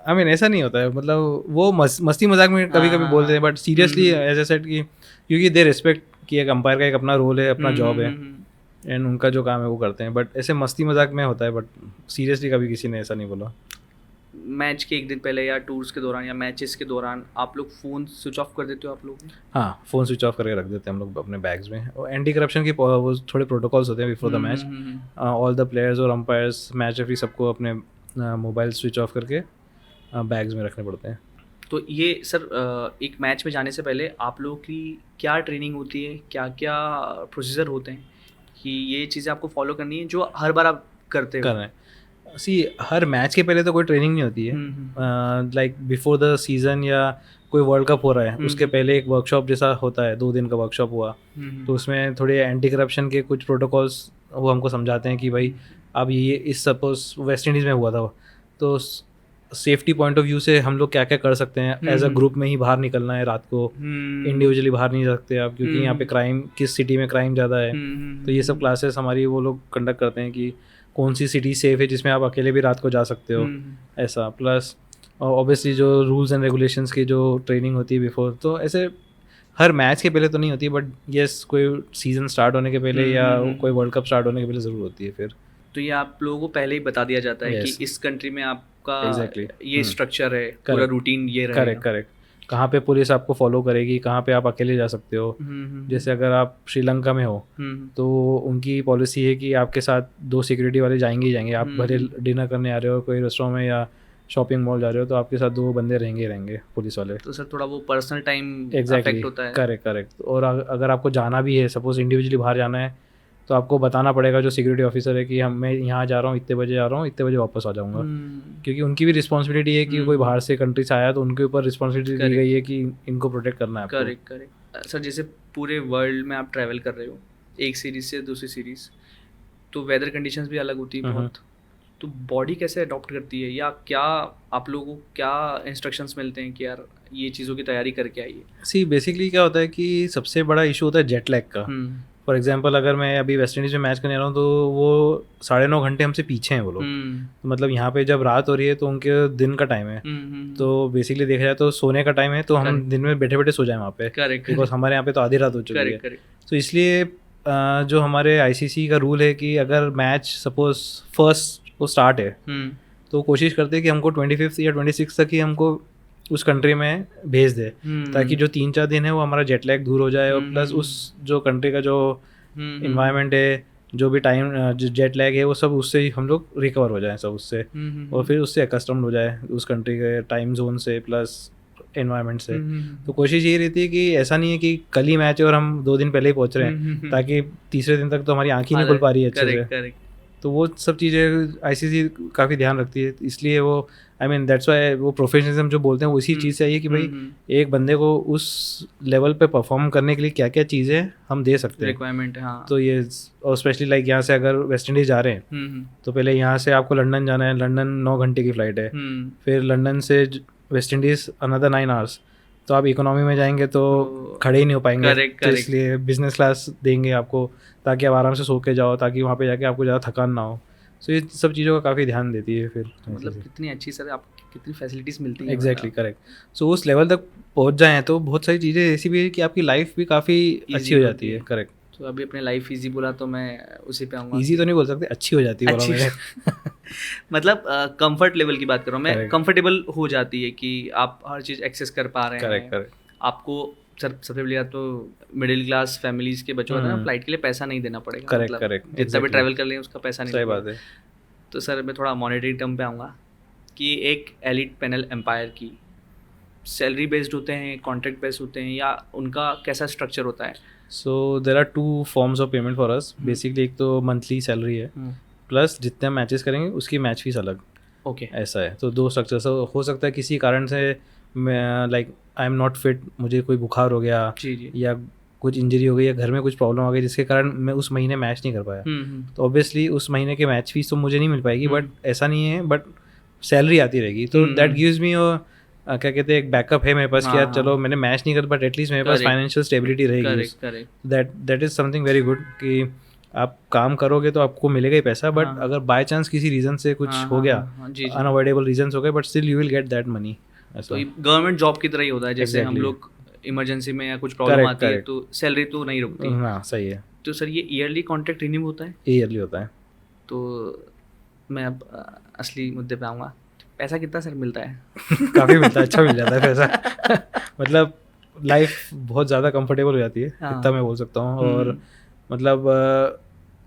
आई मीन ऐसा नहीं होता है. मतलब वो मस्ती मजाक में कभी कभी बोलते हैं, but seriously as a set कि क्योंकि दे रिस्पेक्ट कि एक अंपायर का एक अपना रोल है, अपना जॉब है, एंड उनका जो काम है वो करते हैं. बट ऐसे मस्ती मजाक में होता है, बट सीरियसली कभी किसी ने ऐसा नहीं बोला. मैच के एक दिन पहले या टूर्स के दौरान या मैचेस के दौरान आप लोग फ़ोन स्विच ऑफ कर देते हो आप लोग? हाँ, फ़ोन स्विच ऑफ करके रख देते हैं हम लोग अपने बैग्स में। और एंटी करप्शन की वो थोड़े प्रोटोकॉल्स होते हैं before the match. All the players और अंपायर्स, मैच रेफरी, सबको अपने मोबाइल स्विच ऑफ करके बैग्स में रखने पड़ते हैं। तो ये सर एक मैच में जाने से पहले आप लोगों की क्या ट्रेनिंग होती है, क्या क्या प्रोसीजर होते हैं कि ये चीज़ें आपको फॉलो करनी है जो हर बार आप करते कर हो? रहे हैं हर मैच के पहले तो कोई ट्रेनिंग नहीं होती है। लाइक बिफोर द सीज़न या कोई वर्ल्ड कप हो रहा है उसके पहले एक वर्कशॉप जैसा होता है, 2 दिन का वर्कशॉप हुआ। तो उसमें थोड़े एंटी करप्शन के कुछ प्रोटोकॉल्स वो हमको समझाते हैं कि भाई अब ये इस सपोज वेस्ट इंडीज़ में हुआ था, तो सेफ्टी पॉइंट ऑफ व्यू से हम लोग क्या क्या कर सकते हैं। एज अ ग्रुप में ही बाहर निकलना है रात को, इंडिविजुअली बाहर नहीं सकते आप, क्योंकि यहाँ पे क्राइम, किस सिटी में क्राइम ज़्यादा है। तो ये सब क्लासेस हमारी वो लोग कंडक्ट करते हैं कि कौन सी सिटी सेफ है जिसमें आप अकेले भी रात को जा सकते हो, ऐसा। प्लस ऑब्वियसली जो रूल्स एंड रेगुलेशंस की जो ट्रेनिंग होती है बिफोर, तो ऐसे हर मैच के पहले तो नहीं होती, बट येस कोई सीज़न स्टार्ट होने के पहले या कोई वर्ल्ड कप स्टार्ट होने के पहले ज़रूर होती है फिर। तो ये आप लोगों को पहले ही बता दिया जाता है कि इस कंट्री में आपका Exactly. ये स्ट्रक्चर है, पूरा रूटीन ये रहेगा। करेक्ट। कहाँ पे पुलिस आपको फॉलो करेगी, कहाँ पे आप अकेले जा सकते हो। जैसे अगर आप श्रीलंका में हो तो उनकी पॉलिसी है कि आपके साथ 2 सिक्योरिटी वाले जाएंगे ही जाएंगे। आप भले डिनर करने आ रहे हो कोई रेस्टोरेंट में या शॉपिंग मॉल जा रहे हो, तो आपके साथ 2 बंदे रहेंगे पुलिस वाले। तो सर थोड़ा वो पर्सनल टाइम एग्जैक्टली अफेक्ट होता है। करेक्ट। और अगर आपको जाना भी है, सपोज इंडिविजुअली बाहर जाना है, तो आपको बताना पड़ेगा जो सिक्योरिटी ऑफिसर है कि मैं यहाँ जा रहा हूँ, इतने बजे जा रहा हूँ, इतने बजे वापस आ जाऊँगा। क्योंकि उनकी भी रिस्पॉन्सिबिलिटी है कि कोई बाहर से कंट्री से आया तो उनके ऊपर रिस्पॉन्सिबिलिटी दी गई है कि इनको प्रोटेक्ट करना है आपको। करेक्ट। सर जैसे पूरे वर्ल्ड में आप ट्रैवल कर रहे हो एक सीरीज से दूसरी सीरीज, तो वेदर कंडीशंस भी अलग होती है बहुत, तो बॉडी कैसे अडॉप्ट करती है, या क्या आप लोगों को क्या इंस्ट्रक्शंस मिलते हैं कि यार ये चीज़ों की तैयारी करके आइए? बेसिकली क्या होता है कि सबसे बड़ा इशू होता है जेट लैग का। फॉर एग्जांपल अगर मैं अभी वेस्ट इंडीज़ में मैच करने आ रहा हूँ तो वो 9.5 घंटे हमसे पीछे हैं वो लोग। तो मतलब यहाँ पे जब रात हो रही है तो उनके दिन का टाइम है। तो बेसिकली देखा जाए तो सोने का टाइम है, तो हम दिन में बैठे बैठे सो जाए वहाँ पे, बिकॉज हमारे यहाँ पे तो आधी रात हो चुकी है। तो इसलिए जो हमारे ICC का रूल है कि अगर मैच सपोज फर्स्ट वो स्टार्ट है तो कोशिश करते हैं कि हमको 25 या 26 तक ही हमको उस कंट्री में भेज दे, ताकि जो 3-4 दिन है वो हमारा जेट लैग दूर हो जाए। और प्लस उस जो कंट्री का जो इन्वायरमेंट है, जो भी टाइम जो जेट लैग है, वो सब उससे ही हम लोग रिकवर हो जाए सब उससे, और फिर उससे अकस्टम्ड हो जाए उस कंट्री के टाइम जोन से प्लस एनवायरनमेंट से। तो कोशिश ये रहती है कि ऐसा नहीं है कि कल ही मैच है और हम 2 दिन पहले ही पहुंच रहे हैं, ताकि तीसरे दिन तक तो हमारी आँख ही नहीं खुल पा रही है अच्छे से। तो वो सब चीज़ें ICC काफ़ी ध्यान रखती है, इसलिए वो दैट्स वाई वो प्रोफेशनलिज्म जो बोलते हैं वो इसी चीज़ से आई है कि भाई एक बंदे को उस लेवल पे परफॉर्म करने के लिए क्या क्या चीज़ें हम दे सकते हैं, रिक्वायरमेंट है। हाँ। तो ये, और स्पेशली लाइक यहाँ से अगर वेस्ट इंडीज़ जा रहे हैं तो पहले यहाँ से आपको लंदन जाना है, लंदन 9 घंटे की फ़्लाइट है, फिर लंदन से वेस्ट इंडीज़ अनदर 9 आवर्स। तो आप इकोनॉमी में जाएंगे तो खड़े ही नहीं हो पाएंगे, तो इसलिए बिजनेस क्लास देंगे आपको ताकि आप आराम से सो के जाओ, ताकि वहाँ पे जाके आपको ज़्यादा थकान ना हो। सो ये सब चीज़ों का काफ़ी ध्यान देती है फिर। मतलब कितनी अच्छी सर आप कितनी फैसिलिटीज़ मिलती हैं। Exactly correct. सो उस लेवल तक पहुँच जाएँ तो बहुत सारी चीज़ें ऐसी भी है कि आपकी लाइफ भी काफ़ी अच्छी हो जाती है। करेक्ट। तो अभी अपने लाइफ ईजी बोला तो मैं उसी पे आऊँगा। ईजी तो नहीं बोल सकते, अच्छी हो जाती है मतलब कंफर्ट लेवल की बात कर रहा हूँ मैं, कंफर्टेबल हो जाती है कि आप हर चीज़ एक्सेस कर पा रहे हैं। करेक्ट। आपको सर सबसे पहले तो मिडिल क्लास फैमिलीज के बच्चों को ना फ्लाइट के लिए पैसा नहीं देना पड़ेगा। करेक्ट। जितना भी ट्रैवल कर लें उसका पैसा नहीं। सही बात है। तो सर मैं थोड़ा मॉनेटरी टर्म पे आऊँगा कि एक एलिट पैनल एम्पायर की सैलरी बेस्ड होते हैं, कॉन्ट्रैक्ट बेस्ड होते हैं, या उनका कैसा स्ट्रक्चर होता है? So there are 2 forms of payment for us. Basically एक तो मंथली सैलरी है, प्लस जितने मैचेस करेंगे उसकी मैच फीस अलग। ओके। ऐसा है। तो 2 स्ट्रक्चर। सो हो सकता है किसी कारण से मैं like I am not fit, मुझे कोई बुखार हो गया या कुछ इंजरी हो गई या घर में कुछ प्रॉब्लम हो गई जिसके कारण मैं उस महीने मैच नहीं कर पाया, तो ऑब्वियसली उस महीने के मैच फीस तो मुझे नहीं मिल पाएगी, बट ऐसा नहीं है, बट सैलरी आती रहेगी। तो दैट गिव्स मी क्या कहते हैं एक बैकअप है मेरे पास कि यार चलो मैंने मैच नहीं कर, बट एटलीस्ट मेरे पास फाइनेंशियल स्टेबिलिटी रहेगी। That is something very good कि आप काम करोगे तो आपको मिलेगा ही पैसा, बट अगर बाय चांस किसी रीज़न से कुछ हो गया, अनअवॉइडेबल रीजंस हो गए, but still you will get that money. तो गवर्नमेंट जॉब की तरह ही होता है, जैसे हम लोग इमरजेंसी में या कुछ प्रॉब्लम आती है तो सैलरी तो नहीं रुकती। हाँ सही है। तो सर ये ईयरली कॉन्ट्रैक्ट रिन्यू होता है? ईयरली होता है। तो मैं अब असली मुद्दे पे आऊँगा पैसा कितना सर मिलता है? काफ़ी मिलता है, अच्छा मिल जाता है पैसा। मतलब लाइफ बहुत ज़्यादा कंफर्टेबल हो जाती है, हाँ। इतना मैं बोल सकता हूँ। और मतलब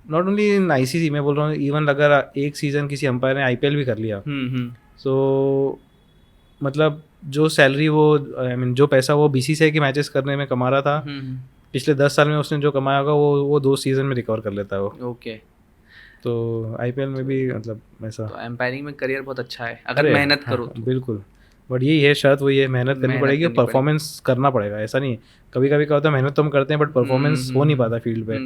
नॉट ओनली इन ICC, मैं बोल रहा हूँ इवन अगर एक सीज़न किसी अंपायर ने IPL भी कर लिया, सो मतलब जो सैलरी वो आई मीन जो पैसा वो BCCI के मैचेस करने में कमा रहा था पिछले 10 साल में, उसने जो कमाया होगा वो 2 सीज़न में रिकवर कर लेता है वो। ओके, तो IPL में भी मतलब ऐसा तो एम्पायरिंग में करियर बहुत अच्छा है अगर मेहनत करो तो। बिल्कुल, बट यही है शर्त, वही है मेहनत करनी मेहनत पड़ेगी और करनी परफॉर्मेंस करना पड़ेगा। ऐसा नहीं, कभी कभी क्या होता है मेहनत तो हम करते हैं बट परफॉर्मेंस हो नहीं पाता फील्ड पे,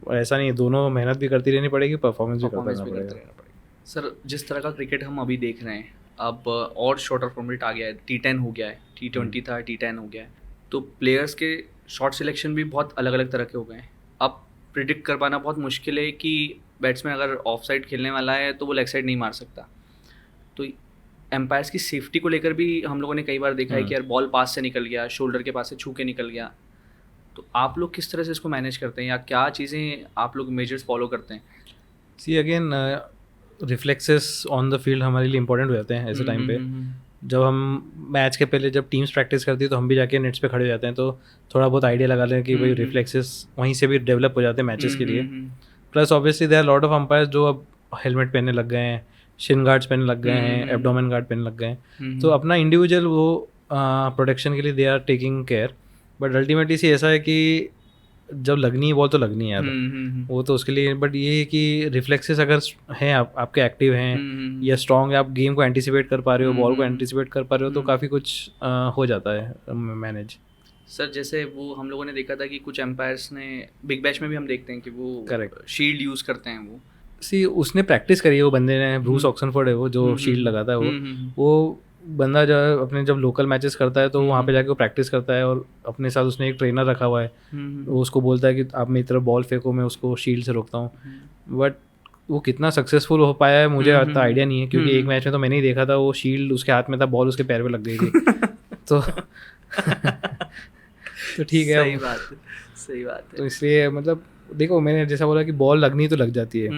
और ऐसा नहीं, दोनों मेहनत भी करती रहनी पड़ेगी, परफॉर्मेंस भी करता रहना पड़ेगा। सर जिस तरह का क्रिकेट हम अभी देख रहे हैं, अब और शॉर्टर फॉर्मेट आ गया है, T10 हो गया है, T20 था, T10 हो गया है, तो प्लेयर्स के शॉट सिलेक्शन भी बहुत अलग अलग तरह के हो गए हैं। अब प्रिडिक्ट कर पाना बहुत मुश्किल है कि बैट्समैन अगर ऑफ साइड खेलने वाला है तो वो लेग साइड नहीं मार सकता। तो एम्पायर्स की सेफ्टी को लेकर भी हम लोगों ने कई बार देखा है कि यार बॉल पास से निकल गया, शोल्डर के पास से छू के निकल गया, तो आप लोग किस तरह से इसको मैनेज करते हैं या क्या चीज़ें आप लोग मेजर्स फॉलो करते हैं? See again reflexes on the field हमारे लिए इंपॉर्टेंट हो जाते हैं ऐसे टाइम पे। जब हम मैच के पहले जब टीम्स प्रैक्टिस करती है तो हम भी जाके नेट्स पे खड़े हो जाते हैं, तो थोड़ा बहुत आइडिया लगा लें कि भाई रिफ्लेक्सेस वहीं से भी डेवलप हो जाते हैं मैचेस के लिए। Plus obviously there are lot of umpires जो अब हेलमेट पहनने लग गए हैं, शिन गार्ड्स पहनने लग गए हैं, एब्डोमेन गार्ड पहनने लग गए हैं, तो अपना इंडिविजुअल वो प्रोटेक्शन के लिए they are taking care. But ultimately see ऐसा है कि जब लगनी है बॉल तो लगनी है यार, वो तो उसके लिए। बट ये है कि रिफ्लेक्सेस अगर हैं आपके एक्टिव हैं या स्ट्रॉन्ग है, आप गेम को एंटिसिपेट कर पा रहे हो, बॉल को एंटिसिपेट कर पा रहे हो, तो काफ़ी कुछ हो जाता है मैनेज। सर जैसे वो हम लोगों ने देखा था कि कुछ एम्पायर्स ने बिग बैश में भी हम देखते हैं कि वो करेक्ट शील्ड यूज़ करते हैं। वो सी उसने प्रैक्टिस करी है, वो बंदे ने, ब्रूस ऑक्सनफोर्ड है वो जो शील्ड लगाता है, वो बंदा जो है अपने जब लोकल मैचेस करता है तो वहाँ पे जाके वो प्रैक्टिस करता है, और अपने साथ उसने एक ट्रेनर रखा हुआ है, वो उसको बोलता है कि आप मेरी तरफ बॉल फेंको, मैं उसको शील्ड से रोकता हूँ। बट वो कितना सक्सेसफुल हो पाया है मुझे इतना आइडिया नहीं है, क्योंकि एक मैच में तो मैंने ही देखा था, वो शील्ड उसके हाथ में था, बॉल उसके पैर पे लग गई थी। तो तो ठीक है, सही बात है। तो इसलिए मतलब देखो, मैंने जैसा बोला कि बॉल लगनी तो लग जाती है।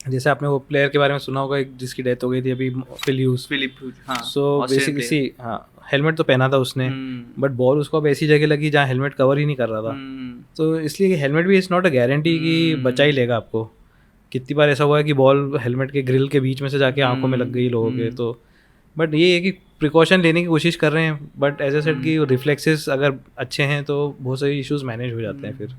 जैसे आपने वो प्लेयर के बारे में सुना होगा जिसकी डेथ हो गई थी अभी, फिलिप, हाँ, सो बेसिकली हाँ, हेलमेट तो पहना था उसने, बट बॉल उसको अब ऐसी जगह लगी जहाँ हेलमेट कवर ही नहीं कर रहा था। तो इसलिए हेलमेट भी इट्स नॉट अ गारंटी कि बचा ही लेगा आपको। कितनी बार ऐसा हुआ है कि बॉल हेलमेट के ग्रिल के बीच में से जाके आंखों में लग गई लोगों के। तो बट ये है कि प्रिकॉशन लेने की कोशिश कर रहे हैं, बट एज ए सेड कि रिफ्लेक्सेस अगर अच्छे हैं तो बहुत सारे इश्यूज मैनेज हो जाते हैं फिर।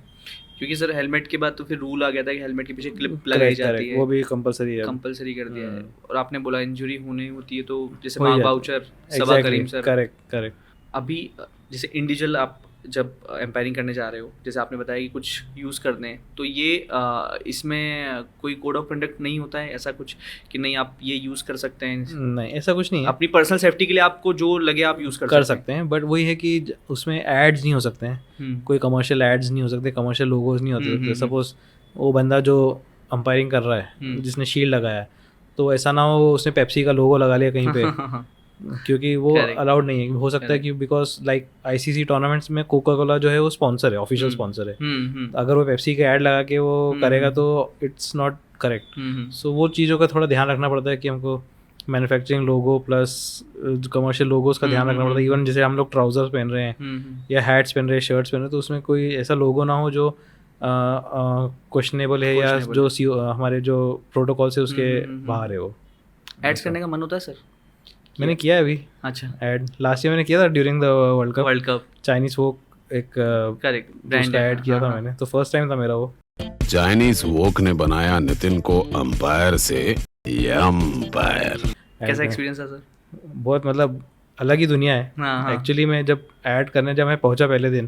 क्योंकि सर हेलमेट के बाद तो फिर रूल आ गया था कि हेलमेट के पीछे क्लिप लगाई जाती है, वो भी कंपलसरी है, कंपलसरी कर दिया है। और आपने बोला इंजरी होने होती है तो जैसे Mark Boucher, Saba Karim sir, correct. अभी जैसे इंडिविजुअल आप जब एम्पायरिंग करने जा रहे हो, जैसे आपने बताया कि कुछ यूज़ करते हैं, तो ये इसमें कोई कोड ऑफ कंडक्ट नहीं होता है ऐसा कुछ कि नहीं आप ये यूज़ कर सकते हैं? नहीं, ऐसा कुछ नहीं है। अपनी पर्सनल सेफ्टी के लिए आपको जो लगे आप यूज़ कर सकते हैं। बट वही है कि उसमें एड्स नहीं हो सकते हैं, कोई कमर्शियल एड्स नहीं हो सकते, कमर्शियल लोगोज नहीं होते सकते। सपोज वो बंदा जो अंपायरिंग कर रहा है, जिसने शील्ड लगाया है, तो ऐसा ना हो उसने पेप्सी का लोगो लगा लिया कहीं पे, क्योंकि वो अलाउड नहीं है। हो सकता है कि बिकॉज लाइक ICC टूर्नामेंट्स में कोका कोला जो है वो स्पॉन्सर है, ऑफिशियल स्पॉन्सर है। अगर वो पेप्सी के ऐड लगा के वो करेगा तो इट्स नॉट करेक्ट। सो वो चीज़ों का थोड़ा ध्यान रखना पड़ता है कि हमको मैन्युफैक्चरिंग लोगो प्लस कमर्शियल लोगोस का ध्यान रखना पड़ता है। इवन जैसे हम लोग ट्राउजर्स पहन रहे हैं या हैट्स पहन रहे हैं, शर्ट्स पहन रहे हैं, तो उसमें कोई ऐसा लोगो ना हो जो क्वेश्चनेबल है या जो हमारे जो प्रोटोकॉल से उसके बाहर है। वो एड्स करने का मन होता है सर? मैंने किया है अभी। अच्छा, ऐड लास्ट ईयर मैंने किया था during the World Cup. Chinese wok एक करेक्ट ब्रांड का ऐड किया था मैंने, तो फर्स्ट टाइम था मेरा वो। चाइनीज वोक ने बनाया नितिन को अंपायर से एम्पायर। कैसा एक्सपीरियंस था सर? बहुत मतलब अलग ही दुनिया है एक्चुअली। मैं जब ऐड करने जब मैं पहुंचा पहले दिन,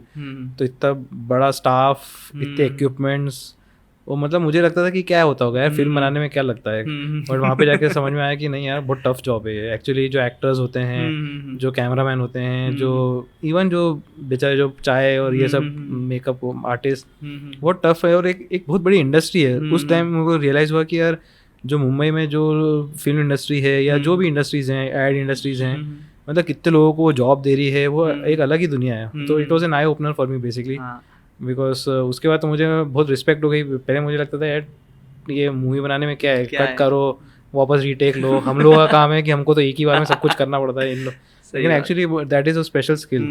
तो इतना बड़ा स्टाफ, इतने इक्विपमेंट्स, वो मतलब मुझे लगता था कि क्या होता होगा यार, फिल्म बनाने में क्या लगता है। बट वहाँ पे जाके समझ में आया कि नहीं यार, बहुत टफ जॉब है एक्चुअली। जो एक्टर्स होते हैं, जो कैमरामैन होते हैं, जो इवन जो बेचारे जो चाय और ये सब मेकअप आर्टिस्ट, बहुत टफ है। और एक बहुत बड़ी इंडस्ट्री है। उस टाइम मुझे रियलाइज़ हुआ कि यार जो मुंबई में जो फिल्म इंडस्ट्री है या जो भी इंडस्ट्रीज़ हैं, एड इंडस्ट्रीज़ हैं, मतलब कितने लोगों को वो जॉब दे रही है, वो एक अलग ही दुनिया है। तो it was an eye opener for me basically, because उसके बाद तो मुझे बहुत रिस्पेक्ट हो गई। पहले मुझे लगता था यार ये मूवी बनाने में क्या है, कट करो, वापस रीटेक लो। हम लोगों का काम है कि हमको तो एक ही बार में सब कुछ करना पड़ता है इन लोग, लेकिन actually that is a special skill,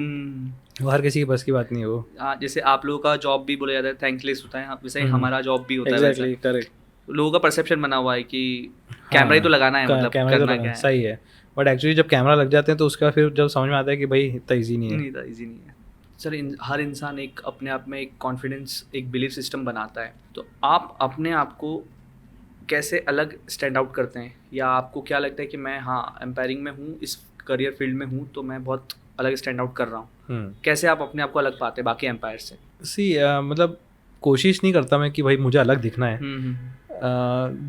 वो हर किसी की बस की बात नहीं है वो। हाँ, जैसे आप लोगों का जॉब भी बोला जाता है थैंकलेस होता है, वैसे ही हमारा जॉब भी होता है एग्जैक्टली वैसा। करेक्ट। लोगों का परसेप्शन बना हुआ है कि कैमरा ही तो लगाना है, मतलब कैमरा करना क्या है। सही है, बट एक्चुअली जब कैमरा लग जाते हैं तो उसका फिर जब समझ में आता है कि भाई इतना ईजी नहीं है। नहीं था, ईजी नहीं है सर। हर इंसान एक अपने आप में एक कॉन्फिडेंस, एक बिलीफ सिस्टम बनाता है। तो आप अपने आप को कैसे अलग स्टैंड आउट करते हैं, या आपको क्या लगता है कि मैं हाँ एम्पायरिंग में हूँ, इस करियर फील्ड में हूँ, तो मैं बहुत अलग स्टैंड आउट कर रहा हूँ? कैसे आप अपने आप को अलग पाते हैं बाकी एम्पायर से? मतलब कोशिश नहीं करता मैं कि भाई मुझे अलग दिखना है।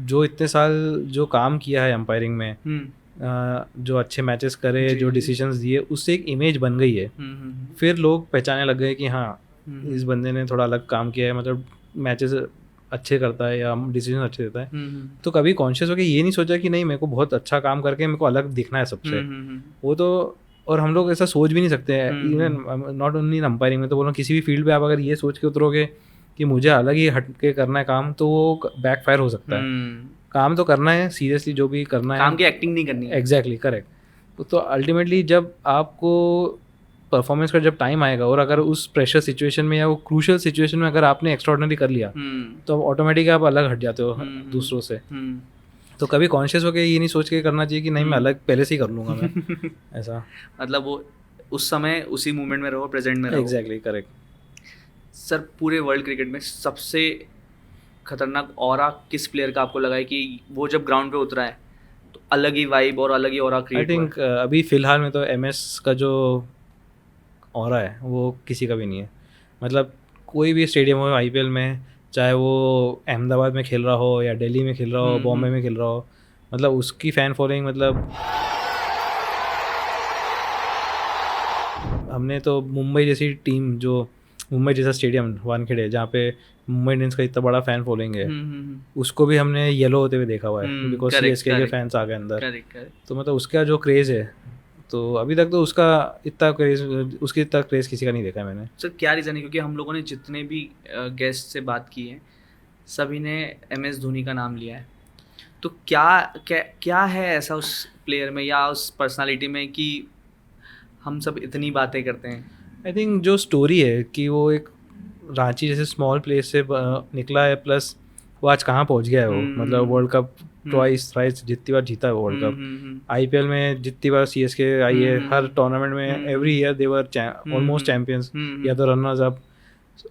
जो इतने साल जो काम किया है एम्पायरिंग में, जो अच्छे मैचेस करे, जो डिसीजंस दिए, उससे एक इमेज बन गई है। फिर लोग पहचानने लग गए कि हाँ इस बंदे ने थोड़ा अलग काम किया है, मतलब मैचेस अच्छे करता है या डिसीजन अच्छे देता है। तो कभी कॉन्शियस होकर ये नहीं सोचा कि नहीं मेरे को बहुत अच्छा काम करके मेरे को अलग दिखना है सबसे। वो तो, और हम लोग ऐसा सोच भी नहीं सकते हैं, even not only in umpiring में, तो बोलो किसी भी फील्ड पे आप अगर ये सोच के उतरोगे कि मुझे अलग ही हट के करना है काम, तो वो बैक फायर हो सकता है। काम तो करना है सीरियसली, जो भी करना है, काम की एक्टिंग नहीं करनी है। Exactly correct. तो अल्टीमेटली जब आपको परफॉर्मेंस का जब टाइम आएगा, और अगर उस प्रेशर सिचुएशन में या वो क्रूशियल सिचुएशन में अगर आपने एक्स्ट्राऑर्डिनरी कर लिया, तो ऑटोमेटिक आप अलग हट जाते हो दूसरों से। तो कभी कॉन्शियस होकर ये नहीं सोच के करना चाहिए कि नहीं मैं अलग पहले से ही कर लूँगा मैं ऐसा। मतलब वो उस समय उसी मोमेंट में रहो, प्रेजेंट में रहो। Exactly correct. सर पूरे वर्ल्ड क्रिकेट में सबसे खतरनाक ऑरा किस प्लेयर का आपको लगा है कि वो जब ग्राउंड पे उतरा है तो अलग ही वाइब और अलग ही ऑरा क्रिएट? आई थिंक अभी फिलहाल में तो MS का जो ऑरा है वो किसी का भी नहीं है। मतलब कोई भी स्टेडियम हो IPL में, चाहे वो अहमदाबाद में खेल रहा हो या दिल्ली में खेल रहा हो, बॉम्बे में खेल रहा हो, मतलब उसकी फ़ैन फॉलोइंग, मतलब हमने तो मुंबई जैसी टीम, जो मुंबई जैसा स्टेडियम वानखेड़े, जहाँ पे मुंबई इंडियंस का इतना बड़ा फ़ैन फॉलोइंग है, उसको भी हमने येलो होते हुए देखा हुआ है, बिकॉज CSK के फैंस आ गए अंदर। तो मतलब उसका जो क्रेज़ है, तो अभी तक तो उसका इतना क्रेज़ किसी का नहीं देखा है मैंने। सर क्या रीज़न है? क्योंकि हम लोगों ने जितने भी गेस्ट से बात की है, सभी ने MS धोनी का नाम लिया है। तो क्या है ऐसा उस प्लेयर में या उस पर्सनालिटी में कि हम सब इतनी बातें करते हैं? आई थिंक जो स्टोरी है कि वो एक रांची जैसे स्मॉल प्लेस से निकला है, प्लस वो आज कहाँ पहुँच गया है वो, मतलब वर्ल्ड कप ट्वाइस थ्राइस जितनी बार जीता है वो वर्ल्ड कप। IPL में जितनी बार CSK आई है, हर टूर्नामेंट में every year they were almost champions या तो रनर्स अप।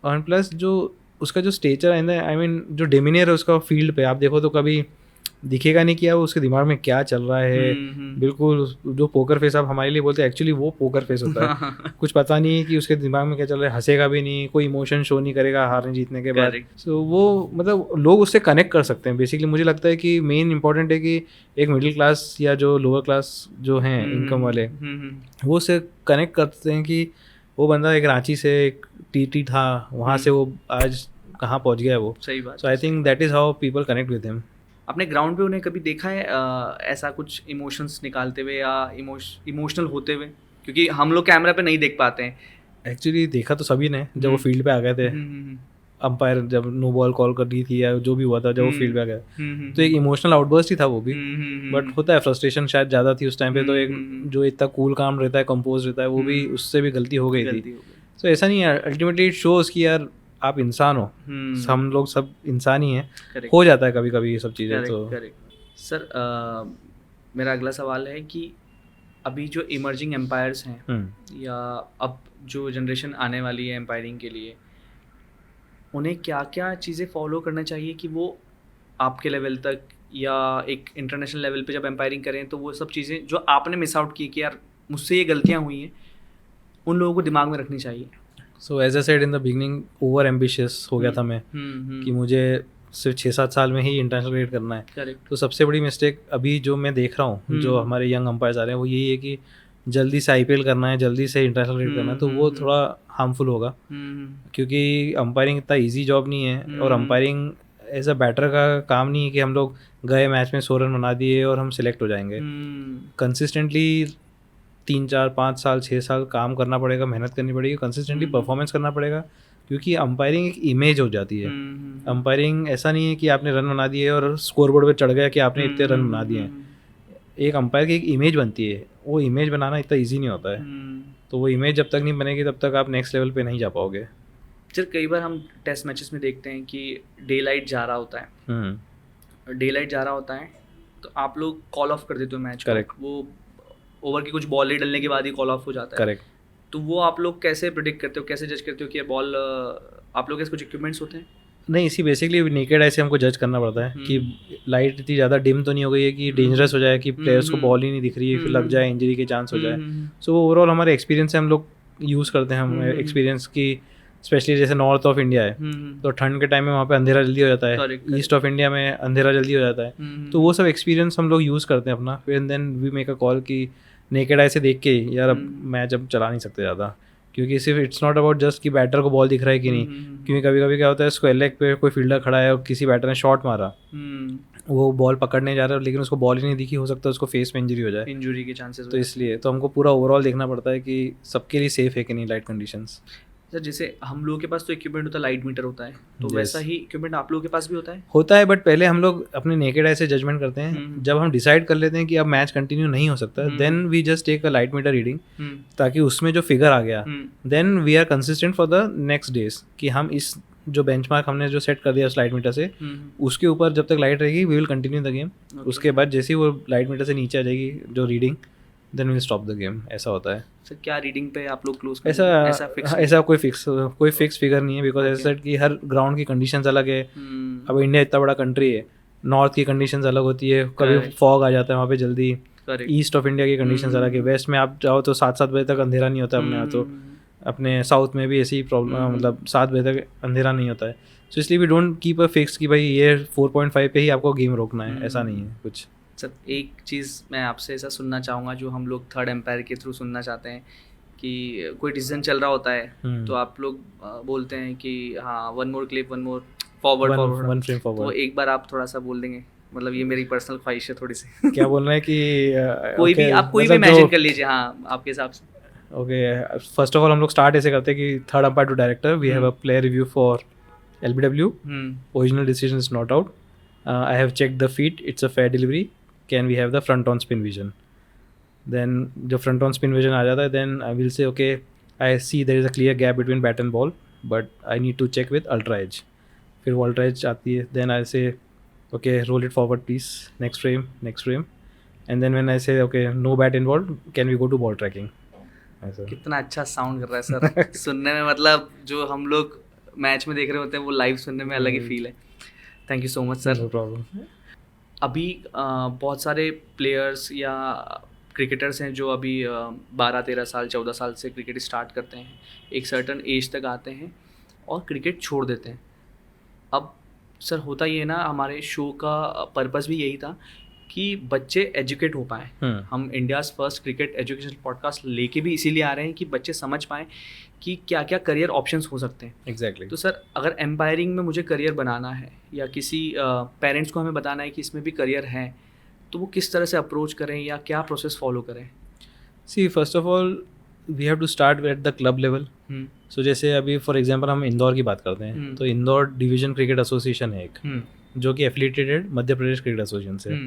और प्लस जो उसका जो स्टेचर है, आई मीन जो डेमिनियर है उसका फील्ड पे, आप देखो तो कभी दिखेगा नहीं कि उसके दिमाग में क्या चल रहा है। बिल्कुल जो पोकर फेस आप हमारे लिए बोलते हैं, एक्चुअली वो पोकर फेस होता है। कुछ पता नहीं है कि उसके दिमाग में क्या चल रहा है, हंसेगा भी नहीं, कोई इमोशन शो नहीं करेगा हारने जीतने के बाद। सो वो मतलब लोग उससे कनेक्ट कर सकते हैं। बेसिकली मुझे लगता है कि मेन इंपॉर्टेंट है कि एक मिडिल क्लास या जो लोअर क्लास जो हैं इनकम वाले, वो उससे कनेक्ट करते हैं कि वो बंदा एक रांची से एक TT था, वहाँ से वो आज कहाँ पहुँच गया है वो। सही बात। So I think that is how people connect with him. अपने ग्राउंड पे उन्हें कभी देखा है ऐसा कुछ इमोशंस निकालते हुए या इमोशनल होते हुए? क्योंकि हम लोग कैमरा पे नहीं देख पाते हैं। एक्चुअली देखा तो सभी ने जब वो फील्ड पे आ गए थे, अंपायर जब नो बॉल कॉल कर दी थी या जो भी हुआ था जब वो फील्ड पे आ गया, तो एक इमोशनल आउटबर्स्ट ही था वो भी। बट होता है, फ्रस्ट्रेशन शायद ज़्यादा थी उस टाइम पे, तो एक जो इतना कूल काम रहता है, कंपोज रहता है, वो भी उससे भी गलती हो गई थी। तो ऐसा नहीं है, अल्टीमेटली इट शोज़ कि यार आप इंसान हो, हम लोग सब इंसान ही हैं। हो जाता है कभी कभी ये सब चीज़ें। तो सर मेरा अगला सवाल है कि अभी जो इमर्जिंग एम्पायर्स हैं या अब जो जनरेशन आने वाली है एम्पायरिंग के लिए, उन्हें क्या क्या चीज़ें फॉलो करना चाहिए कि वो आपके लेवल तक या एक इंटरनेशनल लेवल पे जब एम्पायरिंग करें, तो वो सब चीज़ें जो आपने मिस आउट की कि यार मुझसे ये गलतियाँ हुई हैं, उन लोगों को दिमाग में रखनी चाहिए? So as I said in the beginning, over ambitious हो गया था मैं कि मुझे सिर्फ 6-7 साल में ही इंटरनेशनल क्रिकेट करना है। करेक्ट। तो सबसे बड़ी मिस्टेक अभी जो मैं देख रहा हूँ, जो हमारे यंग अंपायर्स आ रहे हैं, वो यही है कि जल्दी से IPL करना है, जल्दी से इंटरनेशनल क्रिकेट करना है, तो वो थोड़ा हार्मफुल होगा। क्योंकि अंपायरिंग इतना ईजी जॉब नहीं है, और अंपायरिंग एज अ बैटर का काम नहीं है कि हम लोग गए मैच में 100 रन बना दिए और हम सिलेक्ट हो जाएंगे। कंसिस्टेंटली 3-4-5 साल 6 साल काम करना पड़ेगा, मेहनत करनी पड़ेगी, कंसिस्टेंटली परफॉर्मेंस करना पड़ेगा, क्योंकि अंपायरिंग एक इमेज हो जाती है। अंपायरिंग ऐसा नहीं है कि आपने रन बना दिए और स्कोर बोर्ड पे चढ़ गया कि आपने इतने रन बना दिए हैं। एक अंपायर की एक इमेज बनती है, वो इमेज बनाना इतना ईजी नहीं होता है। तो वो इमेज जब तक नहीं बनेगी तब तक आप नेक्स्ट लेवल पे नहीं जा पाओगे। सर कई बार हम टेस्ट मैचेस में देखते हैं कि डे लाइट जा रहा होता है, तो आप लोग कॉल ऑफ कर देते हो मैच। करेक्ट। वो ओवर की कुछ बॉल ही डलने के बाद ही कॉल ऑफ हो जाता है। करेक्ट। तो वो आप लोग कैसे प्रेडिक्ट करते हो, कैसे जज करते हो कि ये बॉल, आप लोग के कुछ इक्विपमेंट्स होते हैं? नहीं, इसी बेसिकली नेकेड ऐसे हमको जज करना पड़ता है कि लाइट इतनी ज़्यादा डिम तो नहीं हो गई है कि डेंजरस हो जाए कि प्लेयर्स को बॉल ही नहीं दिख रही है, फिर लग जाए, इंजरी के चांस हो जाए। सो ओवरऑल हमारे एक्सपीरियंस से हम लोग यूज़ करते हैं, हम एक्सपीरियंस की, स्पेशली जैसे नॉर्थ ऑफ इंडिया है तो ठंड के टाइम में वहाँ पे अंधेरा जल्दी हो जाता है, ईस्ट ऑफ इंडिया में अंधेरा जल्दी हो जाता है। तो वो सब एक्सपीरियंस हम लोग यूज़ करते हैं अपना, फिर then we make a call कि नेकेड आई से देख के यार अब मैच अब चला नहीं सकते ज़्यादा, क्योंकि सिर्फ इट्स नॉट अबाउट जस्ट कि बैटर को बॉल दिख रहा है कि नहीं। क्योंकि कभी कभी क्या होता है, स्क्वायर लेग पे कोई फील्डर खड़ा है और किसी बैटर ने शॉट मारा, वो बॉल पकड़ने जा रहा है लेकिन उसको बॉल ही नहीं दिखी, हो सकता है उसको फेस में इंजरी हो जाए, इंजरी के चांसेस। तो इसलिए तो हमको पूरा ओवरऑल देखना पड़ता है कि सबके लिए सेफ है कि नहीं लाइट कंडीशंस। सर जैसे हम लोगों के पास तो इक्विपमेंट होता है, लाइट मीटर होता है, तो वैसा ही इक्विपमेंट आप लोगों के पास भी होता है? बट पहले हम लोग अपने नेकेड आई से जजमेंट करते हैं। जब हम डिसाइड कर लेते हैं कि अब मैच कंटिन्यू नहीं हो सकता, then we just take a light meter reading, ताकि उसमें जो फिगर आ गया then we are consistent for the next days, कि हम इस जो बेंचमार्क हमने जो सेट कर दिया उस लाइट मीटर से, उसके ऊपर जब तक लाइट रहेगी we will continue the game. उसके बाद जैसे ही वो लाइट मीटर से नीचे आ जाएगी जो reading, then will stop the game. ऐसा होता है। सर क्या रीडिंग पे आप लोग क्लोज ऐसा कोई फिक्स फिगर नहीं है, बिकॉज ऐसा कि हर ग्राउंड की कंडीशंस अलग है। अब इंडिया इतना बड़ा कंट्री है, नॉर्थ की कंडीशंस अलग होती है, कभी फॉग आ जाता है वहाँ पे जल्दी, ईस्ट ऑफ इंडिया की कंडीशंस अलग है, वेस्ट में आप जाओ तो 7-7 बजे तक अंधेरा नहीं होता अपने यहाँ, तो अपने साउथ में भी ऐसी प्रॉब्लम, मतलब 7 बजे तक अंधेरा नहीं होता है। सो इसलिए we don't keep a fix कि भाई ये 4.5 पे ही आपको गेम रोकना है, ऐसा नहीं है कुछ। सर एक चीज़ मैं आपसे ऐसा सुनना चाहूँगा जो हम लोग थर्ड एम्पायर के थ्रू सुनना चाहते हैं, कि कोई डिसीजन चल रहा होता है तो आप लोग बोलते हैं कि हाँ one more clip, one more forward, one frame forward, तो एक बार आप थोड़ा सा बोल देंगे, मतलब ये मेरी पर्सनल ख्वाहिश है थोड़ी सी। क्या बोलना है कि कोई भी आप कोई भी इमेजिन कर लीजिए, हाँ आपके हिसाब से। ओके, फर्स्ट ऑफ ऑल हम लोग स्टार्ट ऐसे करते हैं कि third umpire to director we have a player review for LBW, original decision is not out, I have checked the feet, it's a fair delivery, can we have the front on spin vision. Then जो front on spin vision आ जाता है, then I will say okay I see there is a clear gap between bat and ball, but I need to check with ultra as. फिर वो ultra edge आती है, then I say okay roll it forward please, next frame, and then when I say okay no bat involve, can we go to ball tracking. कितना अच्छा sound कर रहा है sir सुनने में, मतलब जो हम लोग मैच में देख रहे होते हैं वो लाइव सुनने में अलग ही फील है। Thank you so much sir. No problem. अभी बहुत सारे प्लेयर्स या क्रिकेटर्स हैं जो अभी 12-13 साल 14 साल से क्रिकेट स्टार्ट करते हैं, एक सर्टन एज तक आते हैं और क्रिकेट छोड़ देते हैं। अब सर होता ये है ना, हमारे शो का पर्पस भी यही था कि बच्चे एजुकेट हो पाएँ। हम India's first cricket education podcast लेके भी इसीलिए आ रहे हैं कि बच्चे समझ पाएँ कि क्या क्या करियर ऑप्शंस हो सकते हैं। एग्जैक्टली। तो सर अगर एम्पायरिंग में मुझे करियर बनाना है या किसी पेरेंट्स को हमें बताना है कि इसमें भी करियर है, तो वो किस तरह से अप्रोच करें या क्या प्रोसेस फॉलो करें? See first of all we have to start at the club level. So जैसे अभी फॉर एग्जांपल हम इंदौर की बात करते हैं, तो इंदौर डिवीजन क्रिकेट एसोसिएशन है एक, जो कि affiliated Madhya Pradesh cricket association से।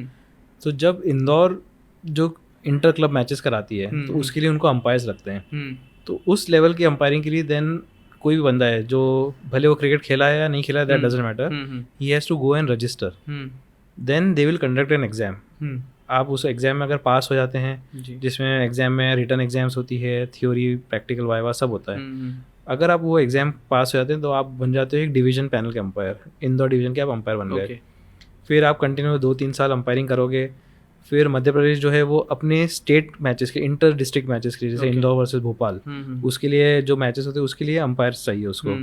तो जब इंदौर जो इंटर क्लब मैचेस कराती है तो उसके लिए उनको अंपायर्स रखते हैं। तो उस लेवल की अंपायरिंग के लिए देन कोई भी बंदा है जो भले वो क्रिकेट खेला है या नहीं खेला है, that doesn't matter, he has to go and register, then they will conduct an exam. आप उस एग्जाम में अगर पास हो जाते हैं, जिसमें एग्जाम में रिटन एग्जाम्स होती है, थ्योरी, प्रैक्टिकल, वाइवा सब होता है, अगर आप वो एग्जाम पास हो जाते हैं तो आप बन जाते हो एक डिवीजन पैनल के अंपायर, इंदौर डिवीजन के आप अंपायर बन गए। फिर आप कंटिन्यू 2-3 साल अंपायरिंग करोगे। फिर मध्य प्रदेश जो है वो अपने स्टेट मैचेस के, इंटर डिस्ट्रिक्ट मैचेस के लिए, जैसे इंदौर वर्सेस भोपाल, उसके लिए जो मैचेस होते हैं उसके लिए अंपायर्स चाहिए उसको।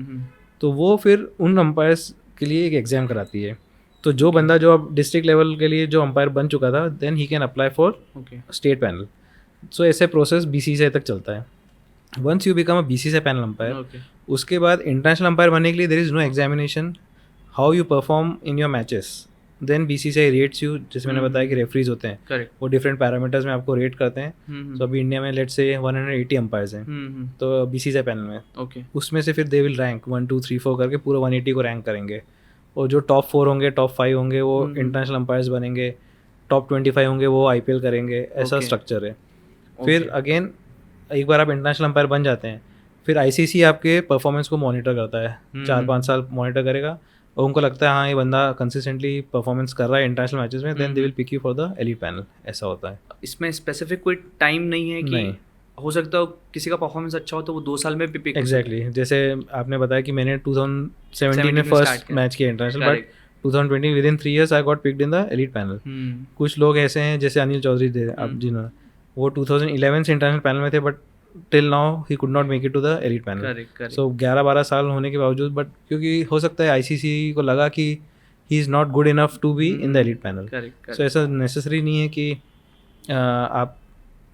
तो वो फिर उन अंपायर्स के लिए एक एग्जाम कराती है। तो जो बंदा जो अब डिस्ट्रिक्ट लेवल के लिए जो अंपायर बन चुका था, then he can apply for state panel. So ऐसे प्रोसेस BCCI तक चलता है। Once you become a BCCI panel umpire, उसके बाद इंटरनेशनल अंपायर बनने के लिए there is no examination, how you perform in your matches then BCCI rates you, जैसे मैंने बताया कि रेफरीज होते हैं करेक्ट। वो डिफरेंट पैरामीटर्स में आपको रेट करते हैं। तो अभी इंडिया में लेट्स से 180 अंपायर्स हैं तो बीसीसीआई पैनल में, ओके। उसमें से फिर दे विल रैंक 1 2 3 4 करके पूरा 180 को रैंक करेंगे। और जो टॉप 4 होंगे, टॉप 5 होंगे, वो इंटरनेशनल अंपायर्स बनेंगे, टॉप 25 होंगे वो आईपीएल करेंगे, ऐसा स्ट्रक्चर है। फिर अगेन एक बार आप इंटरनेशनल अंपायर बन जाते हैं, फिर आईसीसी आपके परफॉर्मेंस को मॉनिटर करता है, 4-5 साल मॉनिटर करेगा, और उनको लगता है हाँ ये बंदा कंसिस्टेंटली परफॉर्मेंस कर रहा है इंटरनेशनल मैचेस में, then they will pick you for the elite panel, ऐसा होता है। इसमें स्पेसिफिक कोई टाइम नहीं है कि नहीं। हो सकता हो किसी का परफॉर्मेंस अच्छा हो तो वो 2 साल में भी पिक। एग्जैक्टली, जैसे आपने बताया कि मैंने 2017 में में फर्स्ट start किया। मैच किया international, but 2020 with in 3 years I got picked in the elite panel. कुछ लोग ऐसे हैं जैसे अनिल चौधरी थे, अब जिन्होंने वो 2011 से इंटरनेशनल पैनल में थे, but till now he could not make it to the elite panel. So 11-12 साल होने के बावजूद, बट क्योंकि हो सकता है आईसीसी को लगा कि he is not good enough to be in the elite panel. So ऐसा नेसेसरी नहीं है कि आप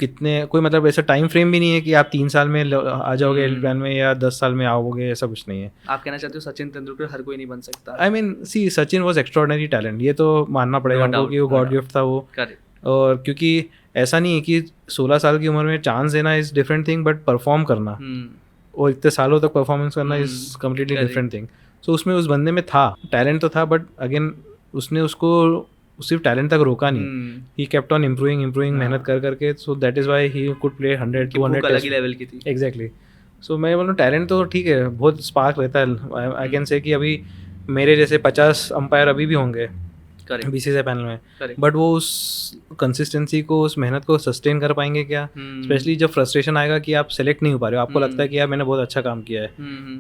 कितने, कोई मतलब ऐसा टाइम फ्रेम भी नहीं है कि आप 3 साल में आ जाओगे एलीट पैनल में या 10 साल में आओगे, ऐसा कुछ नहीं है। आप कहना चाहते हो सचिन तेंदुलकर हर कोई नहीं बन सकता? I mean see, Sachin was extraordinary talent, ये तो मानना पड़ेगा हमको कि वो गॉड गिफ्ट था वो। और क्योंकि ऐसा नहीं है कि 16 साल की उम्र में चांस देना is different thing, but perform करना और इतने सालों तक परफॉर्मेंस करना इज़ कम्प्लीटली डिफरेंट थिंग। सो उसमें उस बंदे में था टैलेंट तो था, बट अगेन उसने उसको सिर्फ टैलेंट तक रोका नहीं, ही केप्ट ऑन इम्प्रूविंग मेहनत कर करके, सो that is why he could play 100-200 अलग ही लेवल की थी। एग्जैक्टली। सो मैं बोलूँ टैलेंट तो ठीक है, बहुत स्पार्क रहता है। आई कैन से कि अभी मेरे जैसे 50 अंपायर अभी भी होंगे बीसीसीआई पैनल में, बट वो उस कंसिस्टेंसी को, उस मेहनत को सस्टेन कर पाएंगे क्या? स्पेशली जब फ्रस्ट्रेशन आएगा कि आप सेलेक्ट नहीं हो पा रहे हो, आपको लगता है कि यार मैंने बहुत अच्छा काम किया है,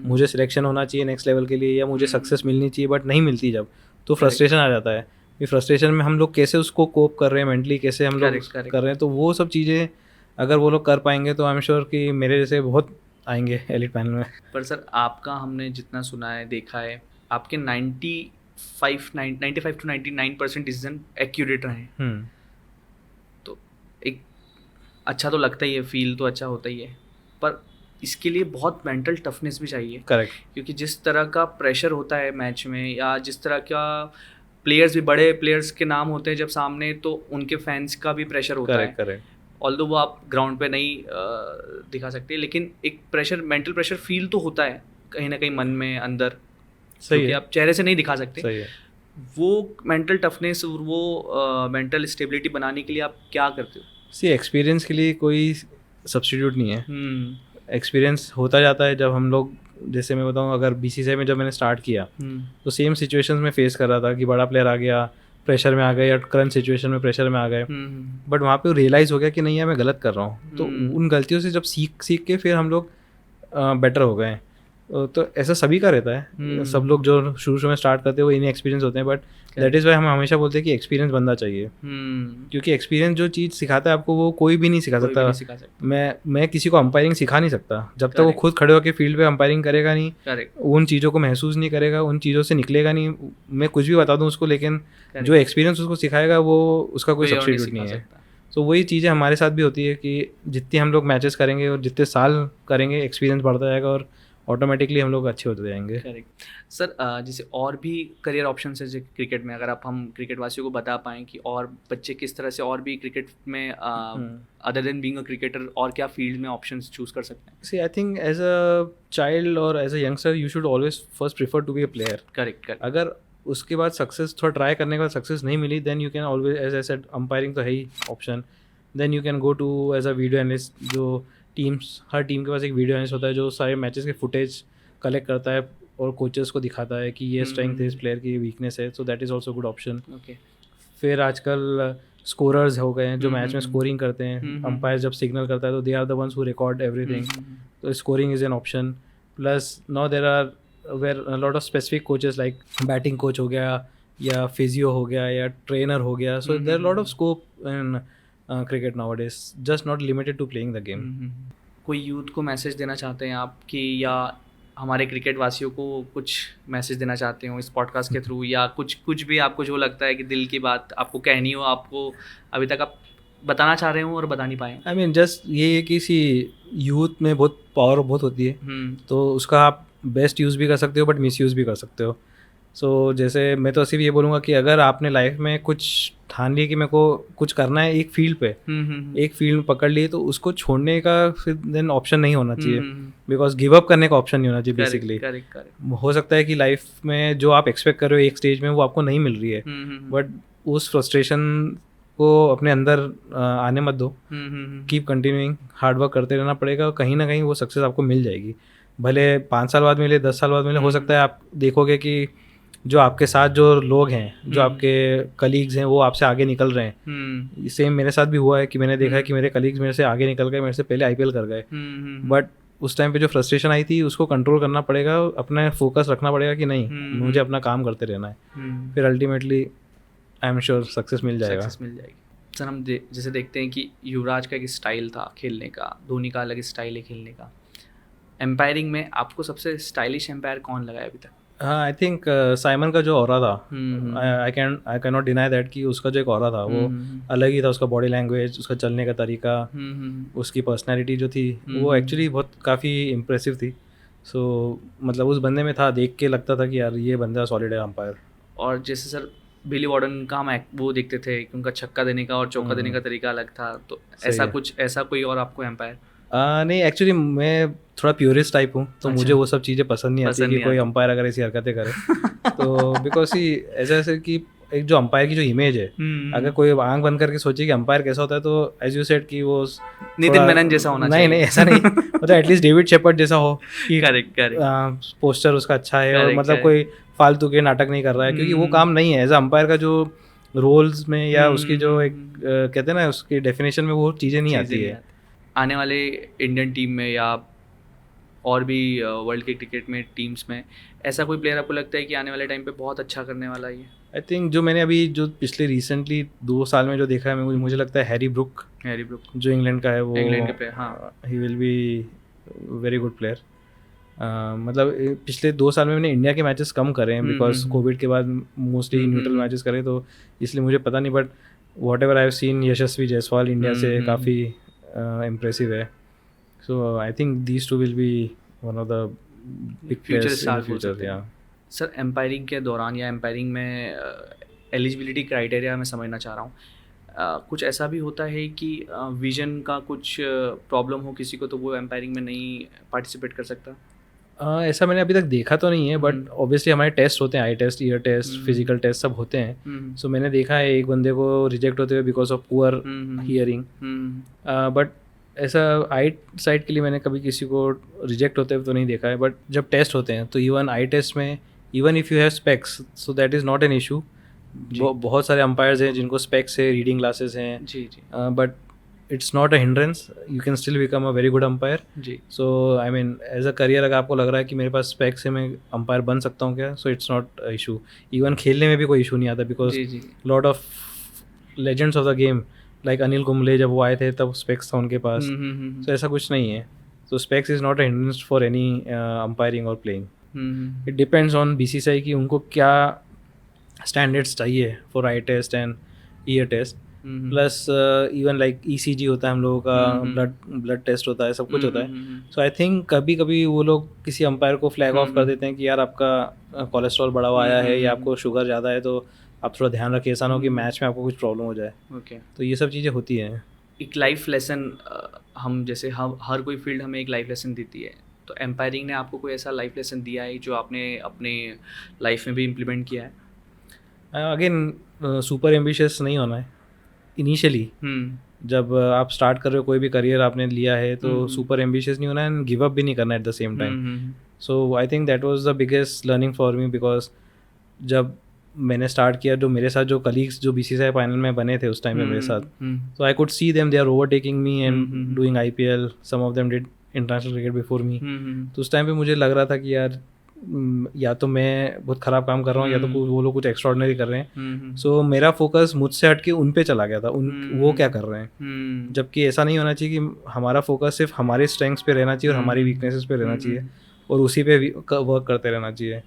मुझे सिलेक्शन होना चाहिए नेक्स्ट लेवल के लिए, या मुझे सक्सेस मिलनी चाहिए, बट नहीं मिलती, जब तो फ्रस्ट्रेशन आ जाता है। ये फ्रस्ट्रेशन में हम लोग कैसे उसको कोप कर रहे हैं, मेंटली कैसे हम लोग कर रहे हैं, तो वो सब चीज़ें अगर वो लोग कर पाएंगे तो आई एम श्योर कि मेरे जैसे बहुत आएंगे एलीट पैनल में। पर सर आपका हमने जितना सुना है, देखा है, आपके 95 to 99% डिसीजन एक्यूरेट रहे। तो एक अच्छा तो लगता ही है, फील तो अच्छा होता ही है, पर इसके लिए बहुत मेंटल टफनेस भी चाहिए। करेक्ट। क्योंकि जिस तरह का प्रेशर होता है मैच में, या जिस तरह का प्लेयर्स भी, बड़े प्लेयर्स के नाम होते हैं जब सामने, तो उनके फैंस का भी प्रेशर होता है। करेक्ट। ऑल्दो वो आप ग्राउंड पे नहीं दिखा सकते, लेकिन एक प्रेशर, मेंटल प्रेशर फील तो होता है कहीं ना कहीं मन में अंदर, सही है, आप चेहरे से नहीं दिखा सकते। सही है। वो मेंटल टफनेस और वो मेंटल स्टेबिलिटी बनाने के लिए आप क्या करते हो? सी, एक्सपीरियंस के लिए कोई सब्स्टिट्यूट नहीं है। एक्सपीरियंस होता जाता है। जब हम लोग, जैसे मैं बताऊँ, अगर बीसीसीआई में जब मैंने स्टार्ट किया तो सेम सिचुएशंस में फेस कर रहा था कि बड़ा प्लेयर आ गया, प्रेशर में आ गए, या करंट सिचुएशन में प्रेशर में आ गए, बट वहाँ पे रियलाइज़ हो गया कि नहीं यार मैं गलत कर रहा हूँ। तो उन गलतियों से जब सीख के फिर हम लोग बेटर हो गए। तो ऐसा सभी का रहता है। सब लोग जो शुरू में स्टार्ट करते हैं वो इन एक्सपीरियंस होते हैं, बट दैट इज़ वाई हम हमेशा बोलते हैं कि एक्सपीरियंस बनना चाहिए। क्योंकि एक्सपीरियंस जो चीज़ सिखाता है आपको, वो कोई भी नहीं सिखा सकता। मैं किसी को अंपायरिंग सिखा नहीं सकता जब तक वो खुद खड़े होकर फील्ड पे अंपायरिंग करेगा नहीं, उन चीज़ों को महसूस नहीं करेगा, उन चीज़ों से निकलेगा नहीं। मैं कुछ भी बता दूँ उसको, लेकिन जो एक्सपीरियंस उसको सिखाएगा वो उसका कोई सब्स्टिट्यूट नहीं है। तो वही चीज़ें हमारे साथ भी होती है कि जितने हम लोग मैचेस करेंगे और जितने साल करेंगे, एक्सपीरियंस बढ़ता जाएगा और ऑटोमेटिकली हम लोग अच्छे होते जाएंगे। करेक्ट। सर जैसे और भी करियर ऑप्शन है क्रिकेट में, अगर आप हम क्रिकेट वासियों को बता पाएँ कि और बच्चे किस तरह से और भी क्रिकेट में other than being a cricketer और क्या फील्ड में ऑप्शंस चूज कर सकते हैं? See, I think as a child और as a youngster you should always first prefer to be a player. Correct. अगर उसके बाद सक्सेस, थोड़ा ट्राई करने के बाद सक्सेस नहीं मिली, then you can always, as I said, umpiring तो है ही option. Then you can go to as a video analyst. जो टीम्स, हर टीम के पास एक वीडियो एनालिस्ट होता है जो सारे मैचेस के फुटेज कलेक्ट करता है और कोचेस को दिखाता है कि ये स्ट्रेंथ है इस प्लेयर की, वीकनेस है। सो that is also good option. फिर आजकल स्कोरर्स हो गए हैं जो मैच में स्कोरिंग करते हैं। अंपायर जब सिग्नल करता है तो they are the ones who record everything, तो scoring is an option. Plus now there are where lot of specific coaches, like batting coach हो गया, या फिजियो हो गया, या ट्रेनर हो गया। So there lot of scope in cricket nowadays, just not limited to playing the game. कोई youth को मैसेज देना चाहते हैं आप, कि या हमारे क्रिकेट वासियों को कुछ मैसेज देना चाहते हो इस पॉडकास्ट के थ्रू, या कुछ भी आपको जो लगता है कि दिल की बात आपको कहनी हो, आपको अभी तक आप बताना चाह रहे हो और बता नहीं पाए? आई मीन जस्ट ये है कि किसी यूथ में बहुत पावर बहुत होती है, तो उसका आप बेस्ट यूज़ भी कर सकते हो बट मिस यूज़ भी कर सकते हो। सो जैसे मैं तो सिर्फ ये बोलूँगा कि अगर आपने लाइफ में कुछ ठान लिया कि मेरे को कुछ करना है एक फील्ड पे, एक फील्ड में पकड़ लिए, तो उसको छोड़ने का फिर देन ऑप्शन नहीं होना चाहिए, बिकॉज गिव अप करने का ऑप्शन नहीं होना चाहिए बेसिकली। हो सकता है कि लाइफ में जो आप एक्सपेक्ट कर रहे हो एक स्टेज में वो आपको नहीं मिल रही है, बट उस फ्रस्ट्रेशन को अपने अंदर आने मत दो, कीप कंटिन्यूइंग, हार्ड वर्क करते रहना पड़ेगा, कहीं ना कहीं वो सक्सेस आपको मिल जाएगी। भले 5 साल बाद मिले, 10 साल बाद मिले, हो सकता है आप देखोगे कि जो आपके साथ जो लोग हैं, जो आपके कलीग्स हैं, वो आपसे आगे निकल रहे हैं। सेम मेरे साथ भी हुआ है कि मैंने देखा है कि मेरे कलीग्स मेरे से आगे निकल गए, मेरे से पहले आईपीएल कर गए, बट उस टाइम पे जो फ्रस्ट्रेशन आई थी उसको कंट्रोल करना पड़ेगा, अपना फोकस रखना पड़ेगा कि नहीं मुझे अपना काम करते रहना है, फिर ultimately I am sure success मिल जाएगा। सर हम जैसे देखते हैं कि युवराज का एक स्टाइल था खेलने का, धोनी का अलग स्टाइल है खेलने का। एम्पायरिंग में आपको सबसे स्टाइलिश एम्पायर कौन लगा है अभी तक? हाँ, आई थिंक साइमन का जो ऑरा था, I can not deny that कि उसका जो एक ऑरा था वो अलग ही था। उसका बॉडी लैंग्वेज, उसका चलने का तरीका, उसकी पर्सनैलिटी जो थी वो एक्चुअली बहुत काफ़ी इम्प्रेसिव थी। सो मतलब उस बंदे में था, देख के लगता था कि यार ये बंदा सॉलिड है अंपायर। और जैसे सर बिली वार्डन का हम वो देखते थे कि उनका छक्का देने का और चौका देने का तरीका अलग था, तो ऐसा कोई और आपको एम्पायर? नहीं, एक्चुअली मैं थोड़ा प्योरिस्ट टाइप हूँ, तो मुझे वो सब चीज़ें पसंद नहीं आती कि कोई अंपायर अगर ऐसी हरकतें करे तो बिकॉज ही ऐसा कि एक जो अंपायर की जो इमेज है, अगर कोई आंख बंद करके सोचे कि अंपायर कैसा होता है, तो एज यू सेड कि वो नितिन मेनन जैसा होना चाहिए। नहीं ऐसा नहीं मतलब एटलीस्ट डेविड शेपर्ड जैसा हो कि करेक्ट पोस्टर उसका अच्छा है और मतलब कोई फालतू के नाटक नहीं कर रहा है, क्योंकि वो काम नहीं है एज अंपायर का। जो रोल्स में या उसकी जो एक कहते हैं ना उसकी डेफिनेशन में वो चीज़ें नहीं आती है। आने वाले इंडियन टीम में या और भी वर्ल्ड के क्रिकेट में टीम्स में ऐसा कोई प्लेयर आपको लगता है कि आने वाले टाइम पे बहुत अच्छा करने वाला है? आई थिंक जो मैंने अभी जो पिछले रिसेंटली 2 साल में जो देखा है, मुझे लगता है हैरी ब्रुक जो इंग्लैंड का है, वो इंग्लैंड के प्लेयर, हाँ, he will be very good player. मतलब पिछले 2 साल में मैंने इंडिया के मैचेस कम करे हैं बिकॉज कोविड के बाद मोस्टली न्यूट्रल मैचेस करे, तो इसलिए मुझे पता नहीं, but whatever I have seen Yashasvi Jaiswal India से काफ़ी इम्प्रेसिव है। So I think these two will be one of the big players in the future. या सर एम्पायरिंग के दौरान या एम्पायरिंग में एलिजिबिलिटी क्राइटेरिया मैं समझना चाह रहा हूँ, कुछ ऐसा भी होता है कि विजन का कुछ प्रॉब्लम हो किसी को तो वो एम्पायरिंग में नहीं पार्टिसिपेट कर सकता? ऐसा मैंने अभी तक देखा तो नहीं है, बट ऑब्वियसली हमारे टेस्ट होते हैं, eye test, ear test, physical test सब होते हैं। सो मैंने देखा है एक बंदे को रिजेक्ट होते हुए because of poor hearing, but ऐसा आई साइड के लिए मैंने कभी किसी को रिजेक्ट होते हुए तो नहीं देखा है। बट जब टेस्ट होते हैं तो इवन आई टेस्ट में even if you have specs so that is not an issue. बहुत सारे अंपायर्स हैं जिनको स्पेक्स है, रीडिंग ग्लासेस हैं, but it's not a hindrance, you can still become a very good umpire. So I mean as a career अगर आपको लग रहा है कि मेरे पास स्पेक्स है, मैं अंपायर बन सकता हूँ क्या, so it's not issue. Even खेलने में भी कोई इशू नहीं आता because lot of legends of the game like Anil Kumble जब वो आए थे तब स्पेक्स था उनके पास, तो ऐसा कुछ नहीं है। So specs is not a hindrance for any umpiring और playing. It depends on BCCI कि उनको क्या स्टैंडर्ड्स चाहिए for eye test and ear test, plus even like ECG होता है हम लोगों का, ब्लड टेस्ट होता है, सब कुछ होता है। सो आई थिंक कभी कभी वो लोग किसी अंपायर को फ्लैग ऑफ कर देते हैं कि यार आपका कोलेस्ट्रॉल बढ़ा हुआ आया है या आपको शुगर ज़्यादा है, तो आप थोड़ा ध्यान रखिए, ऐसा ना हो कि मैच में आपको कुछ प्रॉब्लम हो जाए। तो ये सब चीज़ें होती हैं। एक लाइफ लेसन, हम जैसे हर कोई फील्ड हमें एक लाइफ लेसन देती है, तो एम्पायरिंग ने आपको कोई ऐसा लाइफ लेसन दिया है जो आपने अपने लाइफ में भी इम्प्लीमेंट किया है? अगेन सुपर एम्बिशियस नहीं होना है इनिशियली। जब आप स्टार्ट कर रहे हो कोई भी करियर आपने लिया है तो सुपर एम्बिशियस नहीं होना है एंड गिव अप भी नहीं करना at the same time. So I think that was the biggest learning for me because जब मैंने स्टार्ट किया, जो मेरे साथ जो कलीग्स जो बीसीसीआई फाइनल में बने थे उस टाइम में मेरे साथ, तो I could see them, they are overtaking me and doing IPL, some of them did international cricket before me. तो उस टाइम पे मुझे लग रहा था कि यार या तो मैं बहुत ख़राब काम कर रहा हूँ या तो वो लोग कुछ एक्स्ट्रॉर्डिनरी कर रहे हैं। सो मेरा फोकस मुझसे हट के उन पे चला गया था, वो क्या कर रहे हैं, जबकि ऐसा नहीं होना चाहिए कि हमारा फोकस सिर्फ हमारे स्ट्रेंथ्स पे रहना चाहिए और हमारी वीकनेसेस पे रहना चाहिए और उसी पे वर्क करते रहना चाहिए।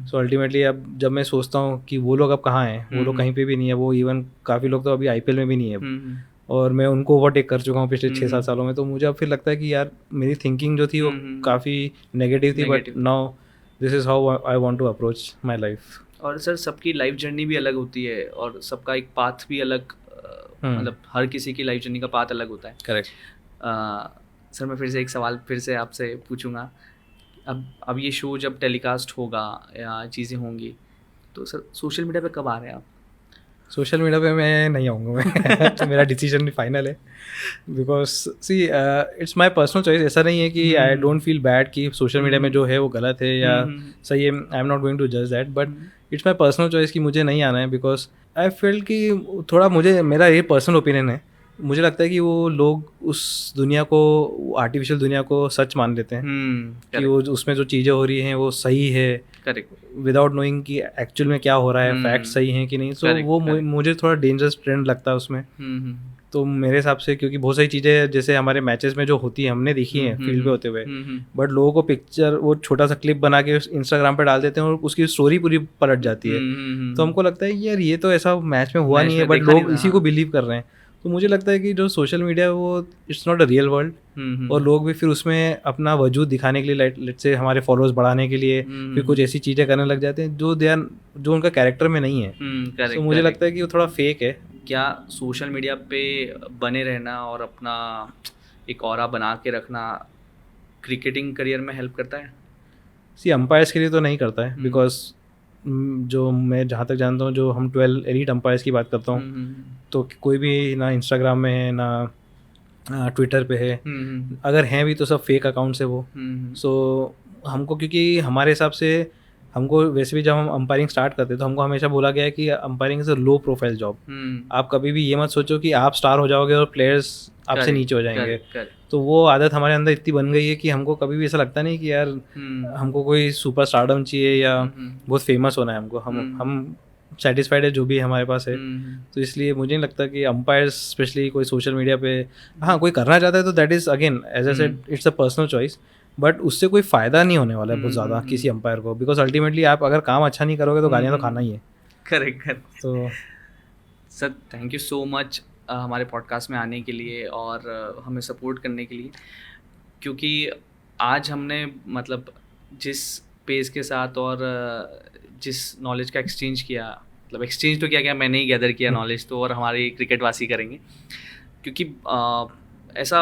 सो अल्टीमेटली अब जब मैं सोचता हूँ कि वो लोग अब कहाँ हैं, वो लोग कहीं पे भी नहीं है, वो इवन काफ़ी लोग तो अभी आईपीएल में भी नहीं है और मैं उनको ओवरटेक कर चुका हूँ पिछले 6-7 सालों में, तो मुझे अब फिर लगता है कि यार मेरी थिंकिंग जो थी वो काफ़ी नेगेटिव थी, but now this is how I want to approach my life. और सर सबकी लाइफ जर्नी भी अलग होती है और सबका एक पाथ भी अलग, मतलब हर किसी की लाइफ जर्नी का पाथ अलग होता है। करेक्ट। सर मैं फिर से एक सवाल फिर से आपसे पूछूंगा, अब ये शो जब टेलीकास्ट होगा या चीज़ें होंगी तो सर सोशल मीडिया पे कब आ रहे हैं आप? सोशल मीडिया पे मैं नहीं आऊँगा मैं तो मेरा डिसीजन फाइनल है, because see it's my personal choice. ऐसा नहीं है कि आई डोंट फील बैड कि सोशल मीडिया में जो है वो गलत है या सही है, I am not going to जज that, but it's my personal choice कि मुझे नहीं आना है, बिकॉज आई फील कि थोड़ा मेरा ये पर्सनल ओपिनियन है, मुझे लगता है कि वो लोग उस दुनिया को, आर्टिफिशियल दुनिया को सच मान लेते हैं कि वो उसमें जो चीज़ें हो रही हैं वो सही है, करेक्ट, विदाउट नोइंग कि एक्चुअल में क्या हो रहा है, फैक्ट सही हैं कि नहीं। सो वो मुझे थोड़ा डेंजरस ट्रेंड लगता है उसमें। तो मेरे हिसाब से, क्योंकि बहुत सारी चीज़ें जैसे हमारे मैचेस में जो होती है हमने देखी हैं फील्ड पे होते हुए, बट लोगों को पिक्चर वो छोटा सा क्लिप बना के इंस्टाग्राम पे डाल देते हैं और उसकी स्टोरी पूरी पलट जाती है। तो हमको लगता है यार ये तो ऐसा मैच में हुआ नहीं है, बट लोग इसी को बिलीव कर रहे हैं। तो मुझे लगता है कि जो सोशल मीडिया है वो it's not a real world, और लोग भी फिर उसमें अपना वजूद दिखाने के लिए, लेट्स से हमारे फॉलोअर्स बढ़ाने के लिए फिर कुछ ऐसी चीज़ें करने लग जाते हैं जो उनका कैरेक्टर में नहीं है। तो मुझे लगता है कि वो थोड़ा फेक है। क्या सोशल मीडिया पे बने रहना और अपना एक ऑरा बना के रखना क्रिकेटिंग करियर में हेल्प करता है? सी अंपायर्स के लिए तो नहीं करता है, बिकॉज जो मैं जहाँ तक जानता हूँ, जो हम 12 एलीट अंपायर्स की बात करता हूँ, तो कोई भी ना इंस्टाग्राम में है ना ट्विटर पे है, अगर हैं भी तो सब फेक अकाउंट्स है वो। सो हमको, क्योंकि हमारे हिसाब से हमको वैसे भी जब हम अंपायरिंग स्टार्ट करते तो हमको हमेशा बोला गया है कि umpiring is a low profile job. आप कभी भी ये मत सोचो कि आप स्टार हो जाओगे और प्लेयर्स आपसे नीचे हो जाएंगे। तो वो आदत हमारे अंदर इतनी बन गई है कि हमको कभी भी ऐसा लगता नहीं कि यार हमको कोई सुपर स्टारडम चाहिए या बहुत फेमस होना है हमको। हम सेटिस्फाइड है जो भी हमारे पास है। तो इसलिए मुझे नहीं लगता कि अंपायर्स स्पेशली कोई सोशल मीडिया पे, हाँ कोई करना चाहता है तो that is again as I said it's a personal choice, but उससे कोई फ़ायदा नहीं होने वाला है बहुत ज़्यादा किसी अंपायर को, बिकॉज अल्टीमेटली आप अगर काम अच्छा नहीं करोगे तो गालियाँ तो खाना ही है। करेक्ट। तो sir thank you so much हमारे पॉडकास्ट में आने के लिए और हमें सपोर्ट करने के लिए, क्योंकि आज हमने मतलब जिस पेस के साथ और जिस नॉलेज का एक्सचेंज किया, मतलब एक्सचेंज तो क्या मैंने ही गैदर किया नॉलेज तो, और हमारे क्रिकेट वासी करेंगे, क्योंकि ऐसा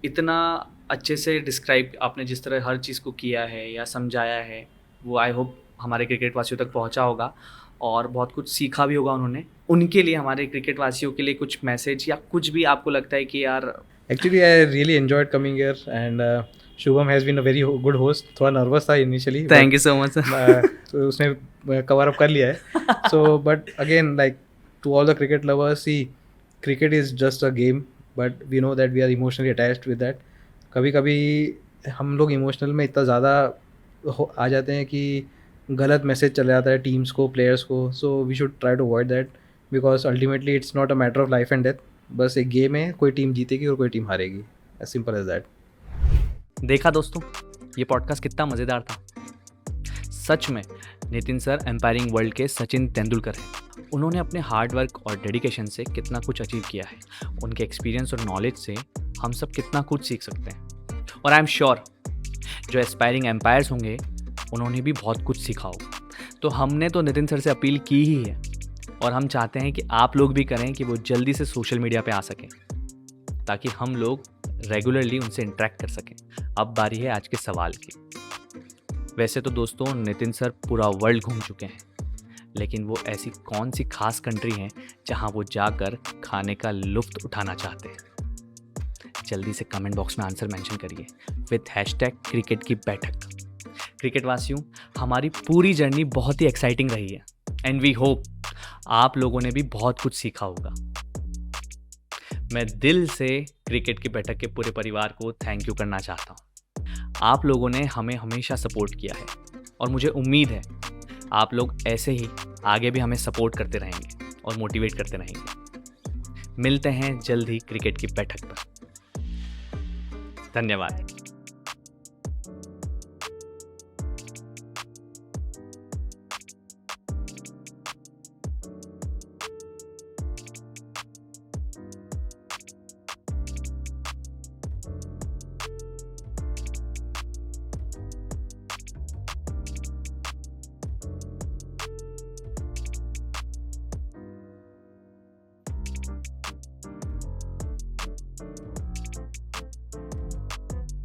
इतना अच्छे से डिस्क्राइब आपने जिस तरह हर चीज़ को किया है या समझाया है, वो आई होप हमारे क्रिकेट वासियों तक पहुंचा होगा और बहुत कुछ सीखा भी होगा उन्होंने। उनके लिए, हमारे क्रिकेट वासियों के लिए कुछ मैसेज या कुछ भी आपको लगता है कि यार? Actually I really enjoyed coming here and Shubham has been a very good host. थोड़ा नर्वस था initially, thank you so much तो उसने कवर अप कर लिया है। So but again like to all the cricket lovers, see cricket is just a game, but we know that we are emotionally attached with that. कभी कभी हम लोग emotional में इतना ज़्यादा आ जाते हैं कि गलत मैसेज चला जाता है टीम्स को, प्लेयर्स को। So we should try to avoid that, because ultimately it's not a matter of life and death. बस एक गेम है, कोई टीम जीतेगी और कोई टीम हारेगी, एज सिंपल एज दैट। देखा दोस्तों, ये पॉडकास्ट कितना मज़ेदार था। सच में नितिन सर एम्पायरिंग वर्ल्ड के सचिन तेंदुलकर हैं। उन्होंने अपने हार्ड वर्क और डेडिकेशन से कितना कुछ अचीव किया है। उनके एक्सपीरियंस और नॉलेज से हम सब कितना कुछ सीख सकते हैं, और आई एम श्योर जो एस्पायरिंग एम्पायर्स होंगे उन्होंने भी बहुत कुछ सीखा होगा। तो हमने तो नितिन सर से अपील की ही है, और हम चाहते हैं कि आप लोग भी करें कि वो जल्दी से सोशल मीडिया पे आ सकें, ताकि हम लोग रेगुलरली उनसे इंटरेक्ट कर सकें। अब बारी है आज के सवाल की। वैसे तो दोस्तों नितिन सर पूरा वर्ल्ड घूम चुके हैं, लेकिन वो ऐसी कौन सी खास कंट्री है जहां वो जाकर खाने का लुत्फ उठाना चाहते हैं? जल्दी से कमेंट बॉक्स में आंसर मेंशन करिए विथ हैशटैग क्रिकेट की बैठक। क्रिकेट वासियों, हमारी पूरी जर्नी बहुत ही एक्साइटिंग रही है एंड वी होप आप लोगों ने भी बहुत कुछ सीखा होगा। मैं दिल से क्रिकेट की बैठक के पूरे परिवार को थैंक यू करना चाहता हूँ। आप लोगों ने हमें हमेशा सपोर्ट किया है और मुझे उम्मीद है आप लोग ऐसे ही आगे भी हमें सपोर्ट करते रहेंगे और मोटिवेट करते रहेंगे। मिलते हैं जल्द ही क्रिकेट की बैठक पर। धन्यवाद।